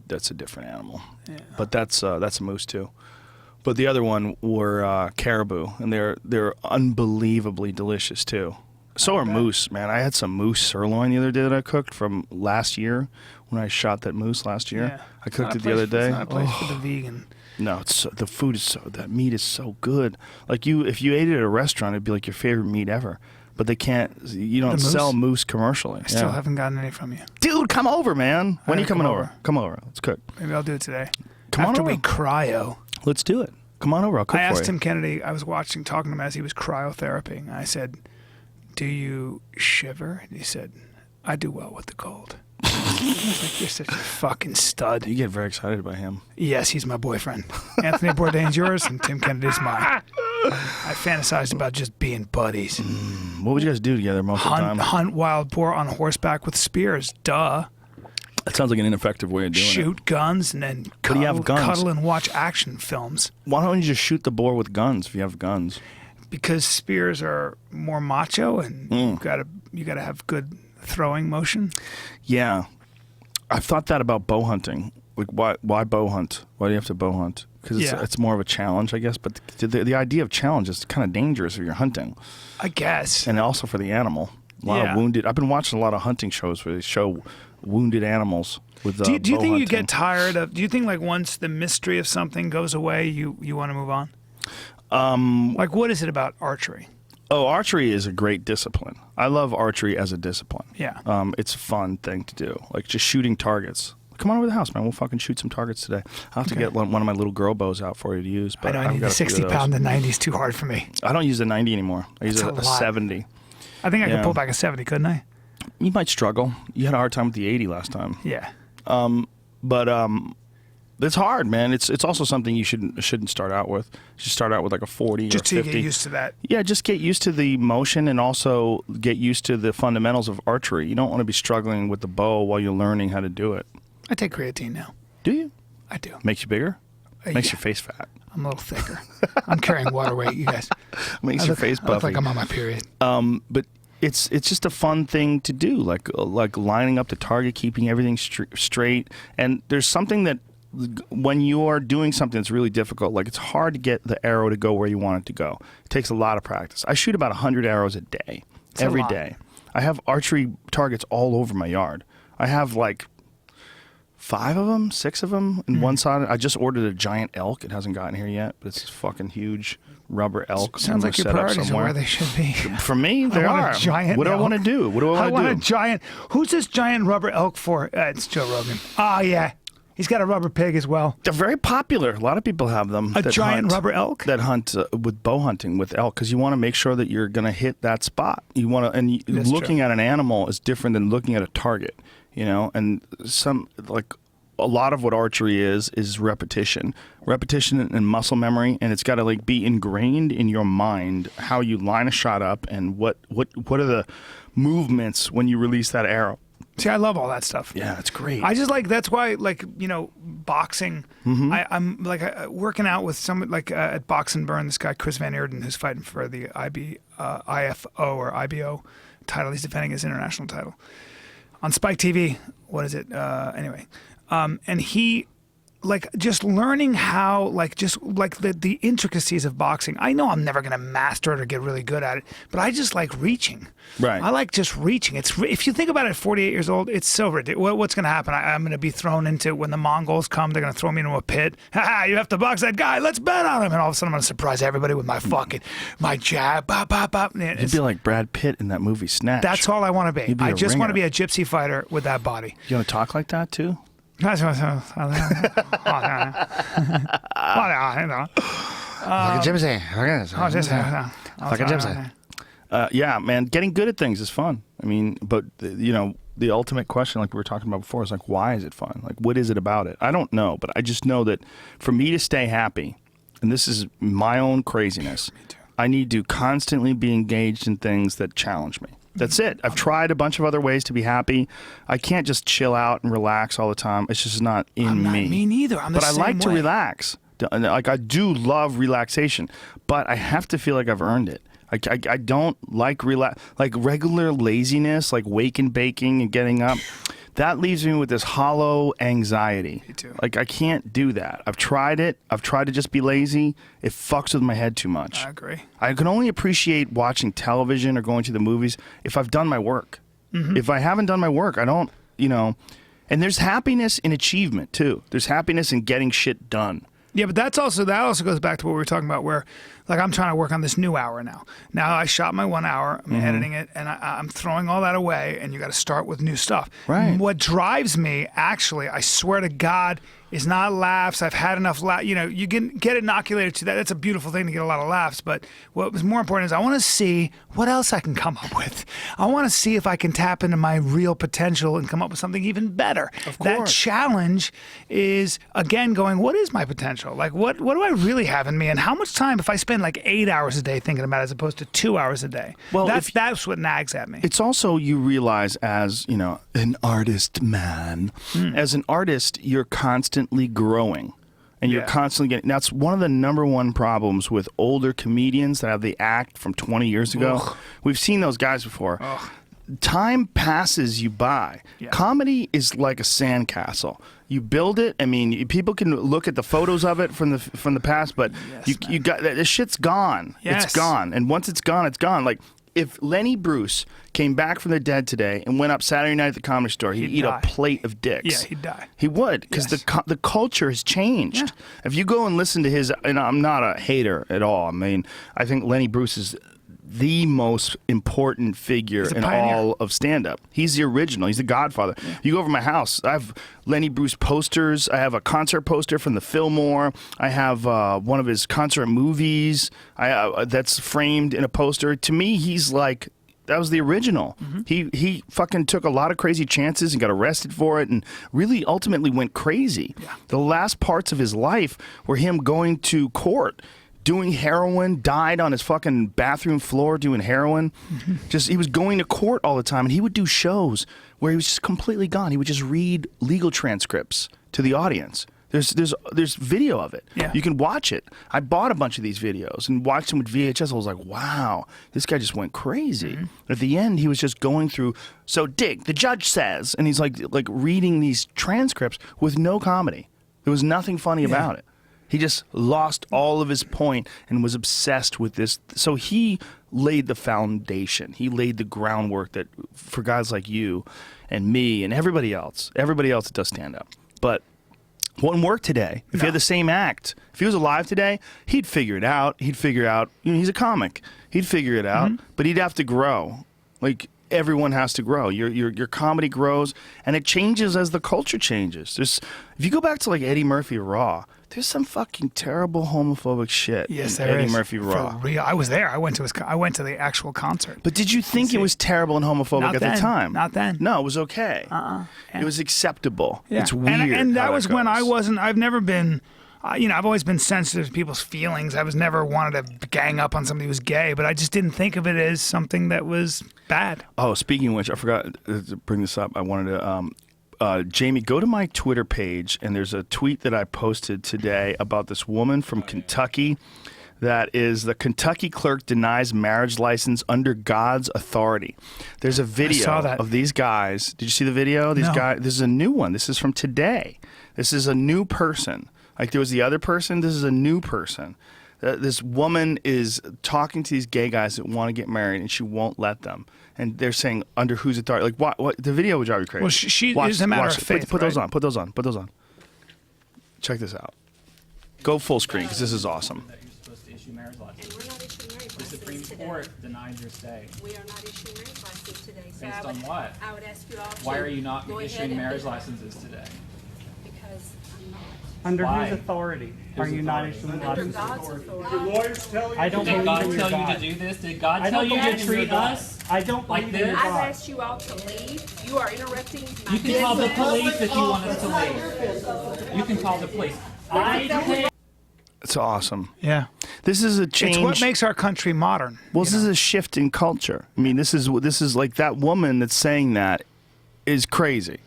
that's a different animal. Yeah. But that's a moose too. But the other one were caribou, and they're unbelievably delicious too. So are moose, man. I had some moose sirloin the other day that I cooked from last year when I shot that moose last year. Yeah. I cooked it the other day. It's not a place for the vegan. No, the food is that meat is so good. Like if you ate it at a restaurant, it'd be like your favorite meat ever. But they can't. You don't sell moose commercially. I still haven't gotten any from you, dude. Come over, man. When are you coming over? Come over. Let's cook. Maybe I'll do it today. Come on after over. we cryo. Let's do it. Come on over. I'll cook for you. I asked Tim Kennedy. I was talking to him as he was cryotherapy. And I said, "Do you shiver?" And he said, "I do well with the cold." I was like, "You're such a fucking stud." You get very excited by him. Yes, he's my boyfriend. Anthony Bourdain's yours, and Tim Kennedy's mine. I fantasized about just being buddies. What would you guys do together most of the time? Hunt wild boar on horseback with spears. Duh. That sounds like an ineffective way of doing it. Shoot guns and then But you have guns. cuddle and watch action films. Why don't you just shoot the boar with guns if you have guns? Because spears are more macho, and you gotta have good throwing motion. Yeah, I've thought that about bow hunting. Like, why bow hunt? Why do you have to bow hunt? Because it's more of a challenge, I guess. But the idea of challenge is kind of dangerous if you're hunting. I guess. And also for the animal. A lot of wounded. I've been watching a lot of hunting shows where they show wounded animals with do you think hunting. you get tired of? Do you think like once the mystery of something goes away, you want to move on? Like, what is it about archery? Oh, archery is a great discipline. I love archery as a discipline. Yeah. It's a fun thing to do. Like just shooting targets. Come on over to the house, man. We'll fucking shoot some targets today. I'll have to get one of my little girl bows out for you to use. But I know I need the 60-pound. The 90's too hard for me. I don't use the 90 anymore. I use a 70. I think I could pull back a 70, couldn't I? You might struggle. You had a hard time with the 80 last time. Yeah. But it's hard, man. It's also something you shouldn't start out with. You should start out with like a 40 just or 50. To get used to that. Yeah, just get used to the motion and also get used to the fundamentals of archery. You don't want to be struggling with the bow while you're learning how to do it. I take creatine now. Do you? I do. Makes you bigger? Makes your face fat. I'm a little thicker. I'm carrying water weight, you guys. Makes your face puffy. I look like I'm on my period. But it's just a fun thing to do, like lining up the target, keeping everything straight. And there's something that when you are doing something that's really difficult, like it's hard to get the arrow to go where you want it to go. It takes a lot of practice. I shoot about 100 arrows a day, every day. I have archery targets all over my yard. I have like 5 of them, 6 of them in one side. I just ordered a giant elk. It hasn't gotten here yet, but it's this fucking huge rubber elk. Sounds like your priorities are where they should be. For me, they are. What do I want to do? What do I want to do? I want a giant. Who's this giant rubber elk for? It's Joe Rogan. Oh, yeah. He's got a rubber pig as well. They're very popular. A lot of people have them. A giant rubber elk? That hunt with bow hunting with elk, because you want to make sure that you're going to hit that spot. You want to, and looking at an animal is different than looking at a target, you know? And a lot of what archery is repetition and muscle memory, and it's got to like be ingrained in your mind how you line a shot up and what are the movements when you release that arrow. See, I love all that stuff. Yeah, it's great. I just that's why, boxing. I'm working out with someone at Box and Burn. This guy Chris Van Eerden, who's fighting for the IFO or IBO title. He's defending his international title on Spike TV. What is it? Anyway, and he. Just learning how, the intricacies of boxing. I know I'm never going to master it or get really good at it, but I just like reaching. Right. I like just reaching. If you think about it at 48 years old, it's so ridiculous. What's going to happen? I'm going to be thrown into, when the Mongols come, they're going to throw me into a pit. Ha, you have to box that guy. Let's bet on him. And all of a sudden, I'm going to surprise everybody with my jab. Bop, bop, bop. You'd be like Brad Pitt in that movie Snatch. That's all I want to be. I just want to be a ringer. gypsy fighter with that body. You want to talk like that too? Like a gypsy. Yeah, man, getting good at things is fun. I mean, but the ultimate question, like we were talking about before, is like, why is it fun? Like, what is it about it? I don't know, but I just know that for me to stay happy, and this is my own craziness, I need to constantly be engaged in things that challenge me. That's it. I've tried a bunch of other ways to be happy. I can't just chill out and relax all the time. It's just not in me. Me neither. But I like to relax. Like, I do love relaxation, but I have to feel like I've earned it. I don't like like regular laziness, like waking, baking, and getting up. That leaves me with this hollow anxiety. Me too. Like I can't do that. I've tried it. I've tried to just be lazy. It fucks with my head too much. I agree. I can only appreciate watching television or going to the movies if I've done my work. If I haven't done my work, I don't, and there's happiness in achievement too. There's happiness in getting shit done. Yeah, but that also goes back to what we were talking about, where like I'm trying to work on this new hour now. Now I shot my 1 hour, I'm editing it, and I'm throwing all that away, and you got to start with new stuff. Right. What drives me, actually, I swear to God, is not laughs. I've had enough laughs. You get inoculated to that. That's a beautiful thing to get a lot of laughs. But what was more important is I want to see what else I can come up with. I want to see if I can tap into my real potential and come up with something even better. Of course. That challenge is, again, going, what is my potential? Like, what do I really have in me? And how much time, if I spend like 8 hours a day thinking about it as opposed to 2 hours a day? Well, that's what nags at me. It's also, you realize as, an artist man, as an artist, you're constantly growing. And you're constantly getting. That's one of the number one problems with older comedians that have the act from 20 years ago. Ugh. We've seen those guys before. Ugh. Time passes you by. Yeah. Comedy is like a sandcastle. You build it. I mean, people can look at the photos of it from the past, but you got the shit's gone. Yes. It's gone, and once it's gone, it's gone. Like if Lenny Bruce came back from the dead today and went up Saturday night at the Comedy Store, he'd eat die. a plate of dicks. Yeah, he'd die. He would, because Yes. the culture has changed. Yeah. If you go and listen to his, and I'm not a hater at all. I mean, I think Lenny Bruce is the most important figure He's a in pioneer. all of stand-up. He's the original. He's the godfather. Yeah. You go over my house, I have Lenny Bruce posters. I have a concert poster from the Fillmore. I have one of his concert movies that's framed in a poster. To me, he's like, that was the original. He fucking took a lot of crazy chances and got arrested for it and really ultimately went crazy. Yeah. The last parts of his life were him going to court, doing heroin, died on his fucking bathroom floor doing heroin. He was going to court all the time, and he would do shows where he was just completely gone. He would just read legal transcripts to the audience. There's video of it. Yeah. You can watch it. I bought a bunch of these videos and watched them with VHS. I was like, wow, this guy just went crazy. At the end, he was just going through, so Dick, the judge says, and he's like reading these transcripts with no comedy. There was nothing funny about it. He just lost all of his point and was obsessed with this. So he laid the foundation. He laid the groundwork that for guys like you and me and everybody else that does stand up. But wouldn't work today. If he had the same act, if he was alive today, he'd figure it out. He'd figure out, he's a comic. He'd figure it out, but he'd have to grow. Like everyone has to grow. Your comedy grows, and it changes as the culture changes. If you go back to like Eddie Murphy Raw, there's some fucking terrible homophobic shit. Yes, in there Eddie is. Murphy Raw. For real. I was there. I went to the actual concert. But did you think it was terrible and homophobic Not at then. the time? Not then. No, it was okay. Yeah. It was acceptable. Yeah. It's weird. And that how was when I goes. wasn't. I've never been. I've always been sensitive to people's feelings. I was never wanted to gang up on somebody who was gay, but I just didn't think of it as something that was bad. Oh, speaking of which, I forgot to bring this up. I wanted to, Jamie, go to my Twitter page, and there's a tweet that I posted today about this woman from Kentucky. That is, the Kentucky clerk denies marriage license under God's authority. There's a video saw that. of these guys. Did you see the video? These No. guys. This is a new one. This is from today. This is a new person. Like there was the other person. This is a new person. This woman is talking to these gay guys that want to get married, and she won't let them. And they're saying, under whose authority? Like, what? The video would drive you crazy. Well, she is a matter of faith. Put those right? on. Put those on. Put those on. Check this out. Go full screen, because this is awesome. That you're supposed to issue marriage license. And we're not issuing marriage The licenses Supreme today. Court denied your stay. We are not issuing marriage licenses today. So Based I would, on what? I would ask you all to Why are you not go ahead issuing and marriage do that. licenses today? Because I'm not. Under Why? whose authority are Whose you not authority? issuing Under licenses? God's authority. I don't Did believe God in your tell you God. to do this? Did God I tell don't you believe to in your treat God. us? I don't like believe in your this? I've God. asked you all to leave. You are interrupting my You can call the business. police if you want us to leave. You can call the police. I pay. It's awesome. Yeah. This is a change. It's what makes our country modern. Well, this is a shift in culture. I mean, this is like that woman that's saying that is crazy.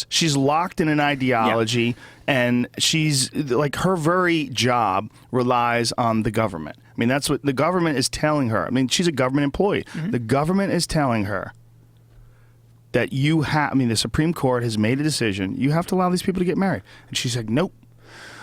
She's locked in an ideology, and she's like, her very job relies on the government. I mean, that's what the government is telling her. I mean, she's a government employee. The government is telling her that the Supreme Court has made a decision. You have to allow these people to get married. And she's like, nope,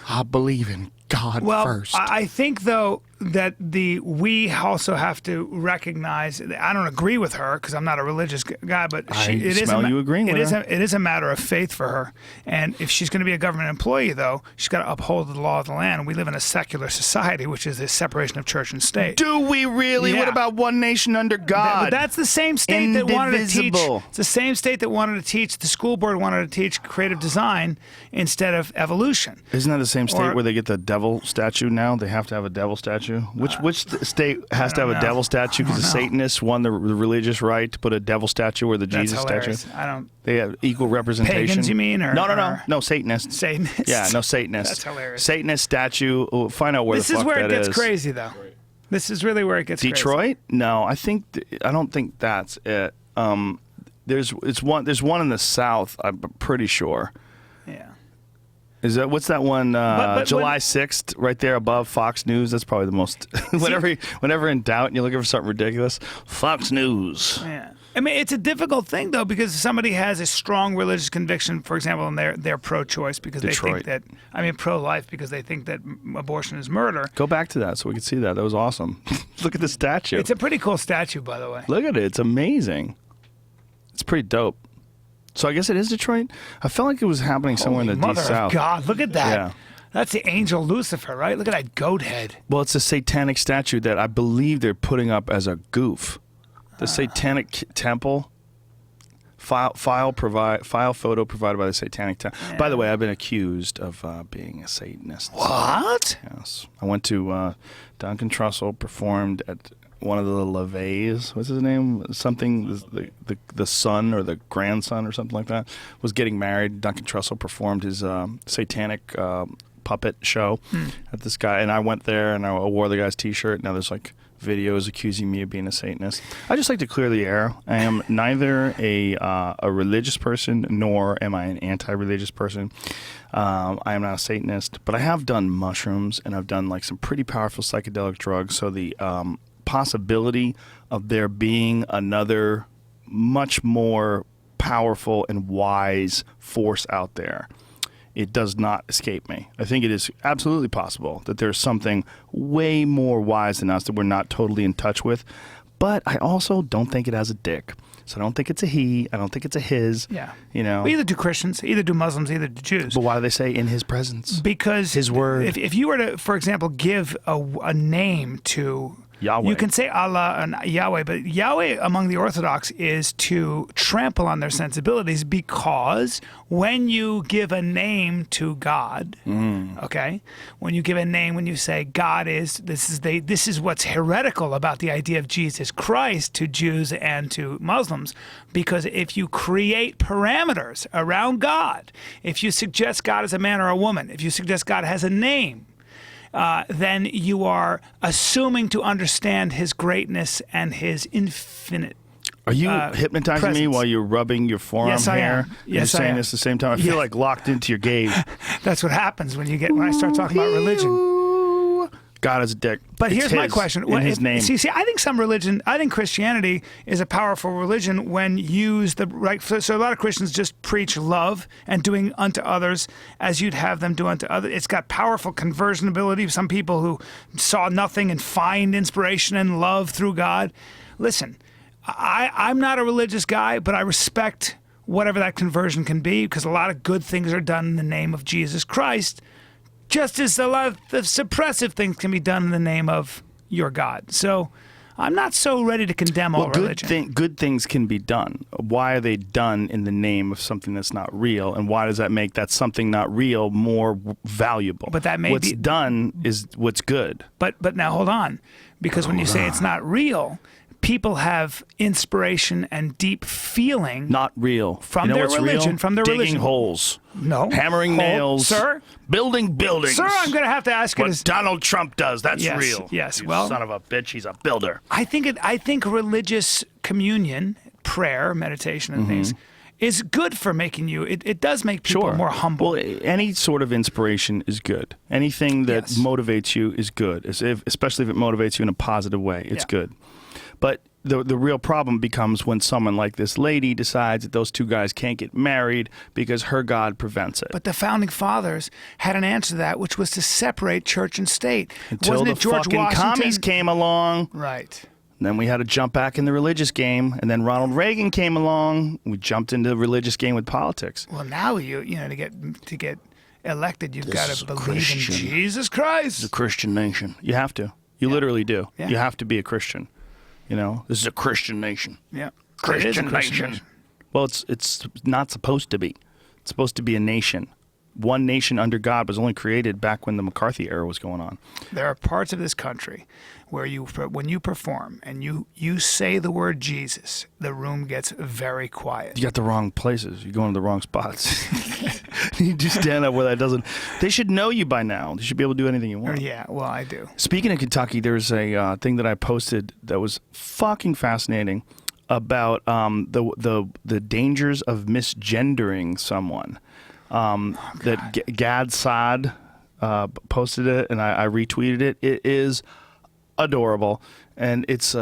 I believe in God first. I think, though, that we also have to recognize, I don't agree with her because I'm not a religious guy, but you agreeing with her. It is a matter of faith for her. And if she's going to be a government employee, though, she's got to uphold the law of the land. We live in a secular society, which is the separation of church and state. Do we really? Yeah. What about one nation under God? But that's the same state that wanted to teach. Indivisible. It's the same state that wanted to teach. The school board wanted to teach creative design instead of evolution. Isn't that the same state where they get the devil statue now? They have to have a devil statue. Which state has to have a devil statue because the Satanists won the religious right to put a devil statue or the Jesus statue? I don't. They have equal representation. Pagans, you mean? No, Satanists. Satanists. Yeah, no, Satanists. That's hilarious. Satanist statue. We'll find out where This the fuck is where that it gets is. crazy, though. This is really where it gets Detroit? crazy. No, I don't think that's it. There's one in the South. I'm pretty sure. Yeah. What's that one? July 6th, right there above Fox News. That's probably the most. whenever in doubt and you're looking for something ridiculous, Fox News. Yeah. I mean, it's a difficult thing, though, because if somebody has a strong religious conviction, for example, and they're pro-choice because Detroit. they think that, pro-life because they think that abortion is murder. Go back to that so we can see that. That was awesome. Look at the statue. It's a pretty cool statue, by the way. Look at it. It's amazing. It's pretty dope. So I guess it is Detroit. I felt like it was happening somewhere in the Mother deep south. of God, look at that. Yeah. That's the angel Lucifer, right? Look at that goat head. Well, it's a satanic statue that I believe they're putting up as a goof. The Satanic Temple. File photo provided by the Satanic Temple. Yeah. By the way, I've been accused of being a Satanist. What? Yes. I went to Duncan Trussell performed at one of the LaVeys, what's his name? Something, the son or the grandson or something like that, was getting married. Duncan Trussell performed his satanic puppet show at this guy, and I went there and I wore the guy's T-shirt. Now there's like videos accusing me of being a Satanist. I just like to clear the air. I am neither a religious person nor am I an anti-religious person. I am not a Satanist, but I have done mushrooms and I've done like some pretty powerful psychedelic drugs. So the possibility of there being another much more powerful and wise force out there, it does not escape me. I think it is absolutely possible that there's something way more wise than us that we're not totally in touch with. But I also don't think it has a dick. So I don't think it's a he. I don't think it's a his. Yeah. You know. Well, either do Christians, either do Muslims, either do Jews. But why do they say in his presence? Because his word. If you were to, for example, give a name to Yahweh. You can say Allah and Yahweh, but Yahweh among the Orthodox is to trample on their sensibilities, because when you give a name to God, okay, when you give a name, when you say God is, this is what's heretical about the idea of Jesus Christ to Jews and to Muslims, because if you create parameters around God, if you suggest God is a man or a woman, if you suggest God has a name, then you are assuming to understand his greatness and his infinite. Are you hypnotizing presence. me while you're rubbing your forearm Yes, I hair? am. Yes, you're saying I am. this at the same time. I feel like locked into your gaze. That's what happens when I start talking about religion. God is a dick. But It's here's my his, question: in his name. See, I think Christianity is a powerful religion when used the right. So a lot of Christians just preach love and doing unto others as you'd have them do unto others. It's got powerful conversion ability. Some people who saw nothing and find inspiration and love through God. Listen, I'm not a religious guy, but I respect whatever that conversion can be, because a lot of good things are done in the name of Jesus Christ, just as a lot of the suppressive things can be done in the name of your God. So I'm not so ready to condemn all religion. Good things can be done. Why are they done in the name of something that's not real? And why does that make that something not real more valuable? But that may what's be done is what's good. But now hold on, because when you say it's not real, people have inspiration and deep feeling. Not real. From you know their what's religion, real? from their Digging religion. holes. No. Hammering nails. Sir? Building buildings. Sir, I'm going to have to ask you What this. Donald Trump does, that's Yes, real. yes, You well- son of a bitch, he's a builder. I think religious communion, prayer, meditation, and things is good for making you. It does make people more humble. Well, any sort of inspiration is good. Anything that motivates you is good, especially if it motivates you in a positive way. It's good. But the real problem becomes when someone like this lady decides that those two guys can't get married because her God prevents it. But the founding fathers had an answer to that, which was to separate church and state. Until Wasn't the it George fucking Washington? commies came along. Right. And then we had to jump back in the religious game, and then Ronald Reagan came along. We jumped into the religious game with politics. Well, now you know to get elected, you've got to believe in Jesus Christ. It's a Christian nation. You have to. You literally do. Yeah. You have to be a Christian. You know, this is a Christian nation. Yeah, Christian nation. Well, it's not supposed to be. It's supposed to be a nation. One nation under God was only created back when the McCarthy era was going on. There are parts of this country where when you perform and you say the word Jesus, the room gets very quiet. You got the wrong places. You're going to the wrong spots. You just stand up where that doesn't. They should know you by now. They should be able to do anything you want. Yeah, well, I do. Speaking of Kentucky, there's a thing that I posted that was fucking fascinating about the dangers of misgendering someone. That Gad Saad posted it, and I retweeted it. It is adorable, and it's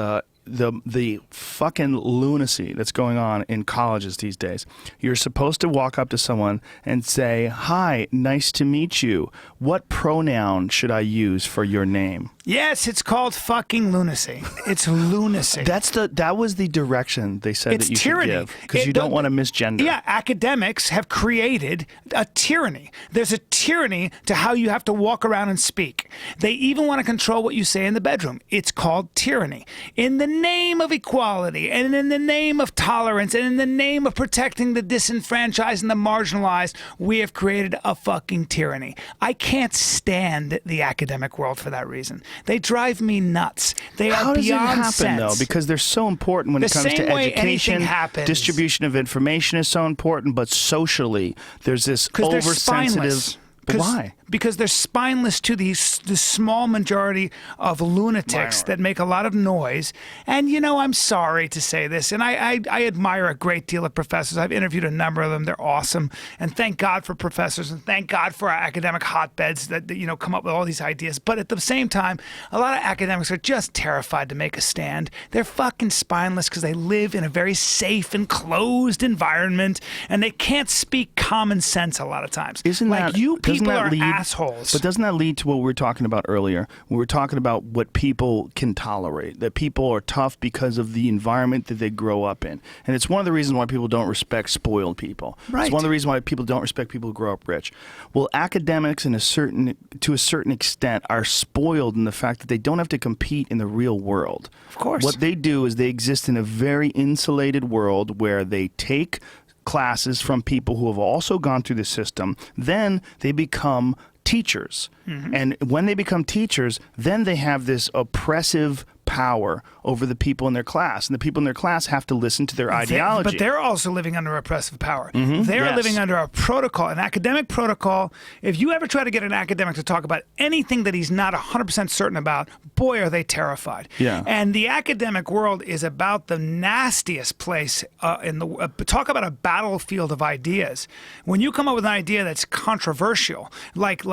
the fucking lunacy that's going on in colleges these days. You're supposed to walk up to someone and say, "Hi, nice to meet you. What pronoun should I use for your name?" Yes, it's called fucking lunacy. It's lunacy. That was the direction they said It's that you tyranny. should give, because you don't want to misgender. Yeah, academics have created a tyranny. There's a tyranny to how you have to walk around and speak. They even want to control what you say in the bedroom. It's called tyranny. In the name of equality, and in the name of tolerance, and in the name of protecting the disenfranchised and the marginalized, we have created a fucking tyranny. I can't stand the academic world for that reason. They drive me nuts. They How are does it beyond happen, sense. though? Because they're so important when it The comes to same way education. anything happens. Distribution of information is so important, but socially, there's this They're oversensitive. spineless. But why? Because they're spineless to the small majority of lunatics that make a lot of noise. And, you know, I'm sorry to say this, and I admire a great deal of professors. I've interviewed a number of them. They're awesome. And thank God for professors, and thank God for our academic hotbeds that you know, come up with all these ideas. But at the same time, a lot of academics are just terrified to make a stand. They're fucking spineless because they live in a very safe and closed environment, and they can't speak common sense a lot of times. Isn't like that, you people doesn't that are lead, assholes. But doesn't that lead to what we were talking about earlier? We were talking about what people can tolerate, that people are tough because of the environment that they grow up in. And it's one of the reasons why people don't respect spoiled people. Right. It's one of the reasons why people don't respect people who grow up rich. Well, academics to a certain extent are spoiled in the fact that they don't have to compete in the real world. Of course. What they do is they exist in a very insulated world where they take classes from people who have also gone through the system. Then they become teachers. Mm-hmm. And when they become teachers, then they have this oppressive power over the people in their class, and the people in their class have to listen to their ideology. But they're also living under oppressive power. Mm-hmm. They're living under a protocol, an academic protocol. If you ever try to get an academic to talk about anything that he's not 100% certain about, boy, are they terrified. Yeah. And the academic world is about the nastiest place in the talk about a battlefield of ideas. When you come up with an idea that's controversial, like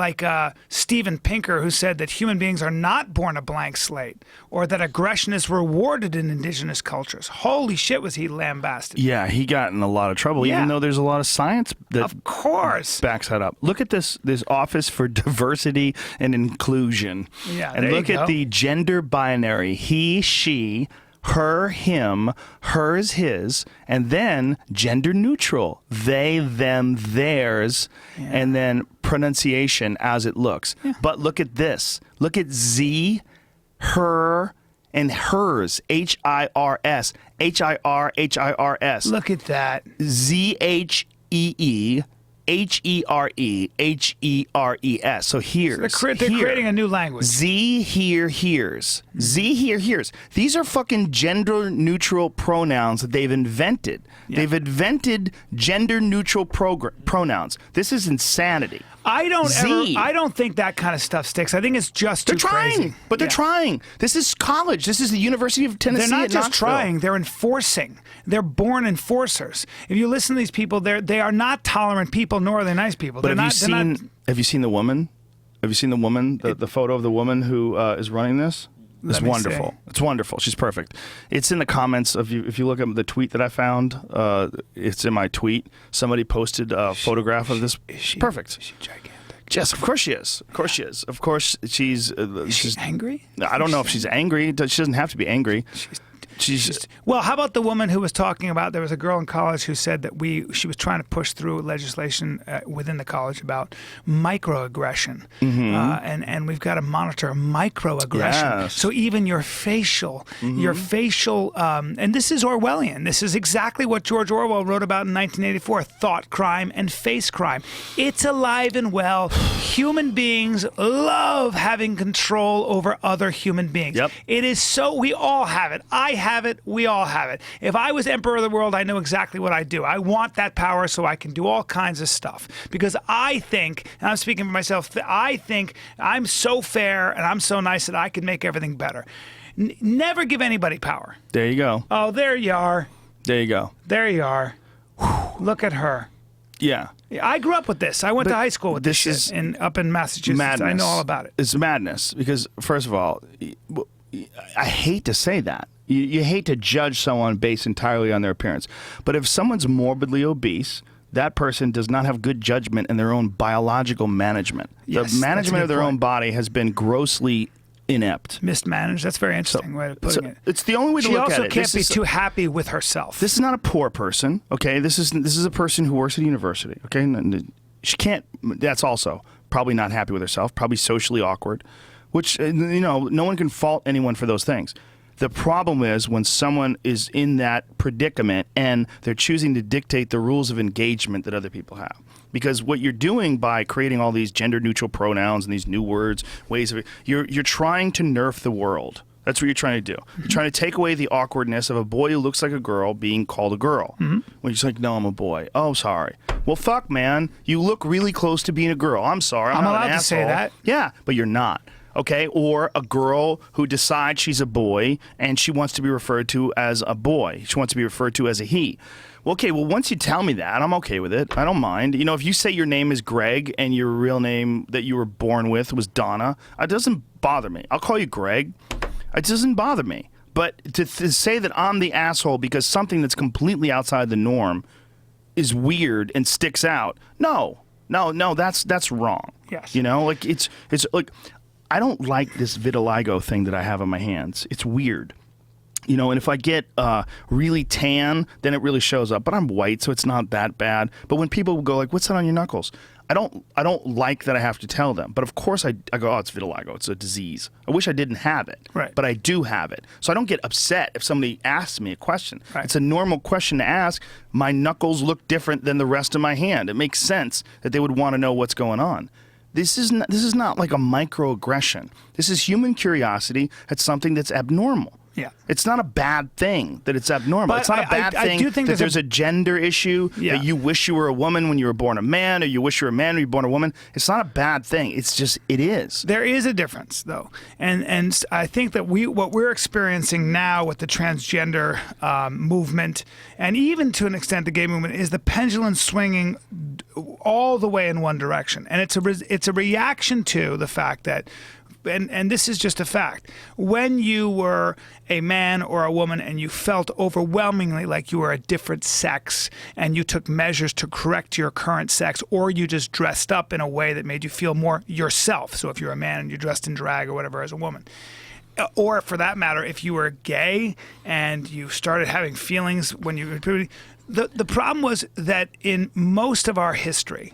Steven Pinker, who said that human beings are not born a blank slate, or that aggression is rewarded in indigenous cultures. Holy shit, was he lambasted. Yeah, he got in a lot of trouble, even though there's a lot of science that of course backs that up. Look at this Office for Diversity and Inclusion. Yeah, and there look you go. at the gender binary. He, she, her, him, hers, his, and then gender neutral. They, them, theirs, and then pronunciation as it looks. Yeah. But look at this. Look at Z, her, and hers, H-I-R-S, H-I-R-H-I-R-S. Look at that. Z-H-E-E, H-E-R-E-H-E-R-E-S. So hears. They're creating a new language. Z here hears. Z here hears. These are fucking gender neutral pronouns that they've invented. Yeah. They've invented gender neutral pronouns. This is insanity. I don't Z. think that kind of stuff sticks. I think it's just They're too trying, crazy. but they're Yeah. trying. This is college. This is the University of Tennessee. They're not at just Knoxville. trying; they're enforcing. They're born enforcers. If you listen to these people, they are not tolerant people, nor are they nice people. But They're have you seen the woman? Have you seen the woman? The photo of the woman who is running this? It's Let me wonderful. see. It's wonderful. She's perfect. It's in the comments of you. If you look at the tweet that I found, it's in my tweet. Somebody posted a photograph of this. Perfect. Is she gigantic? Yes, of course she is. Of course she is. Of course she's. Is she angry? I don't know if she's angry. She doesn't have to be angry. She's Well, how about the woman who was talking about? There was a girl in college who said that she was trying to push through legislation within the college about microaggression, and we've got to monitor microaggression. Yes. So even your facial, and this is Orwellian. This is exactly what George Orwell wrote about in 1984: thought crime and face crime. It's alive and well. Human beings love having control over other human beings. Yep. It is so. We all have it. I have it. We all have it. If I was emperor of the world, I know exactly what I'd do. I want that power so I can do all kinds of stuff. Because I think, and I'm speaking for myself, I think I'm so fair and I'm so nice that I can make everything better. Never give anybody power. there. You go. Oh, there you are. There you go. There you are. Look at her. Yeah. I grew up with this. I went to high school with this is shit up in Massachusetts. Madness. I know all about it. It's madness because, first of all, I hate to say that. You hate to judge someone based entirely on their appearance. But if someone's morbidly obese, that person does not have good judgment in their own biological management. Yes, The that's a management good of their point. own body has been grossly inept. Mismanaged. That's a very interesting way of putting it. It's the only way to She look also at it. can't This be is- too happy with herself. This is not a poor person, okay? This is a person who works at a university, okay? And she can't. That's also probably not happy with herself. Probably socially awkward, which no one can fault anyone for those things. The problem is when someone is in that predicament and they're choosing to dictate the rules of engagement that other people have. Because what you're doing by creating all these gender-neutral pronouns and these new words, ways of you're trying to nerf the world. That's what you're trying to do. You're trying to take away the awkwardness of a boy who looks like a girl being called a girl. When you're just like, no, I'm a boy. Oh, sorry. Well, fuck, man. You look really close to being a girl. I'm sorry. I'm not allowed an to say asshole. that. Yeah, but you're not. Okay, or a girl who decides she's a boy and she wants to be referred to as a boy. She wants to be referred to as a he. Well, okay, well, once you tell me that, I'm okay with it. I don't mind. You know, if you say your name is Greg and your real name that you were born with was Donna, it doesn't bother me. I'll call you Greg. It doesn't bother me. But to say that I'm the asshole because something that's completely outside the norm is weird and sticks out, no, that's wrong. Yes. You know, like it's like I don't like this vitiligo thing that I have on my hands. It's weird. You know, and if I get really tan, then it really shows up. But I'm white, so it's not that bad. But when people go like, "What's that on your knuckles?" I don't like that I have to tell them. But of course I go, "Oh, it's vitiligo. It's a disease." I wish I didn't have it. Right. But I do have it. So I don't get upset if somebody asks me a question. Right. It's a normal question to ask. My knuckles look different than the rest of my hand. It makes sense that they would want to know what's going on. This is not like a microaggression. This is human curiosity at something that's abnormal. Yeah. It's not a bad thing that it's abnormal. But it's not a bad I thing do think that there's there's a gender issue, Yeah. that you wish you were a woman when you were born a man, or you wish you were a man when you were born a woman. It's not a bad thing. It's just, it is. There is a difference, though, and I think that what we're experiencing now with the transgender movement, and even to an extent the gay movement, is the pendulum swinging all the way in one direction, and it's a reaction to the fact that. And this is just a fact. When you were a man or a woman and you felt overwhelmingly like you were a different sex and you took measures to correct your current sex, or you just dressed up in a way that made you feel more yourself. So if you're a man and you dressed in drag or whatever as a woman. Or for that matter, if you were gay and you started having feelings when you were puberty. The problem was that in most of our history,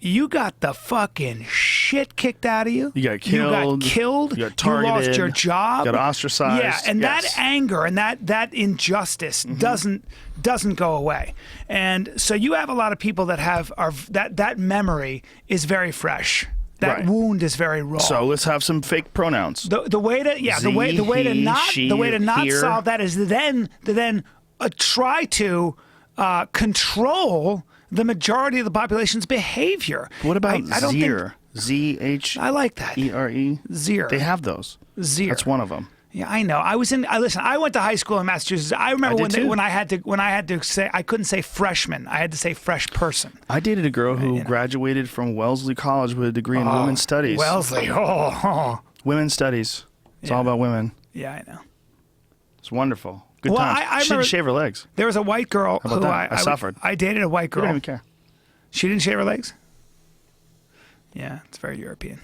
you got the fucking shit kicked out of you. You got killed. You got targeted. You lost your job. Got ostracized. Yeah, and that anger and that injustice doesn't go away. And so you have a lot of people that have that memory is very fresh. That wound is very raw. So let's have some fake pronouns. The way to not solve that is to then try to control the majority of the population's behavior. What about I don't Zere? Z-H. I like that. E-R-E. Zere. They have those. Zere. That's one of them. Yeah, I know. Listen. I went to high school in Massachusetts. I remember when I had to say I couldn't say freshman. I had to say fresh person. I dated a girl who graduated from Wellesley College with a degree in women's studies. Wellesley. Women's studies. It's all about women. Yeah, I know. It's wonderful. Good times. She didn't shave her legs. There was a white girl who I suffered. I dated a white girl. I didn't even care. She didn't shave her legs? Yeah, it's very European.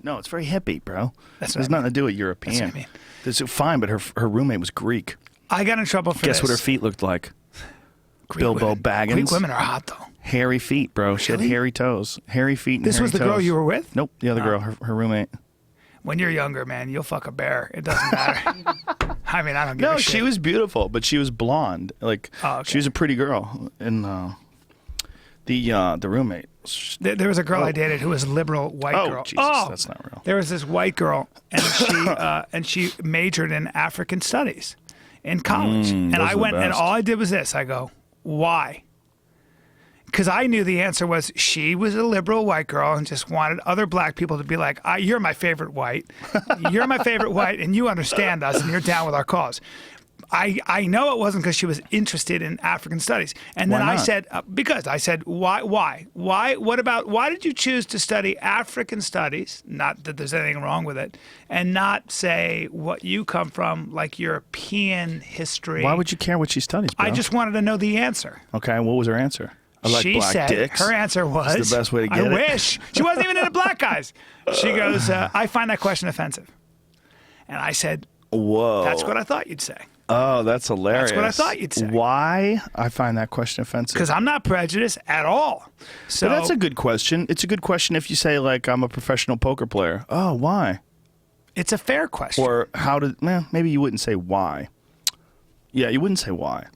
No, it's very hippie, bro. There's nothing to do with European. That's what I mean. It's fine, but her roommate was Greek. I got in trouble for Guess this. what her feet looked like? Greek Bilbo women. Baggins. Greek women are hot, though. Hairy feet, bro. She had Really? hairy toes. Hairy feet and This hairy was the toes. girl you were with? Nope, the other girl, her roommate. When you're younger, man, you'll fuck a bear. It doesn't matter. I mean, I don't give a shit. She was beautiful, but she was blonde. Like, she was a pretty girl. And the roommate. There was a girl I dated who was a liberal white girl. Jesus, that's not real. There was this white girl, and she majored in African studies in college. And those I are the went, and best. all I did was this. I go, why? Because I knew the answer was she was a liberal white girl and just wanted other black people to be like, you're my favorite white. You're my favorite white, and you understand us, and you're down with our cause. I know it wasn't because she was interested in African studies. And then Why I not? said, why did you choose to study African studies? Not that there's anything wrong with it. And not say what you come from, like European history. Why would you care what she studies, bro? I just wanted to know the answer. Okay, and what was her answer? I like She black said dicks. her answer was, It's the best way to get I it. wish. She wasn't even into black guys. She goes, I find that question offensive. And I said, Whoa. that's what I thought you'd say. Oh, that's hilarious. That's what I thought you'd say. Why? I find that question offensive. Because I'm not prejudiced at all. So But that's a good question. It's a good question if you say, like, I'm a professional poker player. Oh, why? it's a fair question. Or maybe you wouldn't say why. Yeah, you wouldn't say why.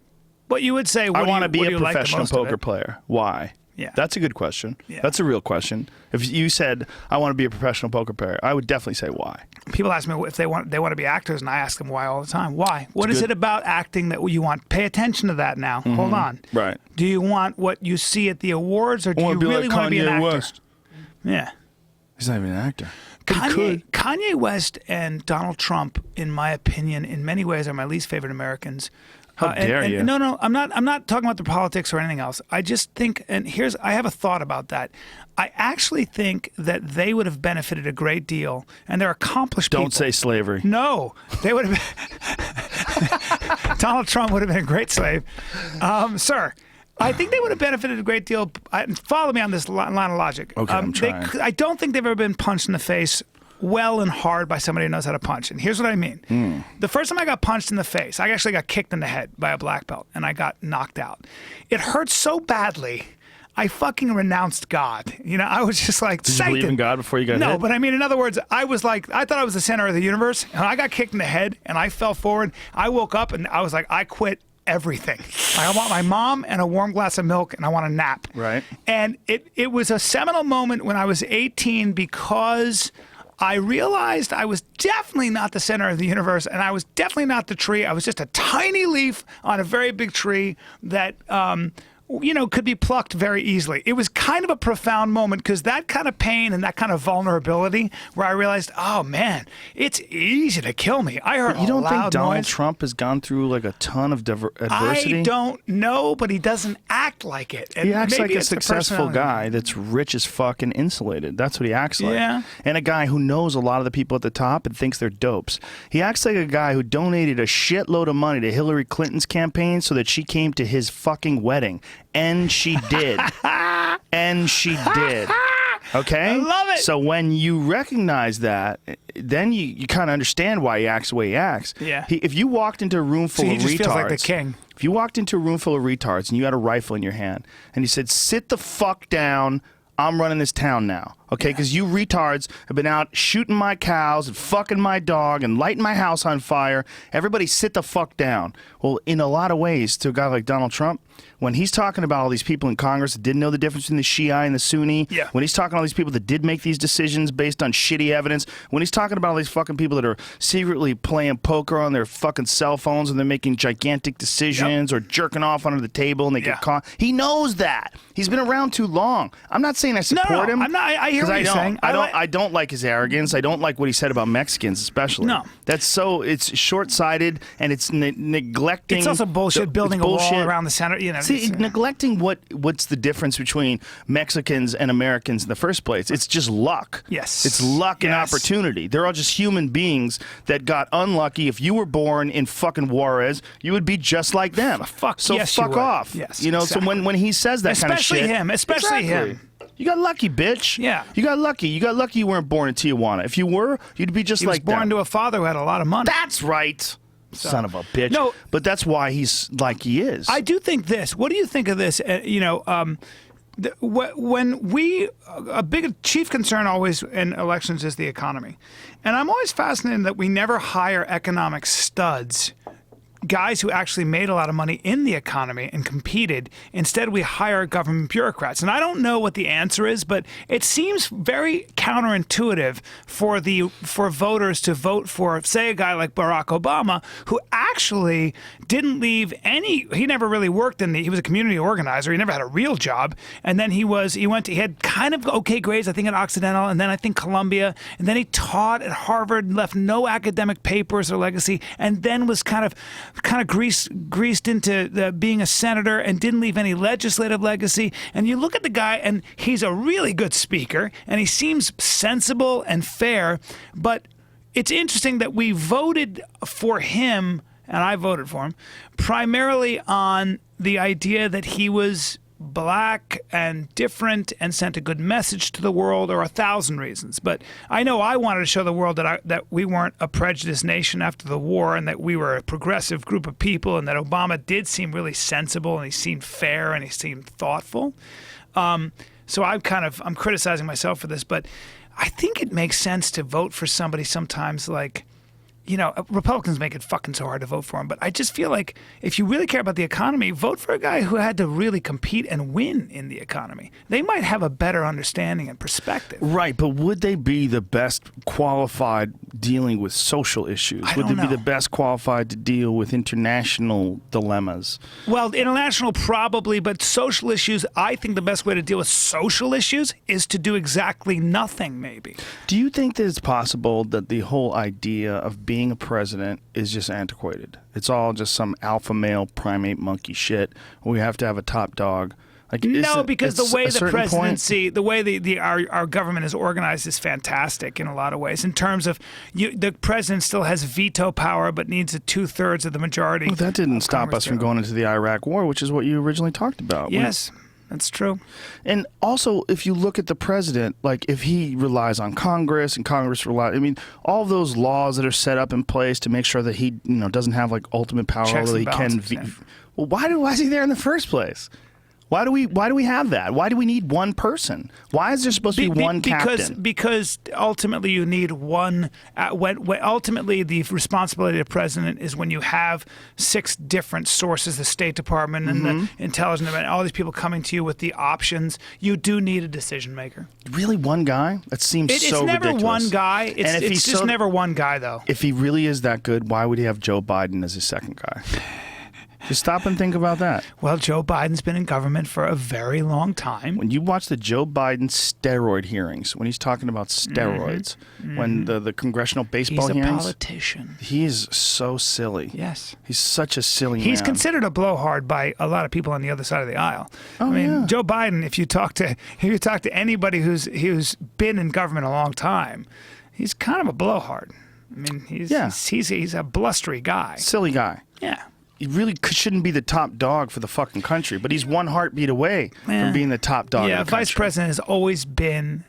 But you would say, I want to what be do a you like the professional most of poker it? player. Why? Yeah. That's a good question. Yeah. That's a real question. If you said, I want to be a professional poker player, I would definitely say why. People ask me if they want to be actors, and I ask them why all the time. Why? What is it about acting that you want? Pay attention to that now. Hold on. Right. Do you want what you see at the awards, or do you really want to be an actor? West. Yeah. He's not even an actor. But he could. Kanye West and Donald Trump, in my opinion, in many ways are my least favorite Americans. How dare you? No, I'm not talking about the politics or anything else. I just think, and I have a thought about that. I actually think that they would have benefited a great deal, and they're accomplished people. Don't say slavery. No, they would have. Donald Trump would have been a great slave, sir. I think they would have benefited a great deal. Follow me on this line of logic. Okay, I'm trying. I don't think they've ever been punched in the face well and hard by somebody who knows how to punch. And here's what I mean. The first time I got punched in the face, I actually got kicked in the head by a black belt, and I got knocked out. It hurt so badly, I fucking renounced God. You know, I was just like, Did you believe in God before you got hit? No, but I mean, in other words, I thought I was the center of the universe, and I got kicked in the head, and I fell forward. I woke up, and I was like, I quit everything. I want my mom and a warm glass of milk, and I want a nap. Right. And it was a seminal moment when I was 18 because I realized I was definitely not the center of the universe, and I was definitely not the tree. I was just a tiny leaf on a very big tree that could be plucked very easily. It was kind of a profound moment because that kind of pain and that kind of vulnerability where I realized, oh man, it's easy to kill me. I heard You don't a think loud Donald noise. Trump has gone through like a ton of adversity? I don't know, but he doesn't act like it. And He acts maybe like a it's the successful personality. guy that's rich as fuck and insulated. That's what he acts like. Yeah. And a guy who knows a lot of the people at the top and thinks they're dopes. He acts like a guy who donated a shitload of money to Hillary Clinton's campaign so that she came to his fucking wedding. And she did. And she did. Okay? I love it. So when you recognize that, then you kind of understand why he acts the way he acts. Yeah. If you walked into a room full So he of just retards, feels like the king. if you walked into a room full of retards and you had a rifle in your hand and you said, "Sit the fuck down, I'm running this town now," okay? Because you retards have been out shooting my cows and fucking my dog and lighting my house on fire. Everybody sit the fuck down. Well, in a lot of ways, to a guy like Donald Trump, when he's talking about all these people in Congress that didn't know the difference between the Shia and the Sunni, when he's talking to all these people that did make these decisions based on shitty evidence, when he's talking about all these fucking people that are secretly playing poker on their fucking cell phones and they're making gigantic decisions or jerking off under the table and they get caught, he knows that. He's been around too long. I'm not saying I support him. I'm not. I hear what you're saying. I don't like his arrogance. I don't like what he said about Mexicans, especially. No. It's short-sighted and it's neglecting. It's also bullshit. Building a wall around the center. You know. See, neglecting what's the difference between Mexicans and Americans in the first place? It's just luck. Yes. It's luck and opportunity. They're all just human beings that got unlucky. If you were born in fucking Juarez, you would be just like them. So yes, fuck you would. off. Yes, you know. exactly. So when he says that kind of shit, especially him. You got lucky, bitch. Yeah. You got lucky. You got lucky you weren't born in Tijuana. If you were, you'd be just He was like born them. to a father who had a lot of money. That's right. Son of a bitch. No. But that's why he's like he is. I do think this. What do you think of this? A big chief concern always in elections is the economy. And I'm always fascinated that we never hire economic studs, guys who actually made a lot of money in the economy and competed. Instead, we hire government bureaucrats. And I don't know what the answer is, but it seems very counterintuitive for voters to vote for, say, a guy like Barack Obama, who actually didn't leave any. He never really worked he was a community organizer. He never had a real job. And then he had kind of okay grades, I think, at Occidental, and then I think Columbia, and then he taught at Harvard, left no academic papers or legacy, and then was kind of greased into being a senator and didn't leave any legislative legacy. And you look at the guy, and he's a really good speaker, and he seems sensible and fair. But it's interesting that we voted for him, and I voted for him, primarily on the idea that he was black and different and sent a good message to the world, or 1,000 reasons. But I know I wanted to show the world that we weren't a prejudiced nation after the war, and that we were a progressive group of people, and that Obama did seem really sensible, and he seemed fair, and he seemed thoughtful. So I'm criticizing myself for this, but I think it makes sense to vote for somebody sometimes like, Republicans make it fucking so hard to vote for him. But I just feel like if you really care about the economy, vote for a guy who had to really compete and win in the economy. They might have a better understanding and perspective. Right, but would they be the best qualified dealing with social issues? Would they be the best qualified to deal with international dilemmas? Well, international probably, but social issues, I think the best way to deal with social issues is to do exactly nothing, maybe. Do you think that it's possible that the whole idea of being a president is just antiquated? It's all just some alpha male primate monkey shit. We have to have a top dog. No, because the way the presidency, the way our government is organized is fantastic in a lot of ways. In terms of the president still has veto power, but needs 2/3 of the majority. Well, that didn't stop us from going into the Iraq War, which is what you originally talked about. Yes. That's true. And also, if you look at the president, like if he relies on Congress and Congress relies, all those laws that are set up in place to make sure that he, doesn't have like ultimate power, although he can. Well, why is he there in the first place? Why do we have that? Why do we need one person? Why is there supposed to be one captain? Because ultimately you need one. Ultimately, the responsibility of the president is when you have 6 different sources, the State Department and the intelligence, and all these people coming to you with the options. You do need a decision maker. Really, one guy? That seems so ridiculous. It's never one guy. It's just never one guy, though. If he really is that good, why would he have Joe Biden as his second guy? Just stop and think about that. Well, Joe Biden's been in government for a very long time. When you watch the Joe Biden steroid hearings, when he's talking about steroids, when the congressional baseball hearings. He's a politician. He is so silly. Yes. He's such a silly man. He's considered a blowhard by a lot of people on the other side of the aisle. Joe Biden, if you talk to anybody who's been in government a long time, he's kind of a blowhard. He's a blustery guy. Silly guy. Yeah. He really shouldn't be the top dog for the fucking country, but he's one heartbeat away from being the top dog of the country. Vice president has always been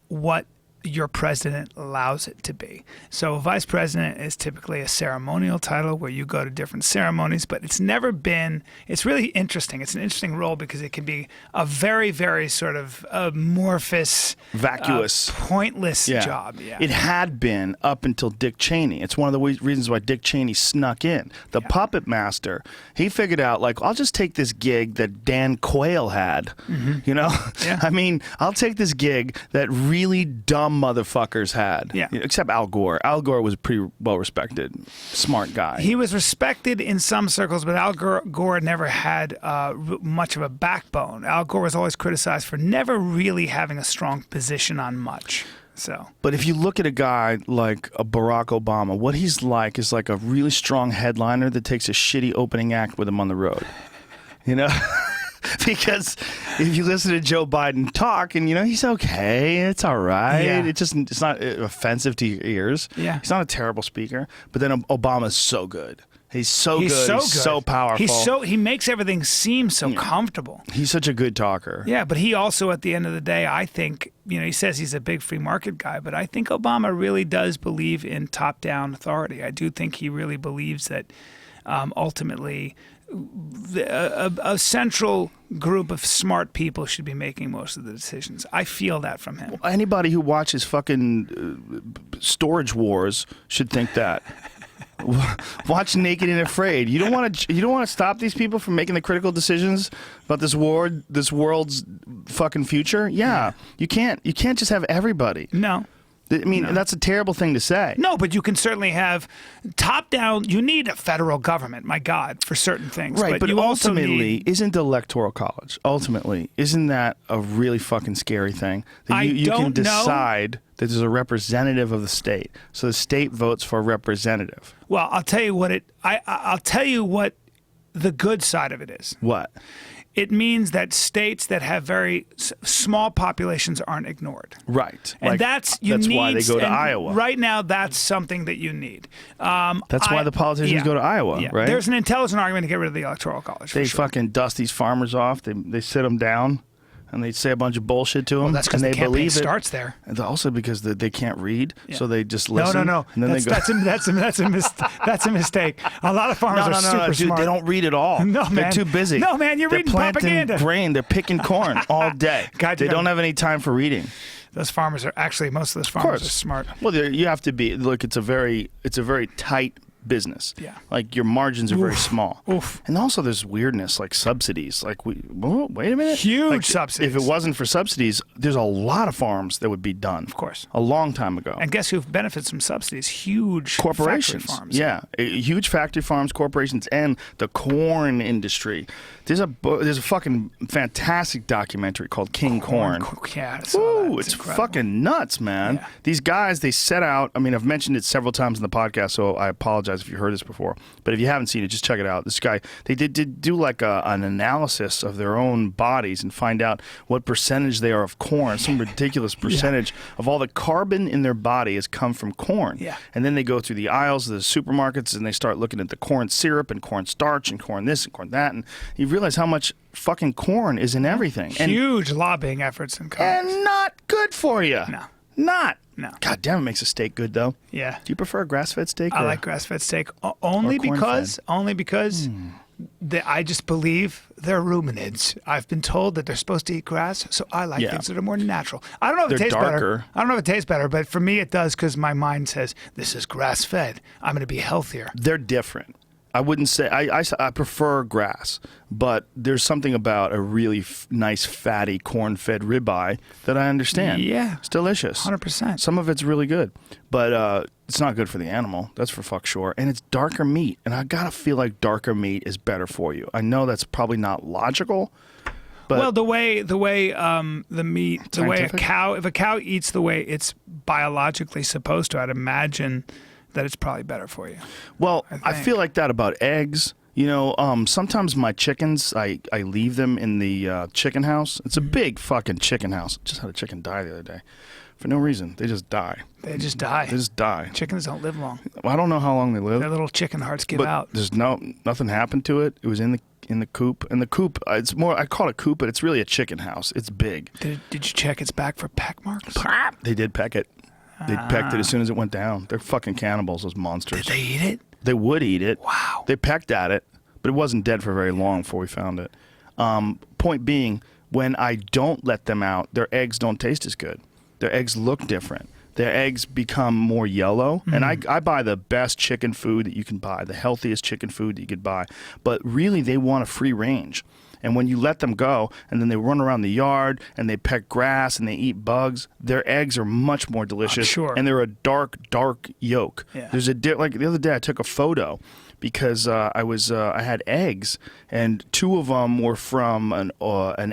what your president allows it to be. So vice president is typically a ceremonial title where you go to different ceremonies, but it's never been, it's really interesting. It's an interesting role because it can be a very, very sort of amorphous, vacuous, pointless job. Yeah. It had been up until Dick Cheney. It's one of the reasons why Dick Cheney snuck in. The puppet master, he figured out, like, I'll just take this gig that Dan Quayle had, you know? Yeah. I mean, I'll take this gig that really dumb motherfuckers had. Yeah. Except Al Gore. Al Gore was a pretty well-respected, smart guy. He was respected in some circles, but Al Gore never had much of a backbone. Al Gore was always criticized for never really having a strong position on much. So, but if you look at a guy like a Barack Obama, what he's like is like a really strong headliner that takes a shitty opening act with him on the road. You know? Because if you listen to Joe Biden talk, and he's okay, it's all right. Yeah. It's not offensive to your ears. Yeah. He's not a terrible speaker. But then Obama's so good. He's so good. He's so powerful. He makes everything seem so comfortable. He's such a good talker. Yeah, but he also, at the end of the day, I think, he says he's a big free market guy, but I think Obama really does believe in top-down authority. I do think he really believes that ultimately a central group of smart people should be making most of the decisions. I feel that from him. Anybody who watches fucking Storage Wars should think that. Watch Naked and Afraid. You don't want to stop these people from making the critical decisions about this world's fucking future. Yeah, you can't just have everybody. No. I mean, that's a terrible thing to say. No, but you can certainly have top-down. You need a federal government, my God, for certain things. Right, but you ultimately, isn't the Electoral College, isn't that a really fucking scary thing? That you can decide that there's a representative of the state. So the state votes for a representative. Well, I'll tell you what I'll tell you what the good side of it is. What? It means that states that have very small populations aren't ignored. Right. And that's why they go to Iowa. Right now, that's something that you need. That's why the politicians go to Iowa, right? There's an intelligent argument to get rid of the Electoral College. They fucking dust these farmers off. They sit them down. And they say a bunch of bullshit to them. Well, that's because the campaign starts there. And also because they can't read, so they just listen. No. And then That's a mistake. A lot of farmers are super dude, smart. They don't read at all. No, man. They're too busy. No, man, you're reading planting propaganda. Grain. They're picking corn all day. God, they don't have any time for reading. Those farmers are actually, most of those farmers are smart. Well, you have to be. Look, it's a very tight business. Yeah. Like your margins are very small. Oof. And also there's weirdness like subsidies. Like wait a minute. Huge subsidies. If it wasn't for subsidies, there's a lot of farms that would be done. Of course. A long time ago. And guess who benefits from subsidies? Huge corporations. Factory farms. Yeah. Huge factory farms, corporations, and the corn industry. There's a fucking fantastic documentary called King Corn. Yeah, it's fucking nuts, man. Yeah. These guys, they set out. I mean, I've mentioned it several times in the podcast, so I apologize if you heard this before. But if you haven't seen it, just check it out. This guy, they did do like an analysis of their own bodies and find out what percentage they are of corn. Some ridiculous percentage of all the carbon in their body has come from corn. Yeah. And then they go through the aisles of the supermarkets and they start looking at the corn syrup and corn starch and corn this and corn that, and you realize how much fucking corn is in everything. Huge lobbying efforts in Congress. And not good for you. No. God damn, it makes a steak good though. Yeah. Do you prefer grass-fed steak? I like grass-fed steak only because I just believe they're ruminants. I've been told that they're supposed to eat grass, so I like things that are more natural. I don't know if it tastes better. I don't know if it tastes better, but for me it does because my mind says this is grass-fed. I'm going to be healthier. They're different. I wouldn't say I prefer grass, but there's something about a really nice fatty corn-fed ribeye that I understand. Yeah, it's delicious. 100%. Some of it's really good, but it's not good for the animal. That's for fuck sure. And it's darker meat, and I gotta feel like darker meat is better for you. I know that's probably not logical. But well, the way the meat, the way if a cow eats the way it's biologically supposed to, I'd imagine that it's probably better for you. Well, I feel like that about eggs. You know, sometimes my chickens, I leave them in the chicken house. It's a big fucking chicken house. Just had a chicken die the other day. For no reason. They just die. They just die. They just die. Chickens don't live long. Well, I don't know how long they live. Their little chicken hearts give out. There's nothing happened to it. It was in the coop. And the coop, it's more. I call it a coop, but it's really a chicken house. It's big. Did you check its back for peck marks? They did peck it. They pecked it as soon as it went down. They're fucking cannibals, those monsters. Did they eat it? They would eat it. Wow. They pecked at it, but it wasn't dead for very long before we found it. Point being, when I don't let them out, their eggs don't taste as good. Their eggs look different. Their eggs become more yellow. And I buy the best chicken food that you can buy, the healthiest chicken food that you could buy. But really, they want a free range. And when you let them go, and then they run around the yard, and they peck grass, and they eat bugs, their eggs are much more delicious. Sure. And they're a dark yolk. Yeah. There's like the other day, I took a photo because I had eggs, and 2 of them were from an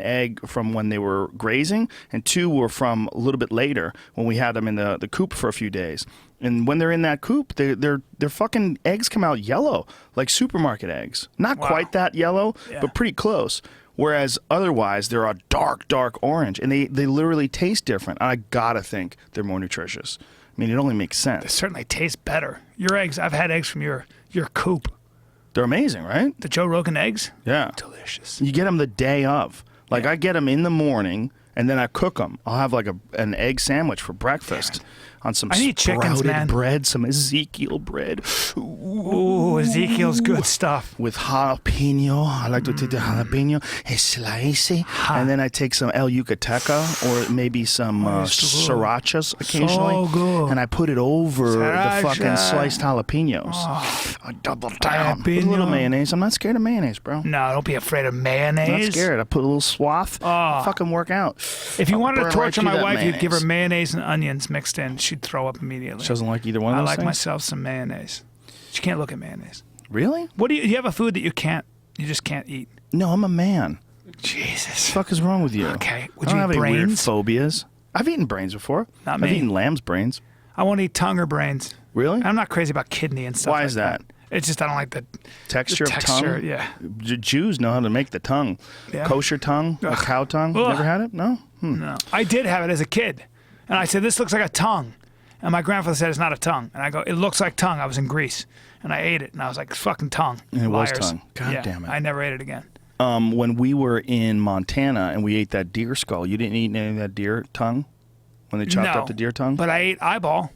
egg from when they were grazing, and 2 were from a little bit later when we had them in the coop for a few days. And when they're in that coop, their fucking eggs come out yellow, like supermarket eggs. Not quite that yellow, but pretty close. Whereas otherwise, they're a dark orange, and they literally taste different. I gotta think they're more nutritious. I mean, it only makes sense. They certainly taste better. Your eggs, I've had eggs from your coop. They're amazing, right? The Joe Rogan eggs? Yeah. Delicious. You get them the day of. Like, I get them in the morning, and then I cook them. I'll have like an egg sandwich for breakfast on some I need chickens, sprouted man. bread, some Ezekiel bread. Ooh, Ezekiel's good stuff. With jalapeno. I like to take the jalapeno. It's slicey. And then I take some El Yucateca or maybe some srirachas occasionally. So good. And I put it over the fucking Sriracha. sliced jalapenos. I double down. With a little Jalapeno. mayonnaise. I'm not scared of mayonnaise, bro. No, don't be afraid of I'm mayonnaise. not scared. I put a little swath. Fucking work out. If you wanted to burn right torture through my that wife, you'd give her mayonnaise. mayonnaise and onions mixed in. She'd throw up immediately. She doesn't like either one of I those like things? myself some mayonnaise. She can't look at mayonnaise. Really? What do you have a food that you just can't eat? No, I'm a man. Jesus. What the fuck is wrong with you? Okay. Would I don't you have eat any weird brains? phobias. I've eaten brains before. Not I've me. eaten lamb's brains. I won't eat tongue or brains. Really? I'm not crazy about kidney and stuff. Why like is that? It's just I don't like the Texture the of tongue? Yeah. Jews know how to make the tongue. Yeah. Kosher tongue, a cow tongue. Ugh. Never had it? No? No. I did have it as a kid. And I said, this looks like a tongue. And my grandfather said, it's not a tongue. And I go, it looks like tongue. I was in Greece. And I ate it. And I was like, fucking tongue. And it was Liars. tongue. God damn it. I never ate it again. When we were in Montana and we ate that deer skull, you didn't eat any of that deer tongue? When they chopped No, up the deer tongue? But I ate eyeball.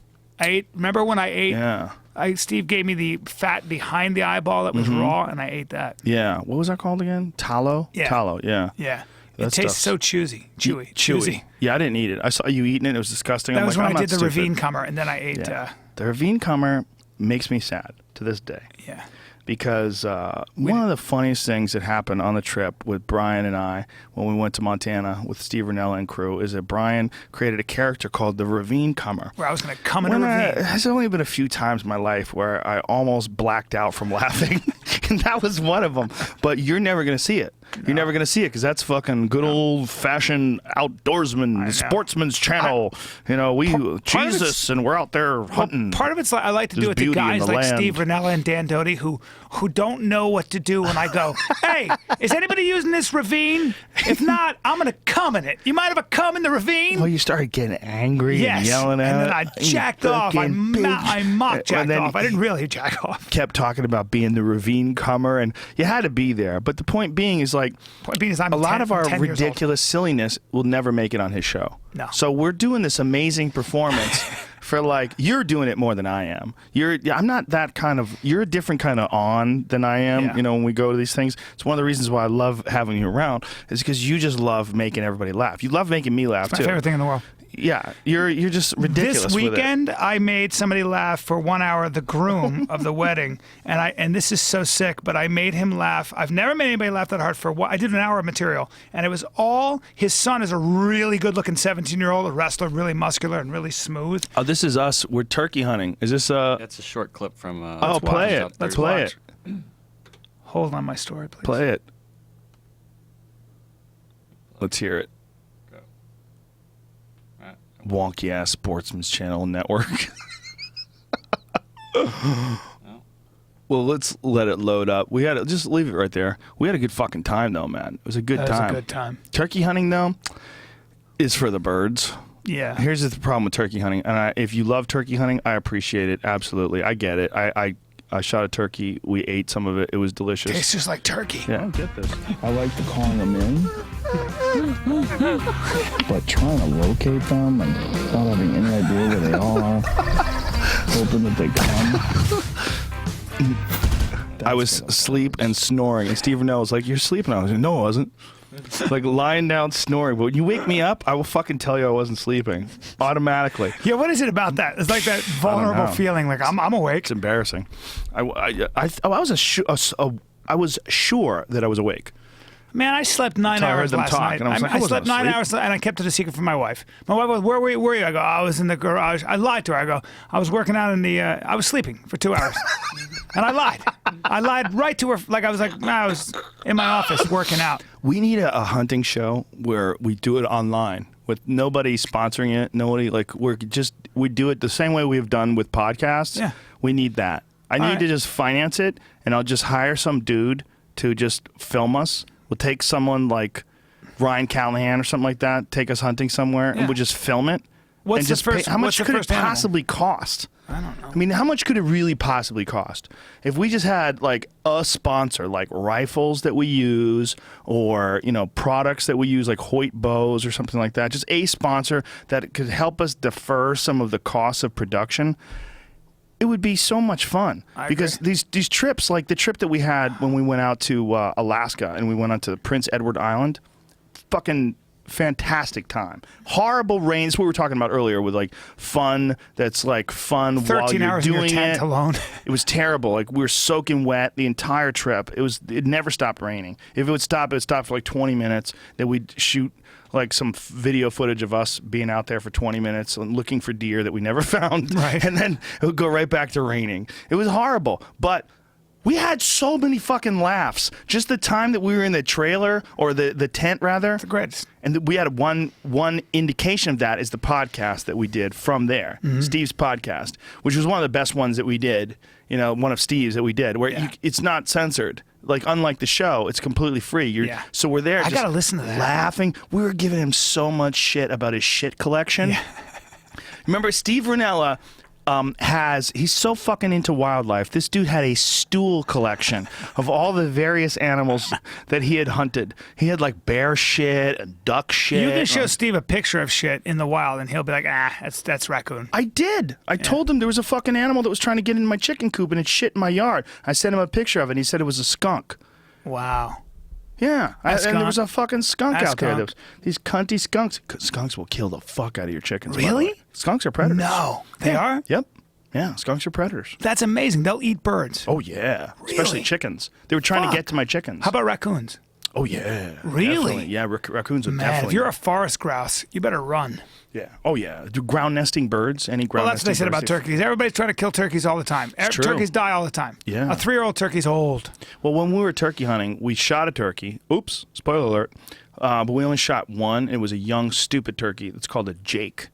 Remember when I ate? Yeah. Steve gave me the fat behind the eyeball that was Mm-hmm. raw, and I ate that. Yeah. What was that called again? Tallow? Yeah. Tallow, yeah. Yeah. That It tastes stuff's- so chewy. Chewy. Yeah, I didn't eat it. I saw you eating it. It was disgusting. That I'm was like, when I'm I not did the stupid. ravine comer, and then I ate. Yeah. The ravine comer makes me sad to this day. Yeah. Because one of the funniest things that happened on the trip with Bryan and I when we went to Montana with Steve Ranella and crew is that Bryan created a character called the Ravine Comer. Where I was going to come in a When ravine. there's only been a few times in my life where I almost blacked out from laughing, and that was one of them. But you're never going to see it. You're never going to see it because that's fucking good old-fashioned outdoorsman, sportsman's channel. Jesus, and we're out there hunting. Part of it's like I like to do There's it to beauty in guys the like land. Steve Ranella and Dan Doty who don't know what to do when I go, hey, is anybody using this ravine? If not, I'm going to come in it. You might have a cum in the ravine? Well, you started getting angry Yes. and yelling at And then it. I You jacked off. I fucking bitch. mock And jacked then off. I didn't really jack off. kept talking about being the ravine comer, and you had to be there. But the point being is, like, Point being is I'm a lot 10 of our 10 years old. ridiculous silliness will never make it on his show. No. So we're doing this amazing performance for, like, you're doing it more than I am. I'm not that kind of, you're a different kind of on than I am, Yeah. when we go to these things. It's one of the reasons why I love having you around is because you just love making everybody laugh. You love making me laugh, My too. favorite thing in the world. Yeah, you're just ridiculous This with it. weekend, I made somebody laugh for 1 hour, the groom of the wedding, and this is so sick, but I made him laugh. I've never made anybody laugh that hard I did an hour of material, and it was all, his son is a really good-looking 17-year-old, a wrestler, really muscular and really smooth. Oh, this is us. We're turkey hunting. Is this That's a short clip from. Oh, play it. Let's Play watch. it. Hold on my story, please. Play it. Let's hear it. Right. Wonky ass Sportsman's Channel network. Well, let's let it load up. We had just leave it right there. We had a good fucking time though, man. It was a good That time. was a good time. Turkey hunting though is for the birds. Yeah. Here's the problem with turkey hunting, and if you love turkey hunting, I appreciate it absolutely. I get it. I shot a turkey. We ate some of it. It was delicious. Tastes just like turkey. Yeah, get this. I like to call them in, but trying to locate them and not having any idea where they are, hoping that they come. I was asleep and snoring, and Steve Rennell was like, "You're sleeping." I was like, "No, I wasn't." Like lying down snoring. But when you wake me up, I will fucking tell you I wasn't sleeping automatically. Yeah, what is it about that? It's like that vulnerable feeling, like I'm awake. It's embarrassing. I was sure that I was awake. Man, I slept 9 hours last night. And I slept 9 hours, and I kept it a secret from my wife. My wife goes, where were you? I go, I was in the garage. I lied to her. I go, I was working out in the, I was sleeping for 2 hours. And I lied. I lied right to her. Like, I was like, nah, I was in my office working out. We need a hunting show where we do it online with nobody sponsoring it. Nobody, like, we do it the same way we've done with podcasts. Yeah. We need that. I need to just finance it, and I'll just hire some dude to just film us. We'll take someone like Bryan Callen or something like that, take us hunting somewhere, and we'll just film it. What's and the just first? How much could it possibly cost? I don't know. I mean, how much could it really possibly cost? If we just had like a sponsor, like rifles that we use, or products that we use, like Hoyt bows or something like that, just a sponsor that could help us defer some of the costs of production. It would be so much fun because these trips, like the trip that we had when we went out to Alaska and we went out to Prince Edward Island, fucking fantastic time. Horrible rains. We were talking about earlier with like fun. That's like fun 13 while you're hours doing in your tent it. alone. It was terrible. Like we were soaking wet the entire trip. It never stopped raining. If it would stop, it would stop for like 20 minutes. Then we'd shoot like some video footage of us being out there for 20 minutes and looking for deer that we never found. Right. And then it would go right back to raining. It was horrible. But we had so many fucking laughs. Just the time that we were in the trailer, or the tent rather. The greatest. And we had one indication of that is the podcast that we did from there. Mm-hmm. Steve's podcast, which was one of the best ones that we did. One of Steve's that we did, where it's not censored. Like, unlike the show, it's completely free. So we're there. I gotta listen to that. Laughing. We were giving him so much shit about his shit collection. Yeah. Remember, Steve Rennella he's so fucking into wildlife. This dude had a stool collection of all the various animals that he had hunted. He had like bear shit and duck shit. You can show Steve a picture of shit in the wild, and he'll be like, that's raccoon. I did. I told him there was a fucking animal that was trying to get in my chicken coop and it shit in my yard. I sent him a picture of it, and he said it was a skunk. Wow. Yeah, and there was a fucking skunk A out there. skunk. These cunty skunks. Skunks will kill the fuck out of your chickens. by the Really? way. Skunks are predators. No, they are? Yep. Yeah, skunks are predators. That's amazing. They'll eat birds. Oh, yeah. Especially Really? chickens. They were trying Fuck. to get to my chickens. How about raccoons? Oh, yeah. Really? Definitely. Yeah, raccoons would Man, definitely. if you're a forest grouse, you better run. Yeah. Oh, yeah. Do ground nesting birds? Any ground Well, that's what they said about turkeys. Everybody's trying to kill turkeys all the time. true. Turkeys die all the time. Yeah. A 3-year-old turkey's old. Well, when we were turkey hunting, we shot a turkey. Oops, spoiler alert. But we only shot one. It was a young, stupid turkey. It's called a Jake.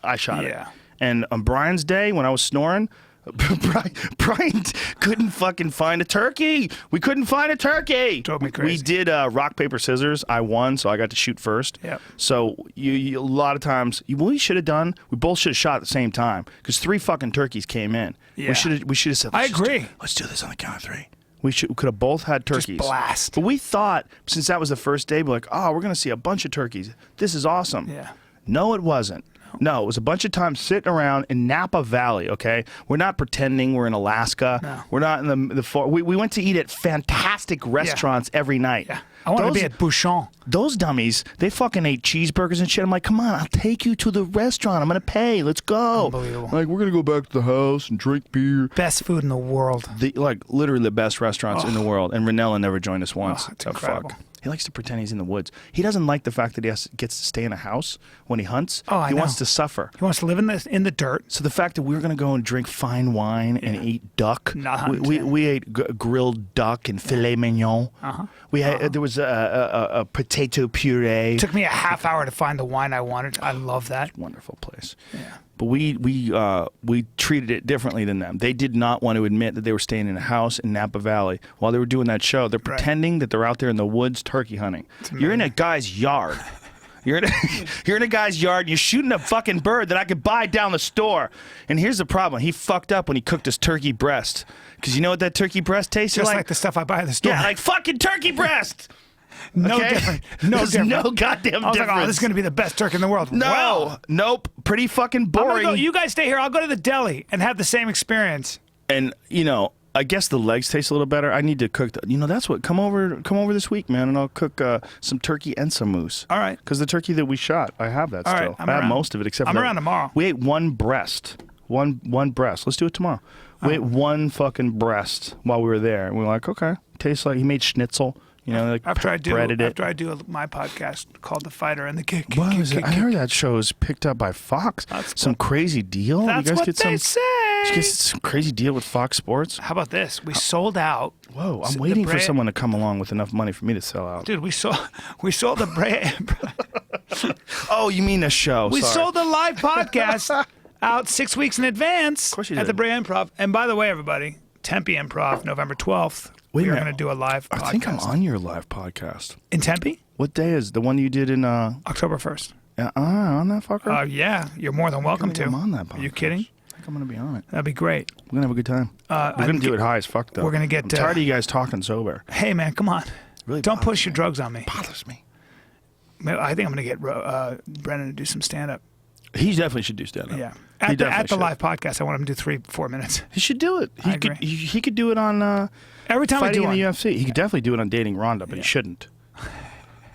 I shot it. Yeah. And on Brian's day, when I was snoring, Brian couldn't fucking find a turkey. We couldn't find a turkey. Drove me crazy. We did rock, paper, scissors. I won, so I got to shoot first. Yep. So you a lot of times, what we should have done, we both should have shot at the same time because 3 fucking turkeys came in. Yeah. We should have said, I agree. Let's do this on the count of 3. We could have both had turkeys. blast. But we thought, since that was the first day, we're like, oh, we're going to see a bunch of turkeys. This is awesome. Yeah. No, it wasn't. No, it was a bunch of time sitting around in Napa Valley, okay? We're not pretending we're in Alaska. No. We're not in the far. We went to eat at fantastic restaurants every night. Yeah. I want to be at Bouchon. Those dummies, they fucking ate cheeseburgers and shit. I'm like, come on, I'll take you to the restaurant. I'm going to pay. Let's go. Unbelievable. Like, we're going to go back to the house and drink beer. Best food in the world. Literally the best restaurants in the world. And Rennella never joined us once. It's So incredible. fuck. He likes to pretend he's in the woods. He doesn't like the fact that gets to stay in a house when he hunts. Oh, I he know. wants to suffer. He wants to live in the dirt. So the fact that we were going to go and drink fine wine and eat duck, Not we ate grilled duck and filet mignon. We had there was a potato puree. It took me a half hour to find the wine I wanted. I love that. Wonderful place. Yeah. But we treated it differently than them. They did not want to admit that they were staying in a house in Napa Valley while they were doing that show. They're pretending that they're out there in the woods turkey hunting. You're in a guy's yard. You're in a guy's yard. You're shooting a fucking bird that I could buy down the store. And here's the problem: he fucked up when he cooked his turkey breast. Because you know what that turkey breast tastes Just like the stuff I buy at the store. Yeah, like fucking turkey breast. No Okay? different. No There's different. no goddamn I was difference. like, oh, this is going to be the best turkey in the world. No, Well, nope. Pretty fucking I'm gonna boring. go, you guys stay here. I'll go to the deli and have the same experience. And I guess the legs taste a little better. I need to cook. That's what. Come over this week, man, and I'll cook some turkey and some moose. All right. Because the turkey that we shot, I have that All still. right, I'm I have around. most of it except. I'm for around tomorrow. We ate one breast. One breast. Let's do it tomorrow. We ate one fucking breast while we were there, and we were like, okay, tastes like he made schnitzel. Like After I do breaded my podcast called The Fighter and the Kick. What is it? I heard that show is picked up by Fox. That's some crazy deal. That's you guys what get they some, say. You get some crazy deal with Fox Sports. How about this? We sold out. Whoa, I'm the waiting for brand- someone to come along with enough money for me to sell out. Dude, we sold the brand. Oh, you mean a show? We Sorry. sold the live podcast out 6 weeks in advance Of course you at did. the Bray Improv. And by the way, everybody, Tempe Improv, November 12th. Wait a we are minute. going to do a live podcast. I think I'm on your live podcast. In Tempe? What day is the one you did in October 1st. on that fucker? Yeah, you're more than welcome to. I'm on that podcast. Are you kidding? I think I'm gonna be on it. That'd be great. We're gonna have a good time. We're gonna do it high as fuck though. we're gonna get, I'm tired of you guys talking sober. Hey, man, come on. Really Don't bothers push your me. drugs on me. Bothers me. I think I'm going to get Brendan to do some stand-up. He definitely should do stand up. Yeah. He At definitely the should. live podcast, I want him to do 3-4 minutes. He should do it. I agree. He could do it on Every time I fighting do in the one. UFC. He could definitely do it on dating Rhonda, but he shouldn't.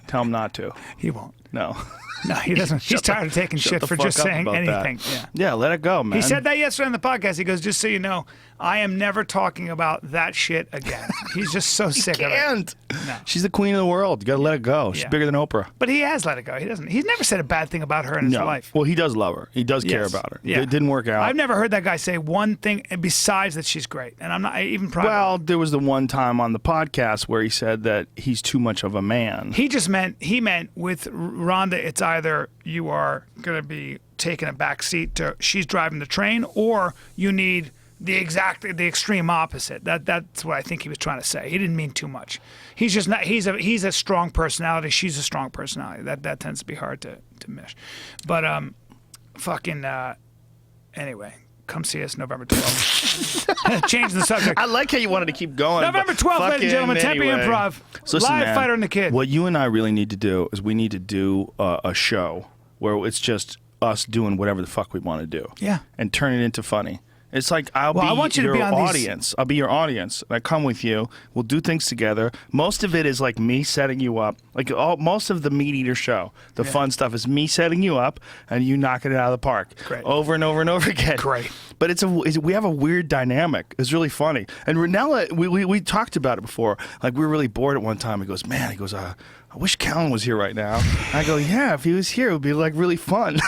Tell him not to. He won't. No. No, he doesn't. He's Shut the- tired of taking shut shit the for fuck just up saying about anything. that. Yeah. Yeah, let it go, man. He said that yesterday on the podcast. He goes, just so you know, I am never talking about that shit again. He's just so sick of it. And No. she's the queen of the world. You got to let it go. She's Yeah. bigger than Oprah. But he has let it go. He doesn't. He's never said a bad thing about her in his No. life. Well, he does love her. He does care Yes. about her. Yeah. It didn't work out. I've never heard that guy say one thing besides that she's great. And I'm not even proud of Well, him. there was the one time on the podcast where he said that he's too much of a man. He meant with Rhonda, it's either you are going to be taking a back seat to she's driving the train, or you need the extreme opposite. That's what I think he was trying to say. He didn't mean too much. He's just not. He's a strong personality. She's a strong personality. That tends to be hard to mesh. But anyway, come see us November 12th. Change the subject. I like how you wanted to keep going. November 12th, ladies and gentlemen, Tempe Improv. So listen, Live man, Fighter and the Kid. What you and I really need to do is we need to do a show where it's just us doing whatever the fuck we want to do. Yeah. And turn it into funny. It's like I want you to be your on these- audience. I'll be your audience. And I come with you. We'll do things together. Most of it is like me setting you up. Most of the Meat Eater show, the fun stuff is me setting you up and you knocking it out of the park. Great. Over and over and over again. Great. But we have a weird dynamic. It's really funny. And Ranella, we talked about it before. Like we were really bored at one time. He goes, man, I wish Callen was here right now. I go, yeah, if he was here, it would be like really fun.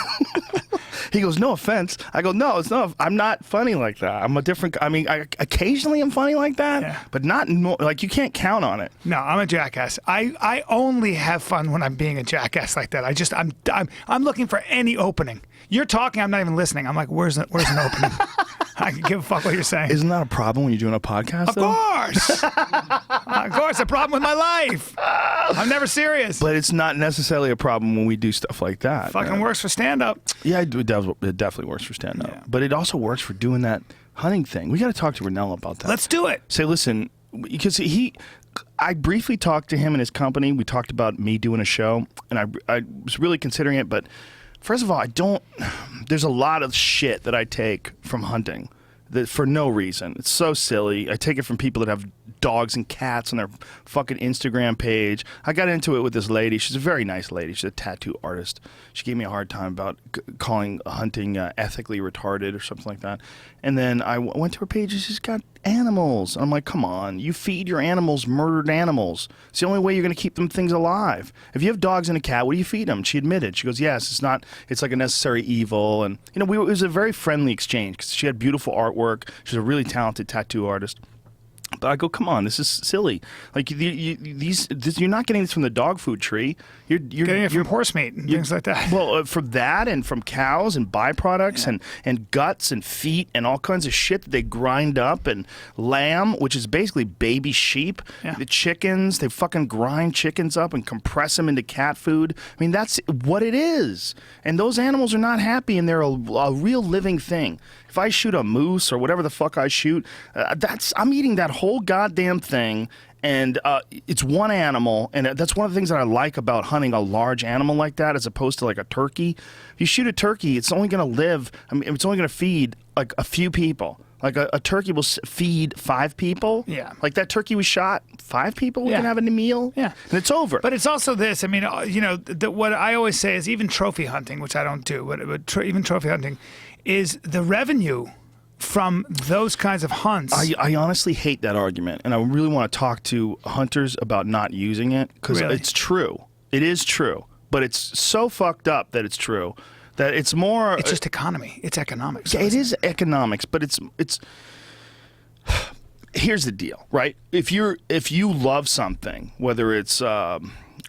He goes, no offense. I go, no, it's not. I'm not funny like that. I'm a different. I mean, occasionally I'm funny like that, Yeah. but not like you can't count on it. No, I'm a jackass. I only have fun when I'm being a jackass like that. I'm looking for any opening. You're talking, I'm not even listening. I'm like, where's an opening? I can give a fuck what you're saying. Isn't that a problem when you're doing a podcast? Of course. Of course, a problem with my life. I'm never serious. But it's not necessarily a problem when we do stuff like that. Fucking man. works for stand-up. Yeah, it definitely works for stand-up. Yeah. But it also works for doing that hunting thing. We got to talk to Ranella about that. Let's do it. Say, listen, because I briefly talked to him and his company. We talked about me doing a show, and I was really considering it. But first of all, there's a lot of shit that I take from hunting that for no reason. It's so silly. I take it from people that have dogs and cats on their fucking Instagram page. I got into it with this lady. She's a very nice lady. She's a tattoo artist. She gave me a hard time about calling hunting ethically retarded or something like that. And then I went to her page and she's got animals. I'm like, come on. You feed your animals murdered animals. It's the only way you're going to keep them things alive. If you have dogs and a cat, what do you feed them? She admitted. She goes, yes, it's like a necessary evil. And, it was a very friendly exchange because she had beautiful artwork. She's a really talented tattoo artist. I go, come on, this is silly. Like you're not getting this from the dog food tree. You're getting it from horse meat and things like that. Well, from that and from cows and byproducts and guts and feet and all kinds of shit that they grind up, and lamb, which is basically baby sheep. Yeah. The chickens, they fucking grind chickens up and compress them into cat food. I mean, that's what it is. And those animals are not happy, and they're a real living thing. If I shoot a moose or whatever the fuck I shoot, I'm eating that whole goddamn thing. And it's one animal, and that's one of the things that I like about hunting a large animal like that, as opposed to like a turkey. If you shoot a turkey, it's only going to live. I mean, it's only going to feed like a few people. Like a turkey will feed 5 people. Yeah. Like that turkey was shot, 5 people we can have in a meal. Yeah. And it's over. But it's also this. I mean, what I always say is, even trophy hunting, which I don't do, but even trophy hunting, is the revenue from those kinds of hunts. I honestly hate that argument, and I really want to talk to hunters about not using it, because it's true. It is true, but it's so fucked up that it's true. That it's more. It's just economy. It's economics. Yeah, it is economics, but it's. Here's the deal, right? If you love something, whether it's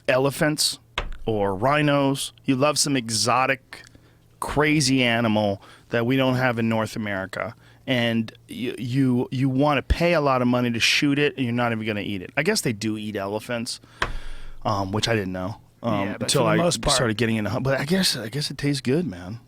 elephants or rhinos, you love some exotic, crazy animal that we don't have in North America, and you want to pay a lot of money to shoot it, and you're not even going to eat it. I guess they do eat elephants, which I didn't know. Until I started getting into, but I guess it tastes good, man.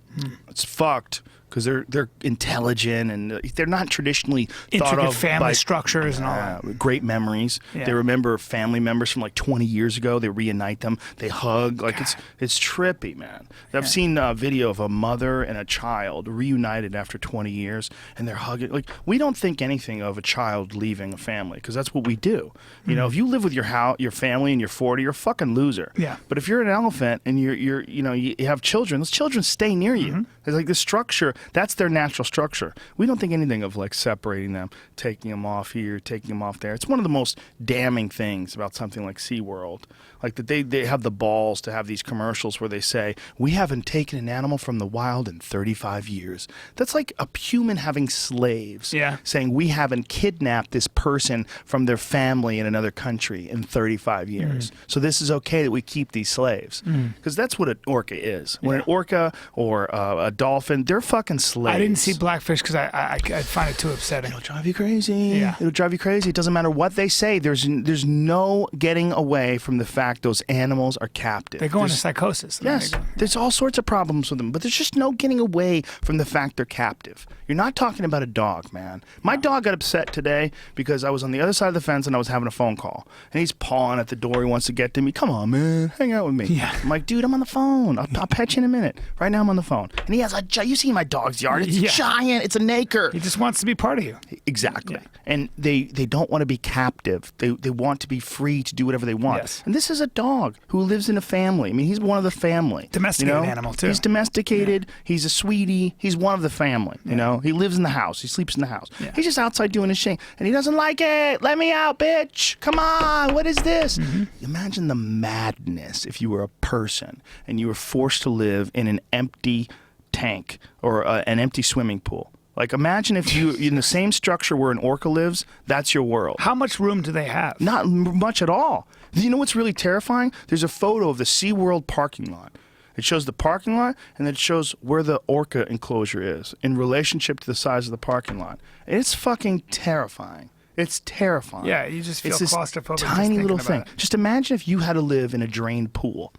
It's fucked because they're intelligent, and they're not traditionally thought intricate of family structures and all that. Great memories. Yeah. They remember family members from like 20 years ago. They reunite them. They hug. Like it's trippy, man. I've seen a video of a mother and a child reunited after 20 years, and they're hugging. Like, we don't think anything of a child leaving a family, because that's what we do. You know, if you live with your family and you're 40, you're a fucking loser. Yeah. But if you're an elephant and you have children, those children stay near you. It's like the structure. That's their natural structure. We don't think anything of like separating them, taking them off here, taking them off there. It's one of the most damning things about something like SeaWorld. Like that they have the balls to have these commercials where they say, we haven't taken an animal from the wild in 35 years. That's like a human having slaves. Yeah. Saying we haven't kidnapped this person from their family in another country in 35 years. So this is okay that we keep these slaves. Because that's what an orca is. When an orca or a dolphin, they're fucking slaves. I didn't see Blackfish because I find it too upsetting. It'll drive you crazy. Yeah. It'll drive you crazy. It doesn't matter what they say. There's no getting away from the fact those animals are captive. They go into psychosis. Yes. There's all sorts of problems with them, but there's just no getting away from the fact they're captive. You're not talking about a dog, man. My dog got upset today because I was on the other side of the fence and I was having a phone call. And he's pawing at the door. He wants to get to me. Come on, man. Hang out with me. Yeah. I'm like, dude, I'm on the phone. I'll pet you in a minute. Right now I'm on the phone. And he has you see my dog's yard. It's giant. It's a nacre. He just wants to be part of you. Exactly. Yeah. And they don't want to be captive. They want to be free to do whatever they want. Yes. And this is a dog who lives in a family. I mean, he's one of the family. Domesticated animal, too. He's domesticated. Yeah. He's a sweetie. He's one of the family. You know, he lives in the house. He sleeps in the house. Yeah. He's just outside doing his thing. And he doesn't like it. Let me out, bitch. Come on. What is this? Imagine the madness if you were a person and you were forced to live in an empty tank or an empty swimming pool. Like, imagine if you, in the same structure where an orca lives, that's your world. How much room do they have? Not much at all. You know what's really terrifying? There's a photo of the SeaWorld parking lot. It shows the parking lot, and then it shows where the orca enclosure is in relationship to the size of the parking lot. It's fucking terrifying. It's terrifying. Yeah, you just feel claustrophobic. It's this tiny little thing. It. Just imagine if you had to live in a drained pool.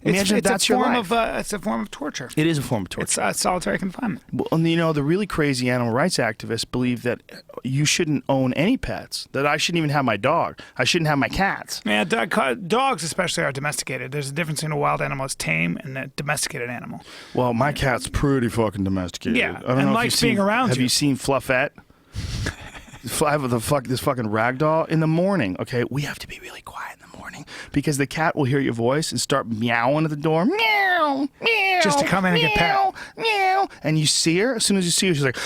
Imagine if that's your life. It's a form of torture. It is a form of torture. It's solitary confinement. Well, you know, the really crazy animal rights activists believe that you shouldn't own any pets, that I shouldn't even have my dog. I shouldn't have my cats. Yeah, dogs especially are domesticated. There's a difference between a wild animal that's tame and a domesticated animal. Well, my cat's pretty fucking domesticated. Yeah, I don't and know likes being around you. Have you seen Fluffette? I have this fucking rag doll. In the morning, okay, we have to be really quiet in the morning because the cat will hear your voice and start meowing at the door. Meow, meow. Just to come in and get pet. Meow. And you see her. As soon as you see her, she's like,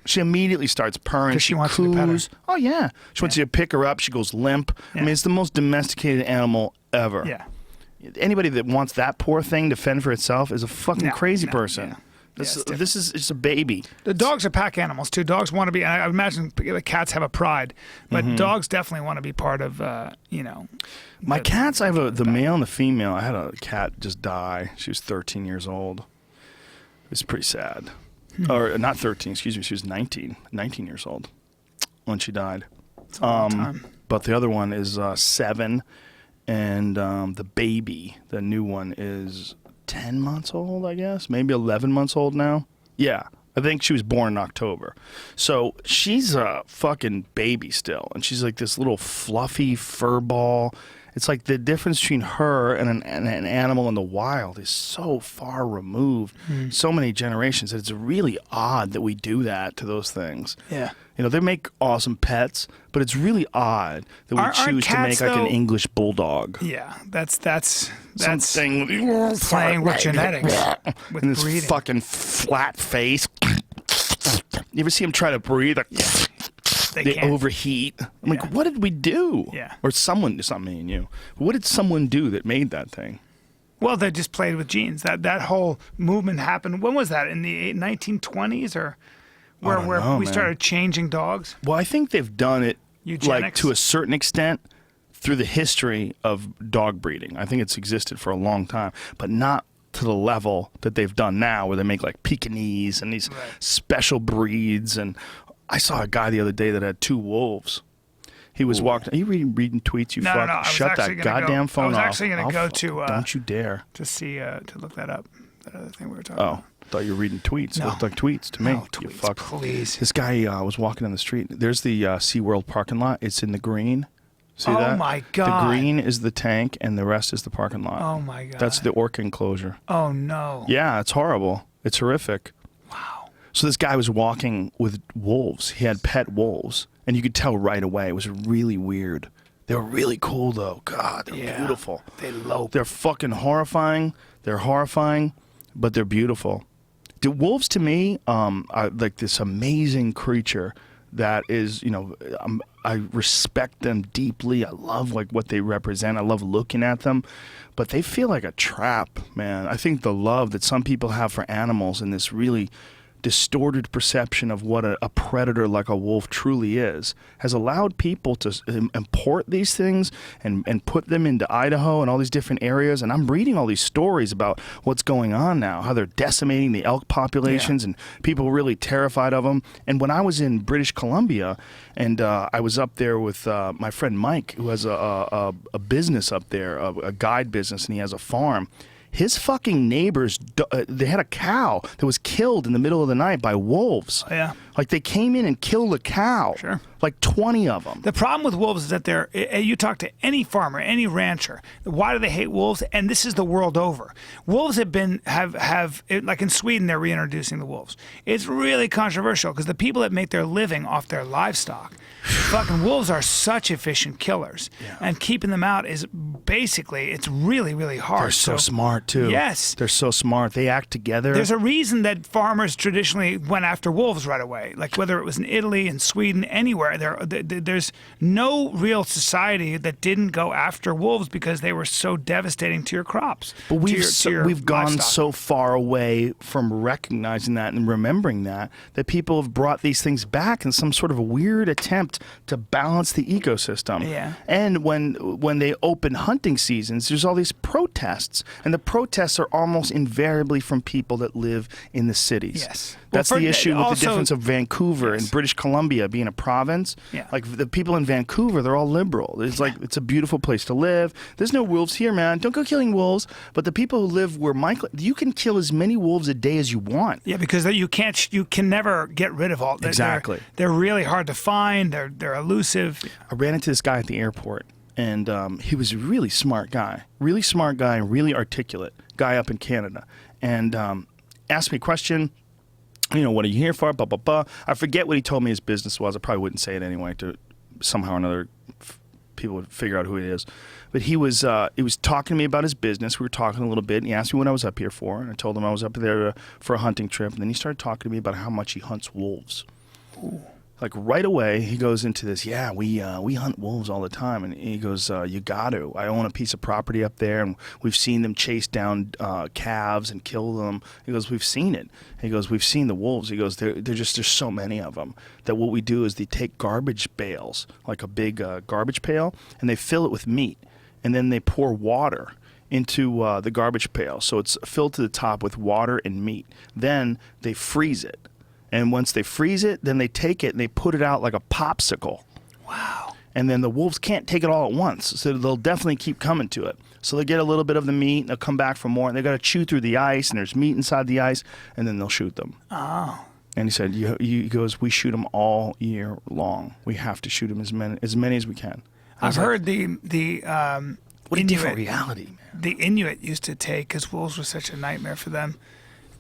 she immediately starts purring. She wants you to pet her. Oh, yeah. She wants you to pick her up. She goes limp. Yeah. I mean, it's the most domesticated animal ever. Yeah. Anybody that wants that poor thing to fend for itself is a fucking crazy person. Yeah. This is it's a baby. The dogs are pack animals too. Dogs want to be. I imagine cats have a pride, but dogs definitely want to be part of. My cats. I have the male and the female. I had a cat just die. She was 13 years old. It's pretty sad. Or not 13. Excuse me. She was 19 years old when she died. It's a long time. But the other one is 7, and the baby, the new one, is 10 months old, I guess, maybe 11 months old now. Yeah, I think she was born in October. So she's a fucking baby still, and she's like this little fluffy fur ball. It's like the difference between her and an animal in the wild is so far removed, so many generations, that it's really odd that we do that to those things. Yeah. You know, they make awesome pets, but it's really odd that we Aren't choose to make cats, like an though- English bulldog. Yeah, that's Something playing with genetics, with and this breeding. fucking flat face. You ever see him try to breathe? Like, they can't. overheat. I'm like, what did we do? Yeah. Or someone, it's not me and you. What did someone do that made that thing? Well, they just played with genes. That whole movement happened. When was that? In the 1920s, or where don't know, we man. started changing dogs? Well, I think they've done it like Eugenics? to a certain extent through the history of dog breeding. I think it's existed for a long time, but not to the level that they've done now, where they make like Pekingese and these special breeds. And I saw a guy the other day that had 2 wolves. He was walking. Are you reading tweets? You No, fuck. no, I was Shut actually that gonna goddamn go, phone I was off. actually going to go to Don't you dare. to see to look that up. That other thing we were talking Oh, about. thought you were reading tweets. No. It looked like tweets to me. No, You tweets, fuck. please. This guy was walking down the street. There's the SeaWorld parking lot. It's in the green. See Oh that? my God. The green is the tank, and the rest is the parking lot. Oh my God. That's the orca enclosure. Oh no. Yeah, it's horrible. It's horrific. Wow. So this guy was walking with wolves. He had pet wolves, and you could tell right away. It was really weird. They were really cool, though. God, they're beautiful. They lope. They're fucking horrifying. They're horrifying, but they're beautiful. The wolves, to me, are like this amazing creature that is, I respect them deeply. I love like what they represent. I love looking at them, but they feel like a trap, man. I think the love that some people have for animals and this really distorted perception of what a predator like a wolf truly is has allowed people to import these things and put them into Idaho and all these different areas. And I'm reading all these stories about what's going on now, how they're decimating the elk populations, and people are really terrified of them. And when I was in British Columbia, and I was up there with my friend Mike, who has a business up there, a guide business, and he has a farm. His fucking neighbors, they had a cow that was killed in the middle of the night by wolves. Yeah. Like they came in and killed a cow. Sure. Like 20 of them. The problem with wolves is that you talk to any farmer, any rancher, why do they hate wolves? And this is the world over. Wolves have like in Sweden, they're reintroducing the wolves. It's really controversial because the people that make their living off their livestock, fucking wolves are such efficient killers. Yeah. And keeping them out is basically, it's really, really hard. They're so smart too. Yes. They're so smart. They act together. There's a reason that farmers traditionally went after wolves right away. Like whether it was in Italy, in Sweden, anywhere, there's no real society that didn't go after wolves because they were so devastating to your crops. But to your we've gone livestock. so far away from recognizing that and remembering that people have brought these things back in some sort of a weird attempt to balance the ecosystem. Yeah. And when they open hunting seasons, there's all these protests, and the protests are almost invariably from people that live in the cities. Yes. That's Well, the issue with also- the difference of Vancouver and British Columbia being a province. Yeah. Like the people in Vancouver, they're all liberal. It's like it's a beautiful place to live. There's no wolves here, man. Don't go killing wolves. But the people who live where you can kill as many wolves a day as you want. Yeah, because you can never get rid of all. Exactly. They're really hard to find. They're elusive. I ran into this guy at the airport, and he was a really smart guy, really articulate guy up in Canada, and asked me a question. What are you here for? Blah, blah, blah. I forget what he told me his business was. I probably wouldn't say it anyway to somehow or another people would figure out who it is. But he was talking to me about his business. We were talking a little bit, and he asked me what I was up here for. And I told him I was up there for a hunting trip. And then he started talking to me about how much he hunts wolves. Ooh. Like right away, he goes into this. Yeah, we hunt wolves all the time, and he goes, "You got to. I own a piece of property up there, and we've seen them chase down calves and kill them." He goes, "We've seen it." He goes, "We've seen the wolves." He goes, "There's so many of them that what we do is they take garbage bales, like a big garbage pail, and they fill it with meat, and then they pour water into the garbage pail, so it's filled to the top with water and meat. Then they freeze it." And once they freeze it, then they take it and they put it out like a popsicle. Wow. And then the wolves can't take it all at once, so they'll definitely keep coming to it. So they get a little bit of the meat, and they'll come back for more, and they got to chew through the ice, and there's meat inside the ice, and then they'll shoot them. Oh. And he said, he goes, "We shoot them all year long. We have to shoot them as many as we can." I've heard the what a Inuit, different reality, man. The Inuit used to take, because wolves were such a nightmare for them.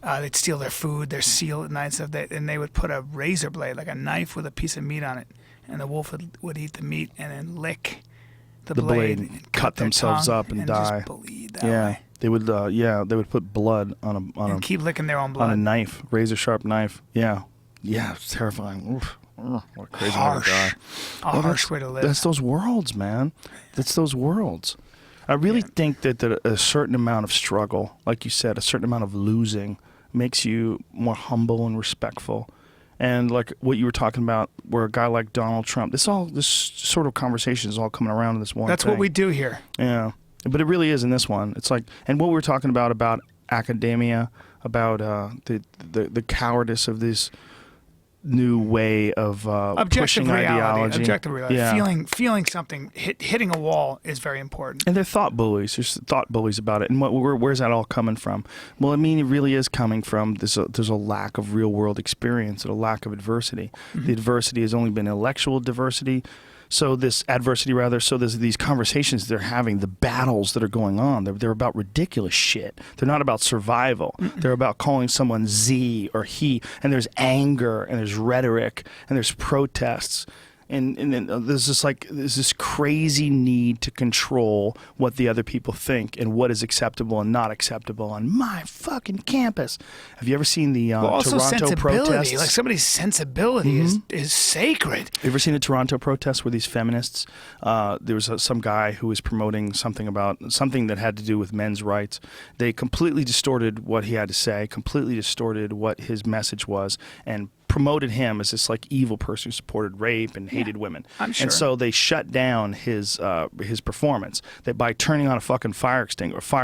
They'd steal their food, their seal at night and stuff, and they would put a razor blade, like a knife with a piece of meat on it, and the wolf would eat the meat and then lick the blade and cut themselves tongue up and die. Just bleed that way. They would. They would put blood on a Keep licking their own blood. on a knife, razor sharp knife. Yeah, it's terrifying. Oof. What a crazy way to die. Harsh way to live. That's those worlds, man. That's those worlds. I really think that a certain amount of struggle, like you said, a certain amount of losing, makes you more humble and respectful. And like what you were talking about, where a guy like Donald Trump, this sort of conversation is all coming around in this one That's thing. what we do here. Yeah, but it really is in this one. It's like, and what we were talking about academia, about the cowardice of this new way of pushing ideology. Objective reality. Yeah. Feeling something, hitting a wall is very important. And they're thought bullies. There's thought bullies about it. And where's that all coming from? Well, I mean, it really is coming from there's a lack of real world experience and a lack of adversity. Mm-hmm. The adversity has only been intellectual diversity. So there's these conversations they're having, the battles that are going on. They're about ridiculous shit. They're not about survival. Mm-mm. They're about calling someone Z or he. And there's anger and there's rhetoric and there's protests. And then there's this crazy need to control what the other people think and what is acceptable and not acceptable on my fucking campus. Have you ever seen the Toronto protests? Like somebody's sensibility is sacred. You ever seen the Toronto protests where these feminists? There was some guy who was promoting something that had to do with men's rights. They completely distorted what he had to say, completely distorted what his message was, and promoted him as this like evil person who supported rape and hated women. I'm sure. And so they shut down his performance by turning on a fucking fire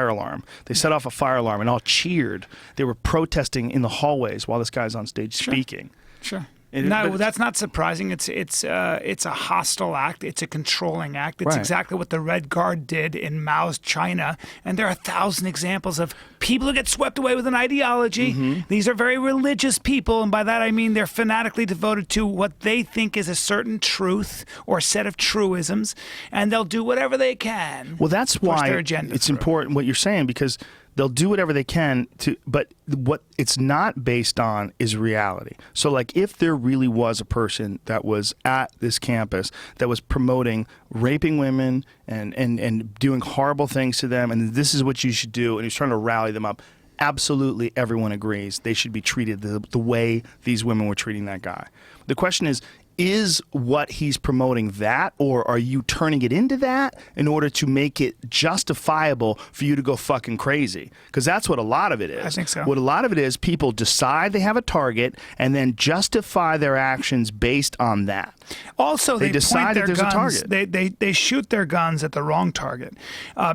alarm. They set off a fire alarm and all cheered. They were protesting in the hallways while this guy's on stage speaking. Sure. No, that's not surprising. It's a hostile act. It's a controlling act. It's exactly what the Red Guard did in Mao's China. And there are 1,000 examples of people who get swept away with an ideology. Mm-hmm. These are very religious people, and by that I mean they're fanatically devoted to what they think is a certain truth or set of truisms, and they'll do whatever they can. Well, that's why it's important what you're saying, because they'll do whatever they can but what it's not based on is reality. So like if there really was a person that was at this campus that was promoting raping women and doing horrible things to them, and this is what you should do, and he's trying to rally them up, absolutely everyone agrees they should be treated the way these women were treating that guy. The question is what he's promoting that, or are you turning it into that in order to make it justifiable for you to go fucking crazy? Because that's what a lot of it is. I think so. What a lot of it is, people decide they have a target and then justify their actions based on that. Also, they decide point their that there's guns. a target. They shoot their guns at the wrong target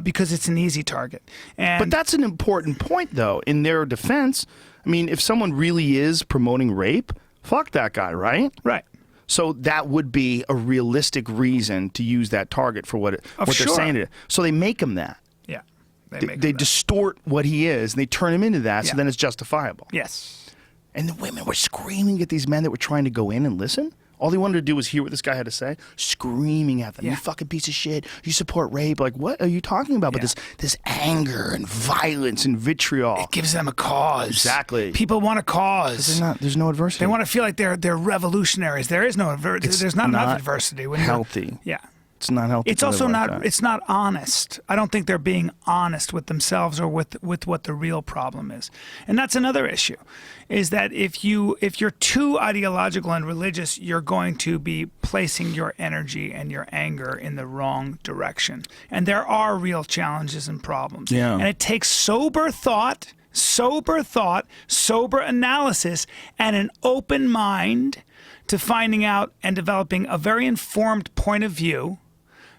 because it's an easy target. But that's an important point, though. In their defense, I mean, if someone really is promoting rape, fuck that guy, right? Right. So that would be a realistic reason to use that target for what they're saying. So they make him that. Yeah. They distort what he is, and they turn him into that, so then it's justifiable. Yes. And the women were screaming at these men that were trying to go in and listen. All they wanted to do was hear what this guy had to say, screaming at them. You fucking piece of shit. You support rape. Like, what are you talking about? But this anger and violence and vitriol. It gives them a cause. Exactly. People want a cause. There's no adversity. They want to feel like they're revolutionaries. There is no adversity. There's not enough adversity. When healthy. Yeah. It's not healthy. It's to live also like not. that. It's not honest. I don't think they're being honest with themselves or with what the real problem is. And that's another issue, is that if you're too ideological and religious, you're going to be placing your energy and your anger in the wrong direction. And there are real challenges and problems. Yeah. And it takes sober thought, sober analysis, and an open mind to finding out and developing a very informed point of view,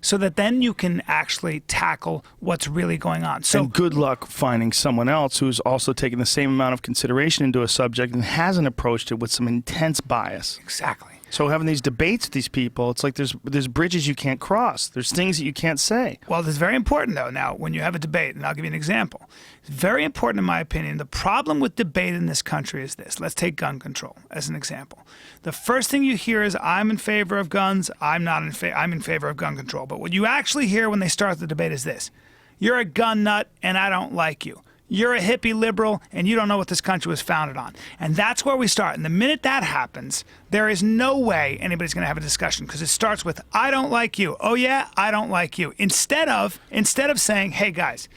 so that then you can actually tackle what's really going on. So and good luck finding someone else who's also taken the same amount of consideration into a subject and hasn't approached it with some intense bias. exactly. So having these debates with these people, it's like there's bridges you can't cross. There's things that you can't say. Well, it's very important, though, now, when you have a debate, and I'll give you an example. It's very important, in my opinion. The problem with debate in this country is this. Let's take gun control as an example. The first thing you hear is, I'm in favor of guns, I'm in favor of gun control. But what you actually hear when they start the debate is this. You're a gun nut, and I don't like you. You're a hippie liberal, and you don't know what this country was founded on. And that's where we start. And the minute that happens, there is no way anybody's going to have a discussion, because it starts with, I don't like you. Oh, yeah, I don't like you. Instead of saying, hey, guys,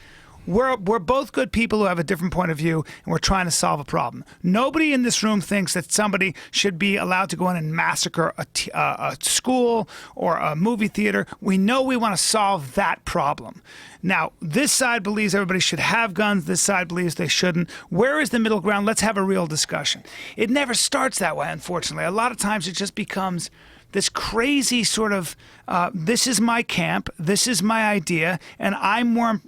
we're both good people who have a different point of view, and we're trying to solve a problem. Nobody in this room thinks that somebody should be allowed to go in and massacre a school or a movie theater. We know we want to solve that problem. Now, this side believes everybody should have guns. This side believes they shouldn't. Where is the middle ground? Let's have a real discussion. It never starts that way, unfortunately. A lot of times it just becomes this crazy sort of, this is my camp, this is my idea, and I'm more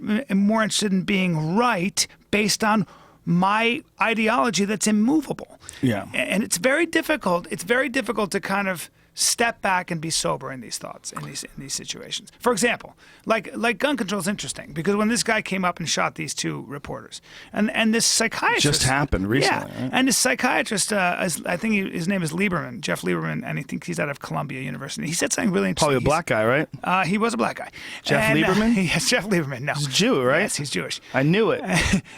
interested in being right based on my ideology that's immovable. Yeah. And it's very difficult. It's very difficult to kind of step back and be sober in these thoughts, in these situations. For example, like gun control is interesting, because when this guy came up and shot these two reporters, and this psychiatrist Just happened recently. yeah, Right? and this psychiatrist, I think his name is Lieberman, Jeff Lieberman, and I think he's out of Columbia University. He said something really interesting. Probably a black guy, right? He was a black guy. Jeff Lieberman? Yes, Jeff Lieberman. No, He's a Jew, right? Yes, he's Jewish. I knew it.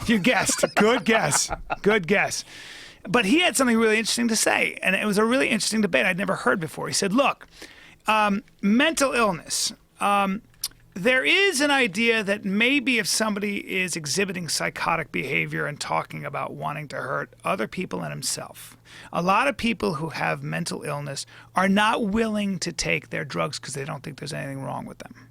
You guessed. Good guess. Good guess. But he had something really interesting to say, and it was a really interesting debate I'd never heard before. He said, look, mental illness, there is an idea that maybe if somebody is exhibiting psychotic behavior and talking about wanting to hurt other people and himself, a lot of people who have mental illness are not willing to take their drugs because they don't think there's anything wrong with them.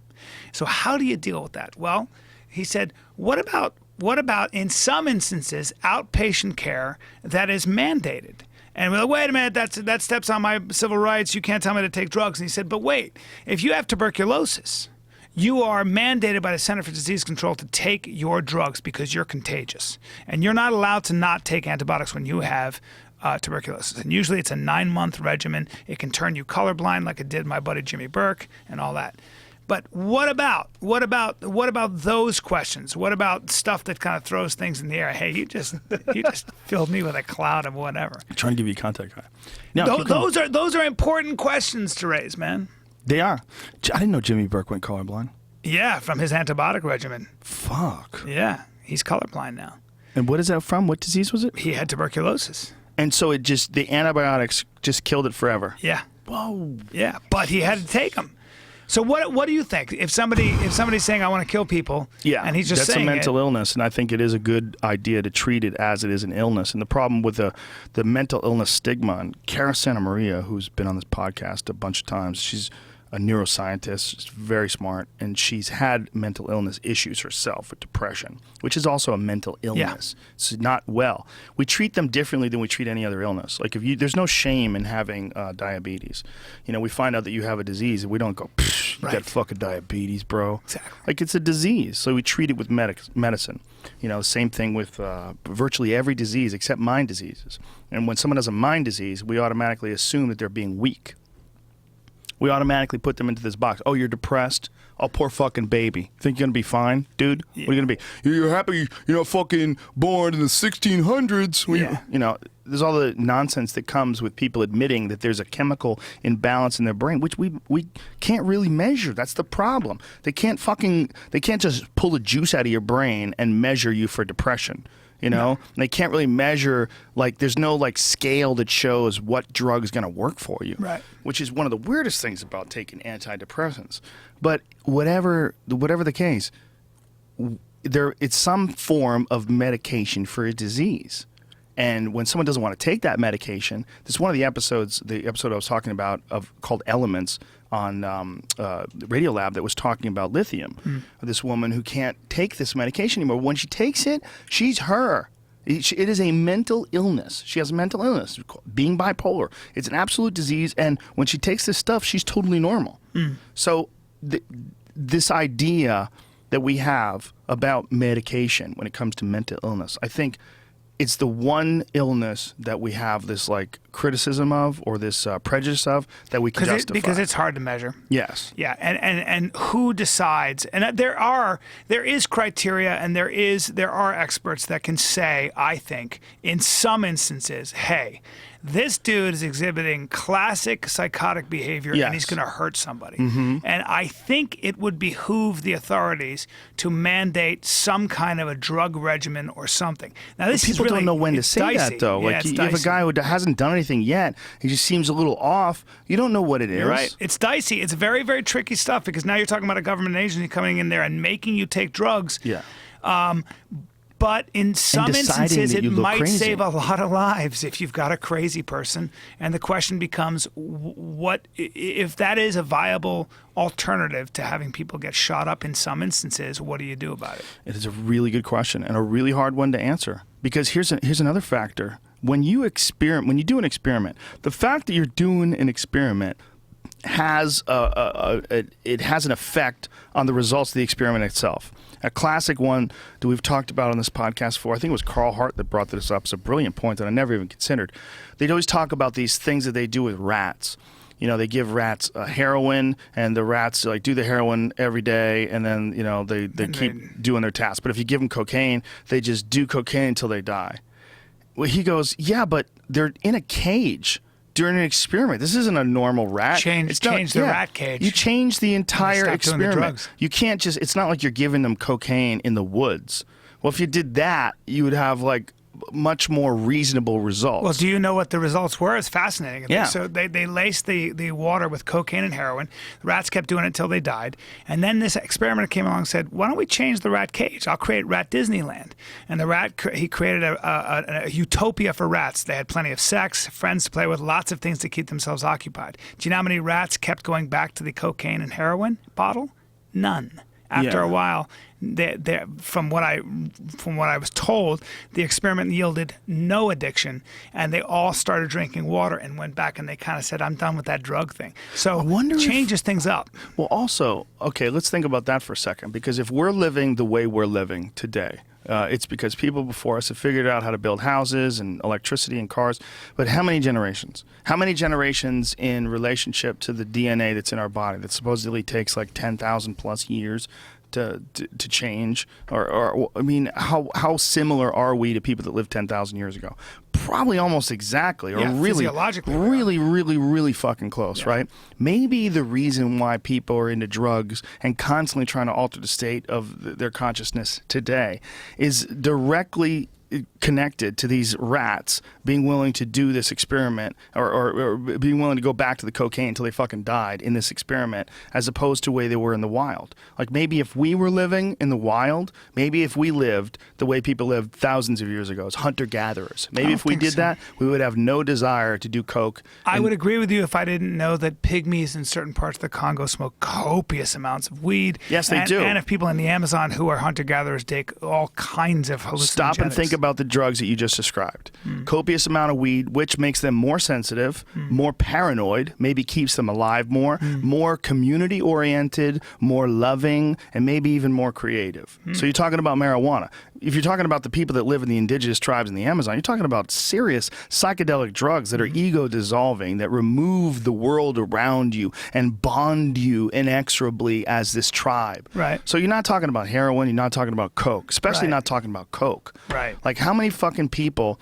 So how do you deal with that? Well, he said, what about in some instances outpatient care that is mandated? And we're like, wait a minute, that steps on my civil rights. You can't tell me to take drugs. And he said, but wait, if you have tuberculosis, you are mandated by the Center for Disease Control to take your drugs because you're contagious. And you're not allowed to not take antibiotics when you have tuberculosis. And usually it's a 9-month regimen. It can turn you colorblind like it did my buddy Jimmy Burke and all that. But what about those questions? What about stuff that kind of throws things in the air? Hey, you just filled me with a cloud of whatever. I'm trying to give you contact, guy. No, Those are important questions to raise, man. They are. I didn't know Jimmy Burke went colorblind. Yeah, from his antibiotic regimen. Fuck. Yeah, he's colorblind now. And what is that from? What disease was it? He had tuberculosis. And so the antibiotics just killed it forever. Yeah. Whoa. Yeah, but he had to take them. So what do you think? If somebody's saying I want to kill people, yeah, and he's just that's saying a mental illness, and I think it is a good idea to treat it as it is an illness. And the problem with the mental illness stigma, and Cara Santa Maria, who's been on this podcast a bunch of times, she's a neuroscientist, she's very smart, and she's had mental illness issues herself with depression, which is also a mental illness. Yeah. It's not well. We treat them differently than we treat any other illness. Like there's no shame in having diabetes. You know, we find out that you have a disease, and we don't go, you got fucking diabetes, bro. Exactly. Like, it's a disease, so we treat it with medicine. You know, same thing with virtually every disease except mind diseases. And when someone has a mind disease, we automatically assume that they're being weak. We automatically put them into this box. Oh, you're depressed? Oh, poor fucking baby. Think you're going to be fine, dude? Yeah. What are you going to be? You're happy you're not fucking born in the 1600s. You know, there's all the nonsense that comes with people admitting that there's a chemical imbalance in their brain, which we can't really measure. That's the problem. They can't just pull the juice out of your brain and measure you for depression. You know, and they can't really measure, like, there's no like scale that shows what drug is going to work for you. Right. Which is one of the weirdest things about taking antidepressants. But whatever the case, it's some form of medication for a disease. And when someone doesn't want to take that medication, this is one of the episode I was talking about called Elements on Radiolab that was talking about lithium. This woman who can't take this medication anymore. When she takes it, she's her. It is a mental illness. She has a mental illness, being bipolar. It's an absolute disease. And when she takes this stuff, she's totally normal. So this idea that we have about medication when it comes to mental illness, I think it's the one illness that we have this like criticism of or this prejudice of that we can justify. Because it's hard to measure. Yes. Yeah, and who decides? And there is criteria, and there are experts that can say, I think, in some instances, hey, this dude is exhibiting classic psychotic behavior, and he's going to hurt somebody. And I think it would behoove the authorities to mandate some kind of a drug regimen or something. Now, this people is really, don't know when to say dicey. that, though. Yeah, Like, it's you have a dicey. guy who hasn't done anything yet. He just seems a little off. You don't know what it is. You're right. It's dicey. It's very, very tricky stuff because now you're talking about a government agency coming in there and making you take drugs. Yeah. But in some deciding instances, that it you look might crazy. save a lot of lives if you've got a crazy person. And the question becomes, what if that is a viable alternative to having people get shot up in some instances? What do you do about it? It is a really good question and a really hard one to answer. Because here's another factor. When you do an experiment, the fact that you're doing an experiment has it has an effect on the results of the experiment itself. A classic one that we've talked about on this podcast before, I think it was Carl Hart that brought this up. It's a brilliant point that I never even considered. They'd always talk about these things that they do with rats. You know, they give rats heroin, and the rats like do the heroin every day, and then they keep doing their tasks. But if you give them cocaine, they just do cocaine until they die. Well, he goes, yeah, but they're in a cage during an experiment. This isn't a normal rat. Change the rat cage. You change the entire stop doing the experiment. drugs. You can't just, it's not like you're giving them cocaine in the woods. Well, if you did that, you would have like much more reasonable results. Well, do you know what the results were? It's fascinating. Yeah. So they laced the water with cocaine and heroin. The rats kept doing it until they died. And then this experimenter came along and said, why don't we change the rat cage? I'll create Rat Disneyland. And he created a utopia for rats. They had plenty of sex, friends to play with, lots of things to keep themselves occupied. Do you know how many rats kept going back to the cocaine and heroin bottle? None. After a while, from what I was told, the experiment yielded no addiction, and they all started drinking water and went back and they kind of said, "I'm done with that drug thing." So it changes things up. Well, also, okay, let's think about that for a second, because if we're living the way we're living today, it's because people before us have figured out how to build houses and electricity and cars. But how many generations? How many generations in relationship to the DNA that's in our body that supposedly takes like 10,000 plus years to change? Or I mean, how similar are we to people that lived 10,000 years ago? Probably almost exactly, or really, physiologically, really fucking close, right? Maybe the reason why people are into drugs and constantly trying to alter the state of their consciousness today is directly connected to these rats being willing to do this experiment or being willing to go back to the cocaine until they fucking died in this experiment, as opposed to the way they were in the wild. Like, maybe if we were living in the wild, maybe if we lived the way people lived thousands of years ago as hunter-gatherers, maybe if we did that, we would have no desire to do coke. I would agree with you if I didn't know that pygmies in certain parts of the Congo smoke copious amounts of weed. Yes, they do. And if people in the Amazon who are hunter-gatherers take all kinds of hallucinogenics. Stop and think about the drugs that you just described. Copious amount of weed, which makes them more sensitive, more paranoid, maybe keeps them alive more community-oriented, more loving, and maybe even more creative. So you're talking about marijuana. If you're talking about the people that live in the indigenous tribes in the Amazon, you're talking about serious psychedelic drugs that are ego-dissolving, that remove the world around you and bond you inexorably as this tribe. Right. So you're not talking about heroin, you're not talking about coke, especially Right. not talking about coke. Right. Like, how many fucking people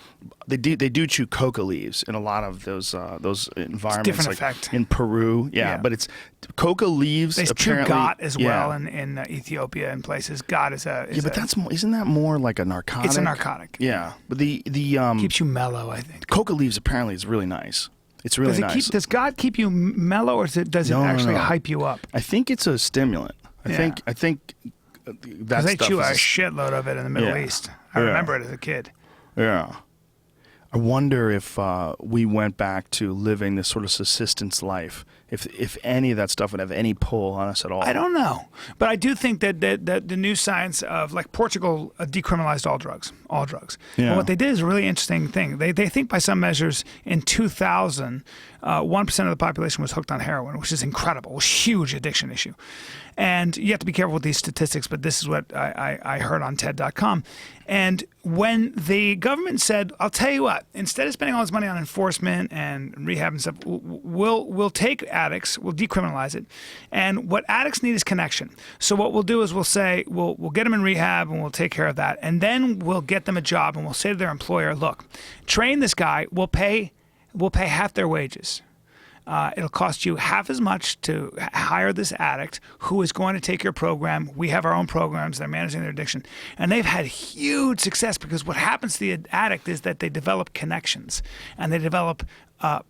They do chew coca leaves in a lot of those environments. different like effect. in Peru. Yeah, but it's coca leaves. They chew apparently, got as well in Ethiopia and places. Got is a but isn't that more like a narcotic? it's a narcotic. Yeah, but the Keeps you mellow, I think. coca leaves apparently is really nice. It's really nice. Does God keep you mellow, or does it actually hype you up? I think it's a stimulant. I think that Because they stuff chew a is shitload of it in the Middle East. I remember it as a kid. Yeah. I wonder if we went back to living this sort of subsistence life, if any of that stuff would have any pull on us at all. I don't know, but I do think that the new science of, like, Portugal decriminalized all drugs. Yeah. But what they did is a really interesting thing. They think by some measures in 2000, 1% of the population was hooked on heroin, which is incredible, a huge addiction issue. And you have to be careful with these statistics, but this is what I heard on TED.com. And when the government said, I'll tell you what, instead of spending all this money on enforcement and rehab and stuff, we'll take addicts, we'll decriminalize it. And what addicts need is connection. So what we'll do is we'll say, we'll get them in rehab and we'll take care of that. And then we'll get them a job and we'll say to their employer, look, train this guy, we'll pay half their wages. It'll cost you half as much to hire this addict who is going to take your program. We have our own programs. They're managing their addiction. And they've had huge success because what happens to the addict is that they develop connections and they develop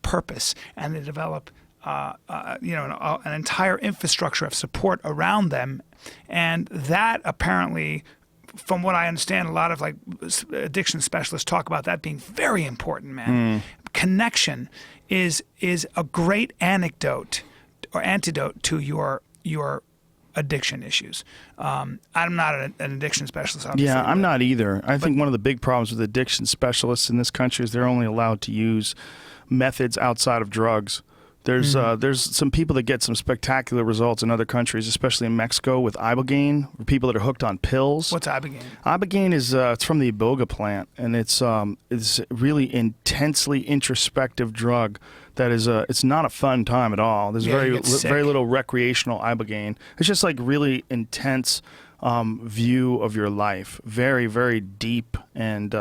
purpose and they develop an entire infrastructure of support around them. And that apparently, from what I understand, a lot of like addiction specialists talk about that being very important, man. Connection is a great antidote to your addiction issues. I'm not an addiction specialist, obviously. Yeah, I'm not either. I think one of the big problems with addiction specialists in this country is they're only allowed to use methods outside of drugs. There's some people that get some spectacular results in other countries, especially in Mexico with ibogaine, people that are hooked on pills. What's ibogaine? Ibogaine is it's from the iboga plant, and it's really intensely introspective drug that is it's not a fun time at all. There's very little recreational ibogaine. It's just like really intense view of your life, very, very deep and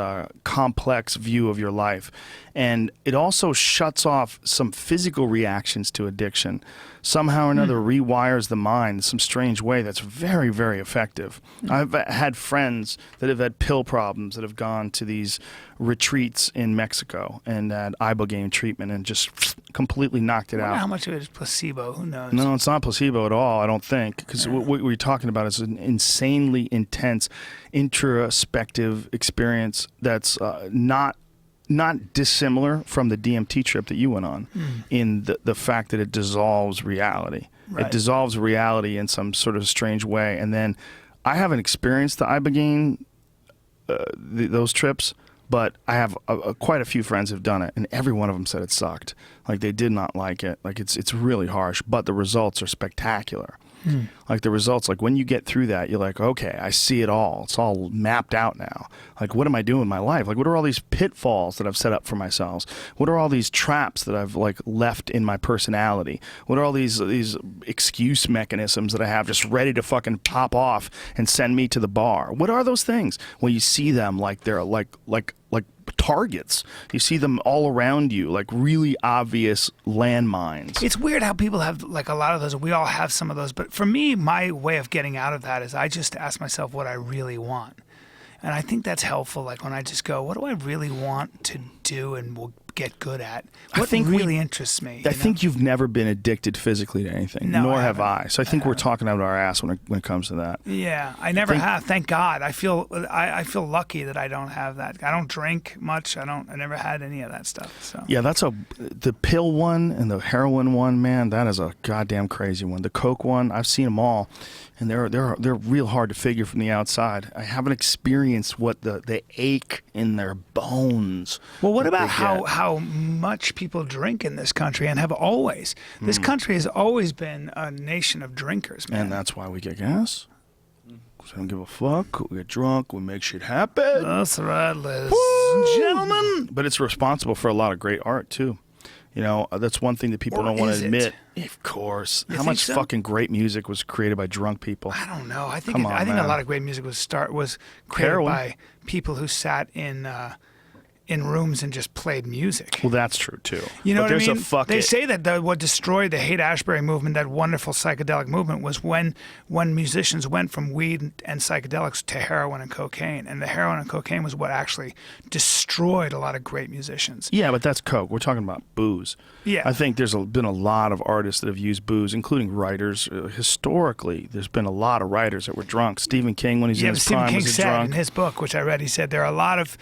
complex view of your life. And it also shuts off some physical reactions to addiction. Somehow or another rewires the mind in some strange way that's very, very effective. I've had friends that have had pill problems that have gone to these retreats in Mexico and had ibogaine treatment and just completely knocked it out. How much of it is placebo? Who knows? No, it's not placebo at all, I don't think, because what we're talking about is an insanely intense introspective experience that's not dissimilar from the DMT trip that you went on in the fact that it dissolves reality. Right. It dissolves reality in some sort of strange way. And then I haven't experienced the ibogaine, those trips, but I have quite a few friends who've done it, and every one of them said it sucked. Like, they did not like it. Like, it's really harsh, but the results are spectacular. Like, the results, like, when you get through that, you're like, okay, I see it all. It's all mapped out now. Like, what am I doing in my life? Like, what are all these pitfalls that I've set up for myself? What are all these traps that I've, like, left in my personality? What are all these excuse mechanisms that I have just ready to fucking pop off and send me to the bar? What are those things? When you see them like they're like targets. You see them all around you, like really obvious landmines. It's weird how people have like a lot of those. We all have some of those. But for me, my way of getting out of that is I just ask myself what I really want. And I think that's helpful. Like when I just go, what do I really want to do and will get good at? What really interests me? I think you've never been addicted physically to anything, no, nor have I. So I think we're talking out of our ass when it comes to that. Yeah, I never have. Thank God. I feel lucky that I don't have that. I don't drink much. I never had any of that stuff. So yeah, the pill one and the heroin one, man. That is a goddamn crazy one. The coke one, I've seen them all, and they're real hard to figure from the outside. I haven't experienced what the ache in their bones. Well, what about how much people drink in this country and have always? This country has always been a nation of drinkers, man. And that's why we get gas. Because we don't give a fuck. We get drunk. We make shit happen. That's right, ladies and gentlemen. But it's responsible for a lot of great art, too. You know, that's one thing that people don't want to admit. Of course. How much fucking great music was created by drunk people? I don't know. I think a lot of great music was created by people who sat in in rooms and just played music. Well, that's true too. You know but what I there's mean? They say that what destroyed the Haight-Ashbury movement, that wonderful psychedelic movement, was when musicians went from weed and psychedelics to heroin and cocaine. And the heroin and cocaine was what actually destroyed a lot of great musicians. Yeah, but that's coke. We're talking about booze. Yeah. I think there's been a lot of artists that have used booze, including writers. Historically, there's been a lot of writers that were drunk. Stephen King, when he's in his Stephen prime, King was a said drunk. in his book, which I read, he said there are a lot of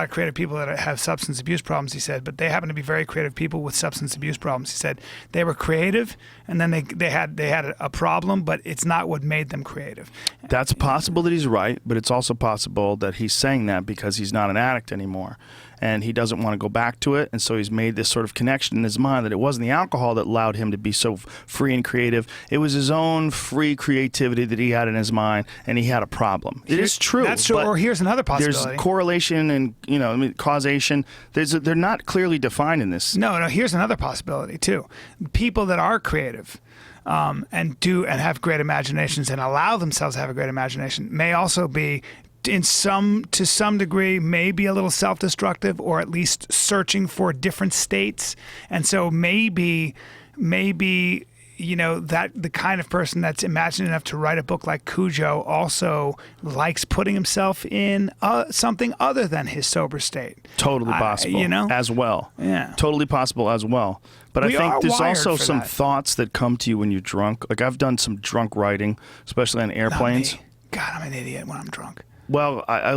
creative people that have substance abuse problems, he said, but they happen to be very creative people with substance abuse problems. He said they were creative, and then they had a problem, but it's not what made them creative. That's possible that he's right, but it's also possible that he's saying that because he's not an addict anymore. And he doesn't want to go back to it, and so he's made this sort of connection in his mind that it wasn't the alcohol that allowed him to be so free and creative. It was his own free creativity that he had in his mind, and he had a problem. It is true. That's true. but Or here's another possibility. There's correlation and causation. They're not clearly defined in this. No. Here's another possibility too. People that are creative and have great imaginations and allow themselves to have a great imagination may also be, to some degree, maybe a little self-destructive, or at least searching for different states. And so maybe that the kind of person that's imaginative enough to write a book like Cujo also likes putting himself in something other than his sober state. Totally possible. As well. Yeah. Totally possible as well. But We I think are there's wired also for some that. thoughts that come to you when you're drunk. Like I've done some drunk writing, especially on airplanes. Not me. God, I'm an idiot when I'm drunk. Well, I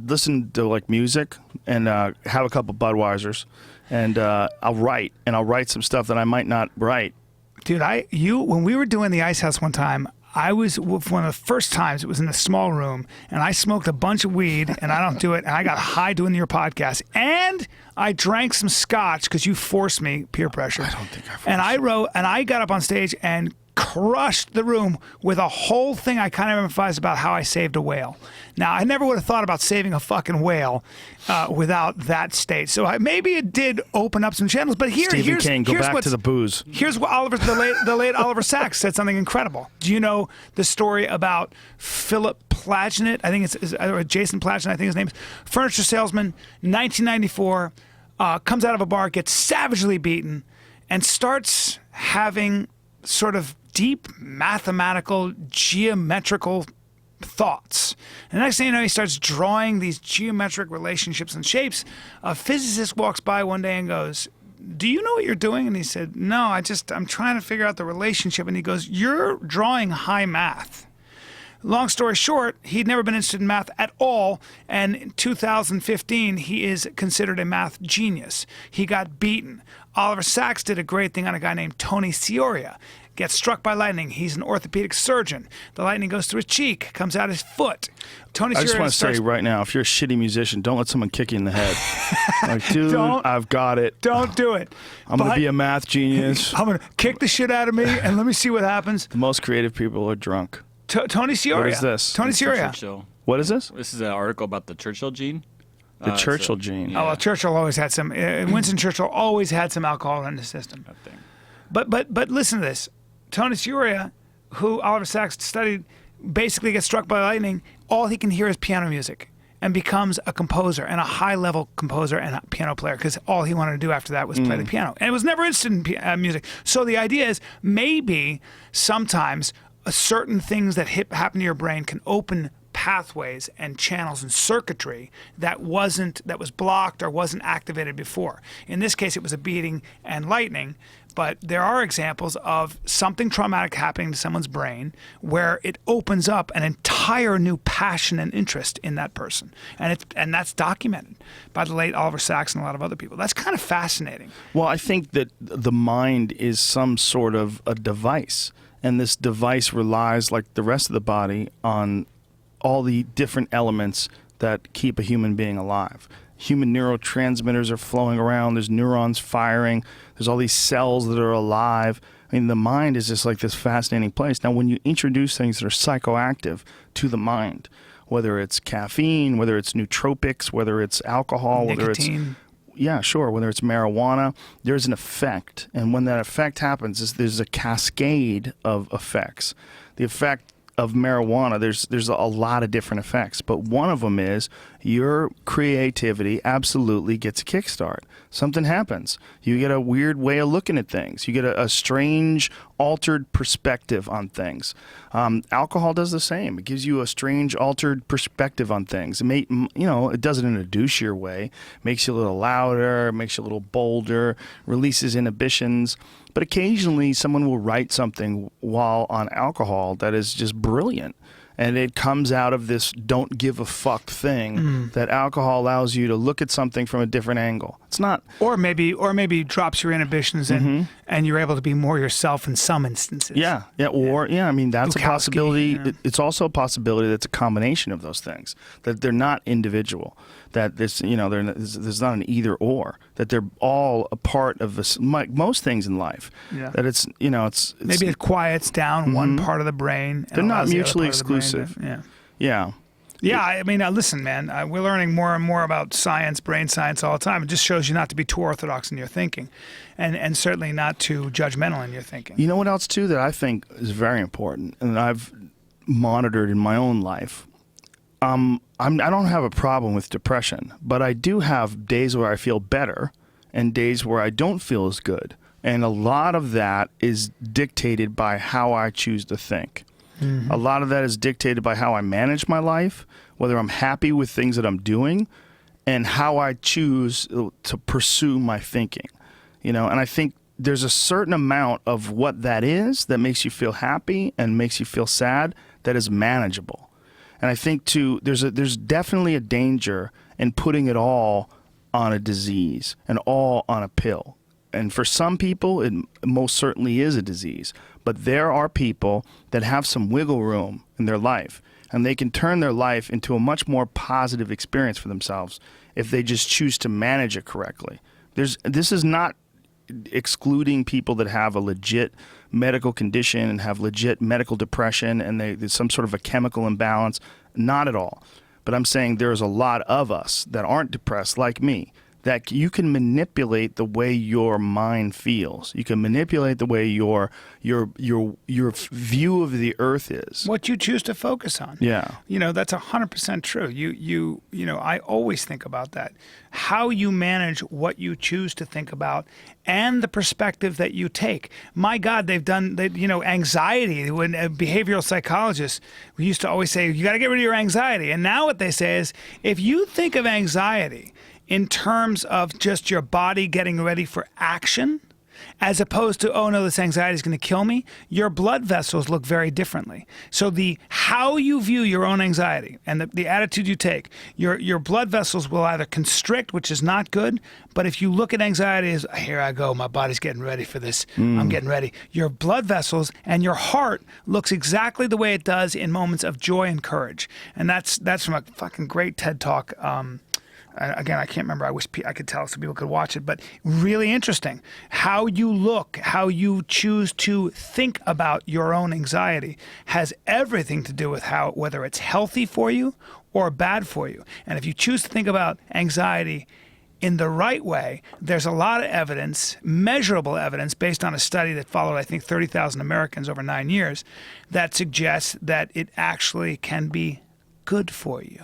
listen to like music and have a couple Budweisers, and I'll write some stuff that I might not write. Dude, when we were doing the Ice House one time, I was one of the first times. It was in a small room, and I smoked a bunch of weed, and I don't do it, and I got high doing your podcast, and I drank some scotch because you forced me, peer pressure. I don't think I forced And I you. wrote, and I got up on stage and crushed the room with a whole thing I kind of emphasized about how I saved a whale. Now, I never would have thought about saving a fucking whale without that state. So maybe it did open up some channels. But Stephen King, go back to the booze. Here's what the late Oliver Sacks said something incredible. Do you know the story about Philip Plagenet? I think it's or Jason Plagenet, I think his name is. Furniture salesman, 1994, comes out of a bar, gets savagely beaten, and starts having sort of deep mathematical, geometrical thoughts. And the next thing you know, he starts drawing these geometric relationships and shapes. A physicist walks by one day and goes, "Do you know what you're doing?" And he said, "No, I'm trying to figure out the relationship." And he goes, "You're drawing high math." Long story short, he'd never been interested in math at all, and in 2015, he is considered a math genius. He got beaten. Oliver Sacks did a great thing on a guy named Tony Scioria. Gets struck by lightning. He's an orthopedic surgeon. The lightning goes through his cheek, comes out his foot. Tony I just Scioria want to say right now, if you're a shitty musician, don't let someone kick you in the head. Like, dude, I've got it. Don't do it. I'm going to be a math genius. I'm going to kick the shit out of me, and let me see what happens. The most creative people are drunk. Tony Scioria. What is this? Tony Scioria. Churchill. What is this? This is an article about the Churchill gene. The Churchill gene. yeah. Oh, well, Churchill always had some. Winston Churchill always had some alcohol in his system. That thing. But listen to this. Tony Scioria, who Oliver Sacks studied, basically gets struck by lightning. All he can hear is piano music, and becomes a composer, and a high-level composer and a piano player, because all he wanted to do after that was play the piano, and was never interested in music. So the idea is maybe sometimes certain things that happen to your brain can open pathways and channels and circuitry that was blocked or wasn't activated before. In this case, it was a beating and lightning, but there are examples of something traumatic happening to someone's brain where it opens up an entire new passion and interest in that person, and that's documented by the late Oliver Sacks and a lot of other people. That's kind of fascinating. Well, I think that the mind is some sort of a device, and this device relies, like the rest of the body, on all the different elements that keep a human being alive. Human neurotransmitters are flowing around. There's neurons firing. There's all these cells that are alive. I mean, the mind is just like this fascinating place. Now, when you introduce things that are psychoactive to the mind, whether it's caffeine, whether it's nootropics, whether it's alcohol, whether it's whether it's marijuana, there's an effect. And when that effect happens, there's a cascade of effects. The effect of marijuana, there's a lot of different effects, but one of them is your creativity absolutely gets a kickstart. Something happens. You get a weird way of looking at things. You get a strange, altered perspective on things. Alcohol does the same. It gives you a strange, altered perspective on things. It does it in a douchier way. Makes you a little louder, makes you a little bolder, releases inhibitions. But occasionally someone will write something while on alcohol that is just brilliant. And it comes out of this don't give a fuck thing that alcohol allows you to look at something from a different angle. It's not... Or maybe drops your inhibitions and you're able to be more yourself in some instances. Yeah. I mean, that's Bukowski, a possibility. you know. It's also a possibility that's a combination of those things, that they're not individual, that there's not an either or, that they're all a part of this, most things in life. Yeah. That it's Maybe it quiets down one part of the brain. And they're not allows the other mutually part of the brain to- exclusive. Yeah. Yeah, I mean, listen, man, we're learning more and more about science, brain science all the time. It just shows you not to be too orthodox in your thinking and certainly not too judgmental in your thinking. You know what else, too, that I think is very important and I've monitored in my own life? I don't have a problem with depression, but I do have days where I feel better and days where I don't feel as good. And a lot of that is dictated by how I choose to think. A lot of that is dictated by how I manage my life, whether I'm happy with things that I'm doing, and how I choose to pursue my thinking. And I think there's a certain amount of what that is that makes you feel happy and makes you feel sad that is manageable. And I think too, there's definitely a danger in putting it all on a disease and all on a pill. And for some people, it most certainly is a disease. But there are people that have some wiggle room in their life, and they can turn their life into a much more positive experience for themselves if they just choose to manage it correctly. This is not excluding people that have a legit medical condition and have legit medical depression and there's some sort of a chemical imbalance. Not at all. But I'm saying there's a lot of us that aren't depressed like me, that you can manipulate the way your mind feels. You can manipulate the way your view of the earth is. What you choose to focus on. Yeah. That's 100% true. I always think about that. How you manage what you choose to think about and the perspective that you take. My God, anxiety. When behavioral psychologists, we used to always say, you got to get rid of your anxiety. And now what they say is, if you think of anxiety in terms of just your body getting ready for action, as opposed to, oh no, this anxiety is going to kill me, your blood vessels look very differently. So how you view your own anxiety and the attitude you take, your blood vessels will either constrict, which is not good, but if you look at anxiety as, here I go, my body's getting ready for this, I'm getting ready, your blood vessels and your heart looks exactly the way it does in moments of joy and courage. And that's from a fucking great TED Talk. Again, I can't remember. I wish I could tell so people could watch it. But really interesting. How you look, how you choose to think about your own anxiety has everything to do with whether it's healthy for you or bad for you. And if you choose to think about anxiety in the right way, there's a lot of evidence, measurable evidence, based on a study that followed, I think, 30,000 Americans over 9 years, that suggests that it actually can be good for you.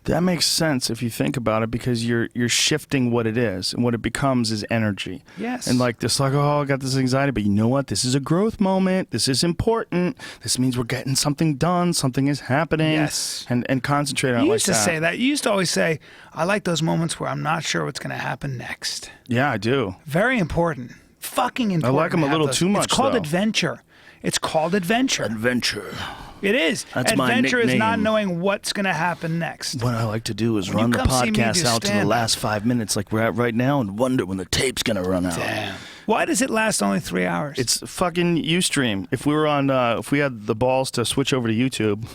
That makes sense if you think about it, because you're shifting what it is, and what it becomes is energy. Yes. And I got this anxiety, but you know what? This is a growth moment. This is important. This means we're getting something done. Something is happening. Yes. And concentrate on it You like used to that. say that. You used to always say, I like those moments where I'm not sure what's going to happen next. Yeah, I do. Very important. Fucking important. I like them to a have little those. too much, It's called though. adventure. It's called adventure. Adventure. It is. That's my adventure is not nickname. knowing what's going to happen next. What I like to do is When run you the come see me podcast do out to the stand-up. last 5 minutes like we're at right now and wonder when the tape's going to run out. Damn. Why does it last only 3 hours? It's fucking Ustream. If we were on, if we had the balls to switch over to YouTube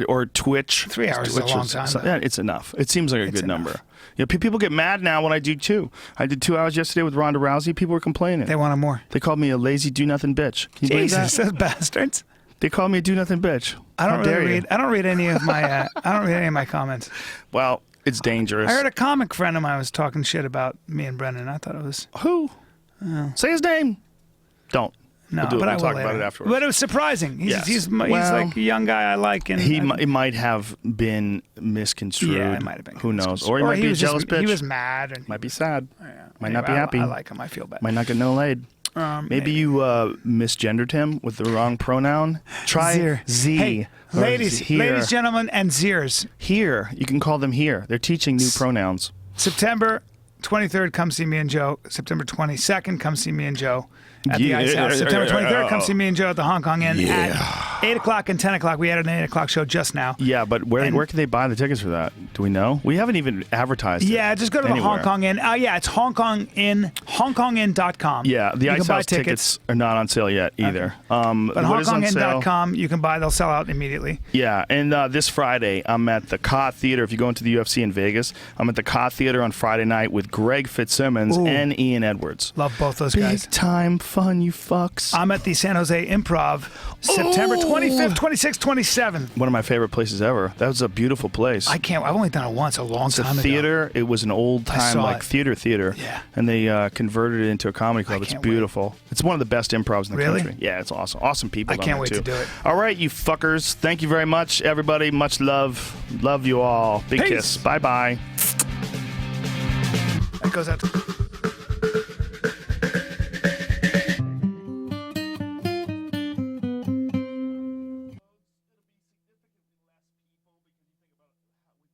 or Twitch. 3 hours is a long time, though. Yeah, it's enough. It seems like a good enough. number. Yeah, people get mad now when I do 2. I did 2 hours yesterday with Ronda Rousey. People were complaining. They wanted more. They called me a lazy do-nothing bitch. Can you believe Jesus, that? those bastards. They called me a do-nothing bitch. I don't How dare really you? read. I don't read any of my. I don't read any of my comments. Well, it's dangerous. I heard a comic friend of mine was talking shit about me and Brendan. I thought it was. Who? Say his name. Don't. No, We'll but I we'll will talk later. about it afterwards. But it was surprising. He's, Yes. he's Well, like a young guy I like. And He might have been misconstrued. Yeah, it might have been. Who knows? Or he might be a was jealous bitch. He was mad. And Might be sad. yeah. Might not be Anyway, happy. I like him. I feel bad. Might not get no laid. Maybe you misgendered him with the wrong pronoun. Try Zir. Z. Hey, or ladies, here. gentlemen, and Zirs. Here. You can call them here. They're teaching new pronouns. September 23rd, come see me and Joe. September 22nd, come see me and Joe at the Ice House. September 23rd, come see me and Joe at the Hong Kong Inn at 8 o'clock and 10 o'clock. We had an 8 o'clock show just now. Yeah, but where can they buy the tickets for that? Do we know? We haven't even advertised it. Yeah, just go to the anywhere. Hong Kong Inn. Yeah, it's Hong Kong Inn, HongKongInn.com. Yeah, the You can Ice buy House tickets are not on sale yet either. But what is on sale? HongKongInn.com, you can buy. They'll sell out immediately. Yeah, and this Friday, I'm at the Ka Theater. If you go into the UFC in Vegas, I'm at the Ka Theater on Friday night with Greg Fitzsimmons and Ian Edwards. Love both those Big guys. time fun, you fucks. I'm at the San Jose Improv September 25th, 26th, 27th. One of my favorite places ever. That was a beautiful place. I've only done it once, a long It's a time ago. theater. It was an old time saw like it. theater. Yeah. And they converted it into a comedy club. It's can't wait. beautiful. It's one of the best improvs in the Really? country. Yeah, it's awesome. Awesome people. I down can't there, wait too. to do it. All right, you fuckers. Thank you very much, everybody. Much love. Love you all. Big Peace. kiss. Bye bye. That goes out to...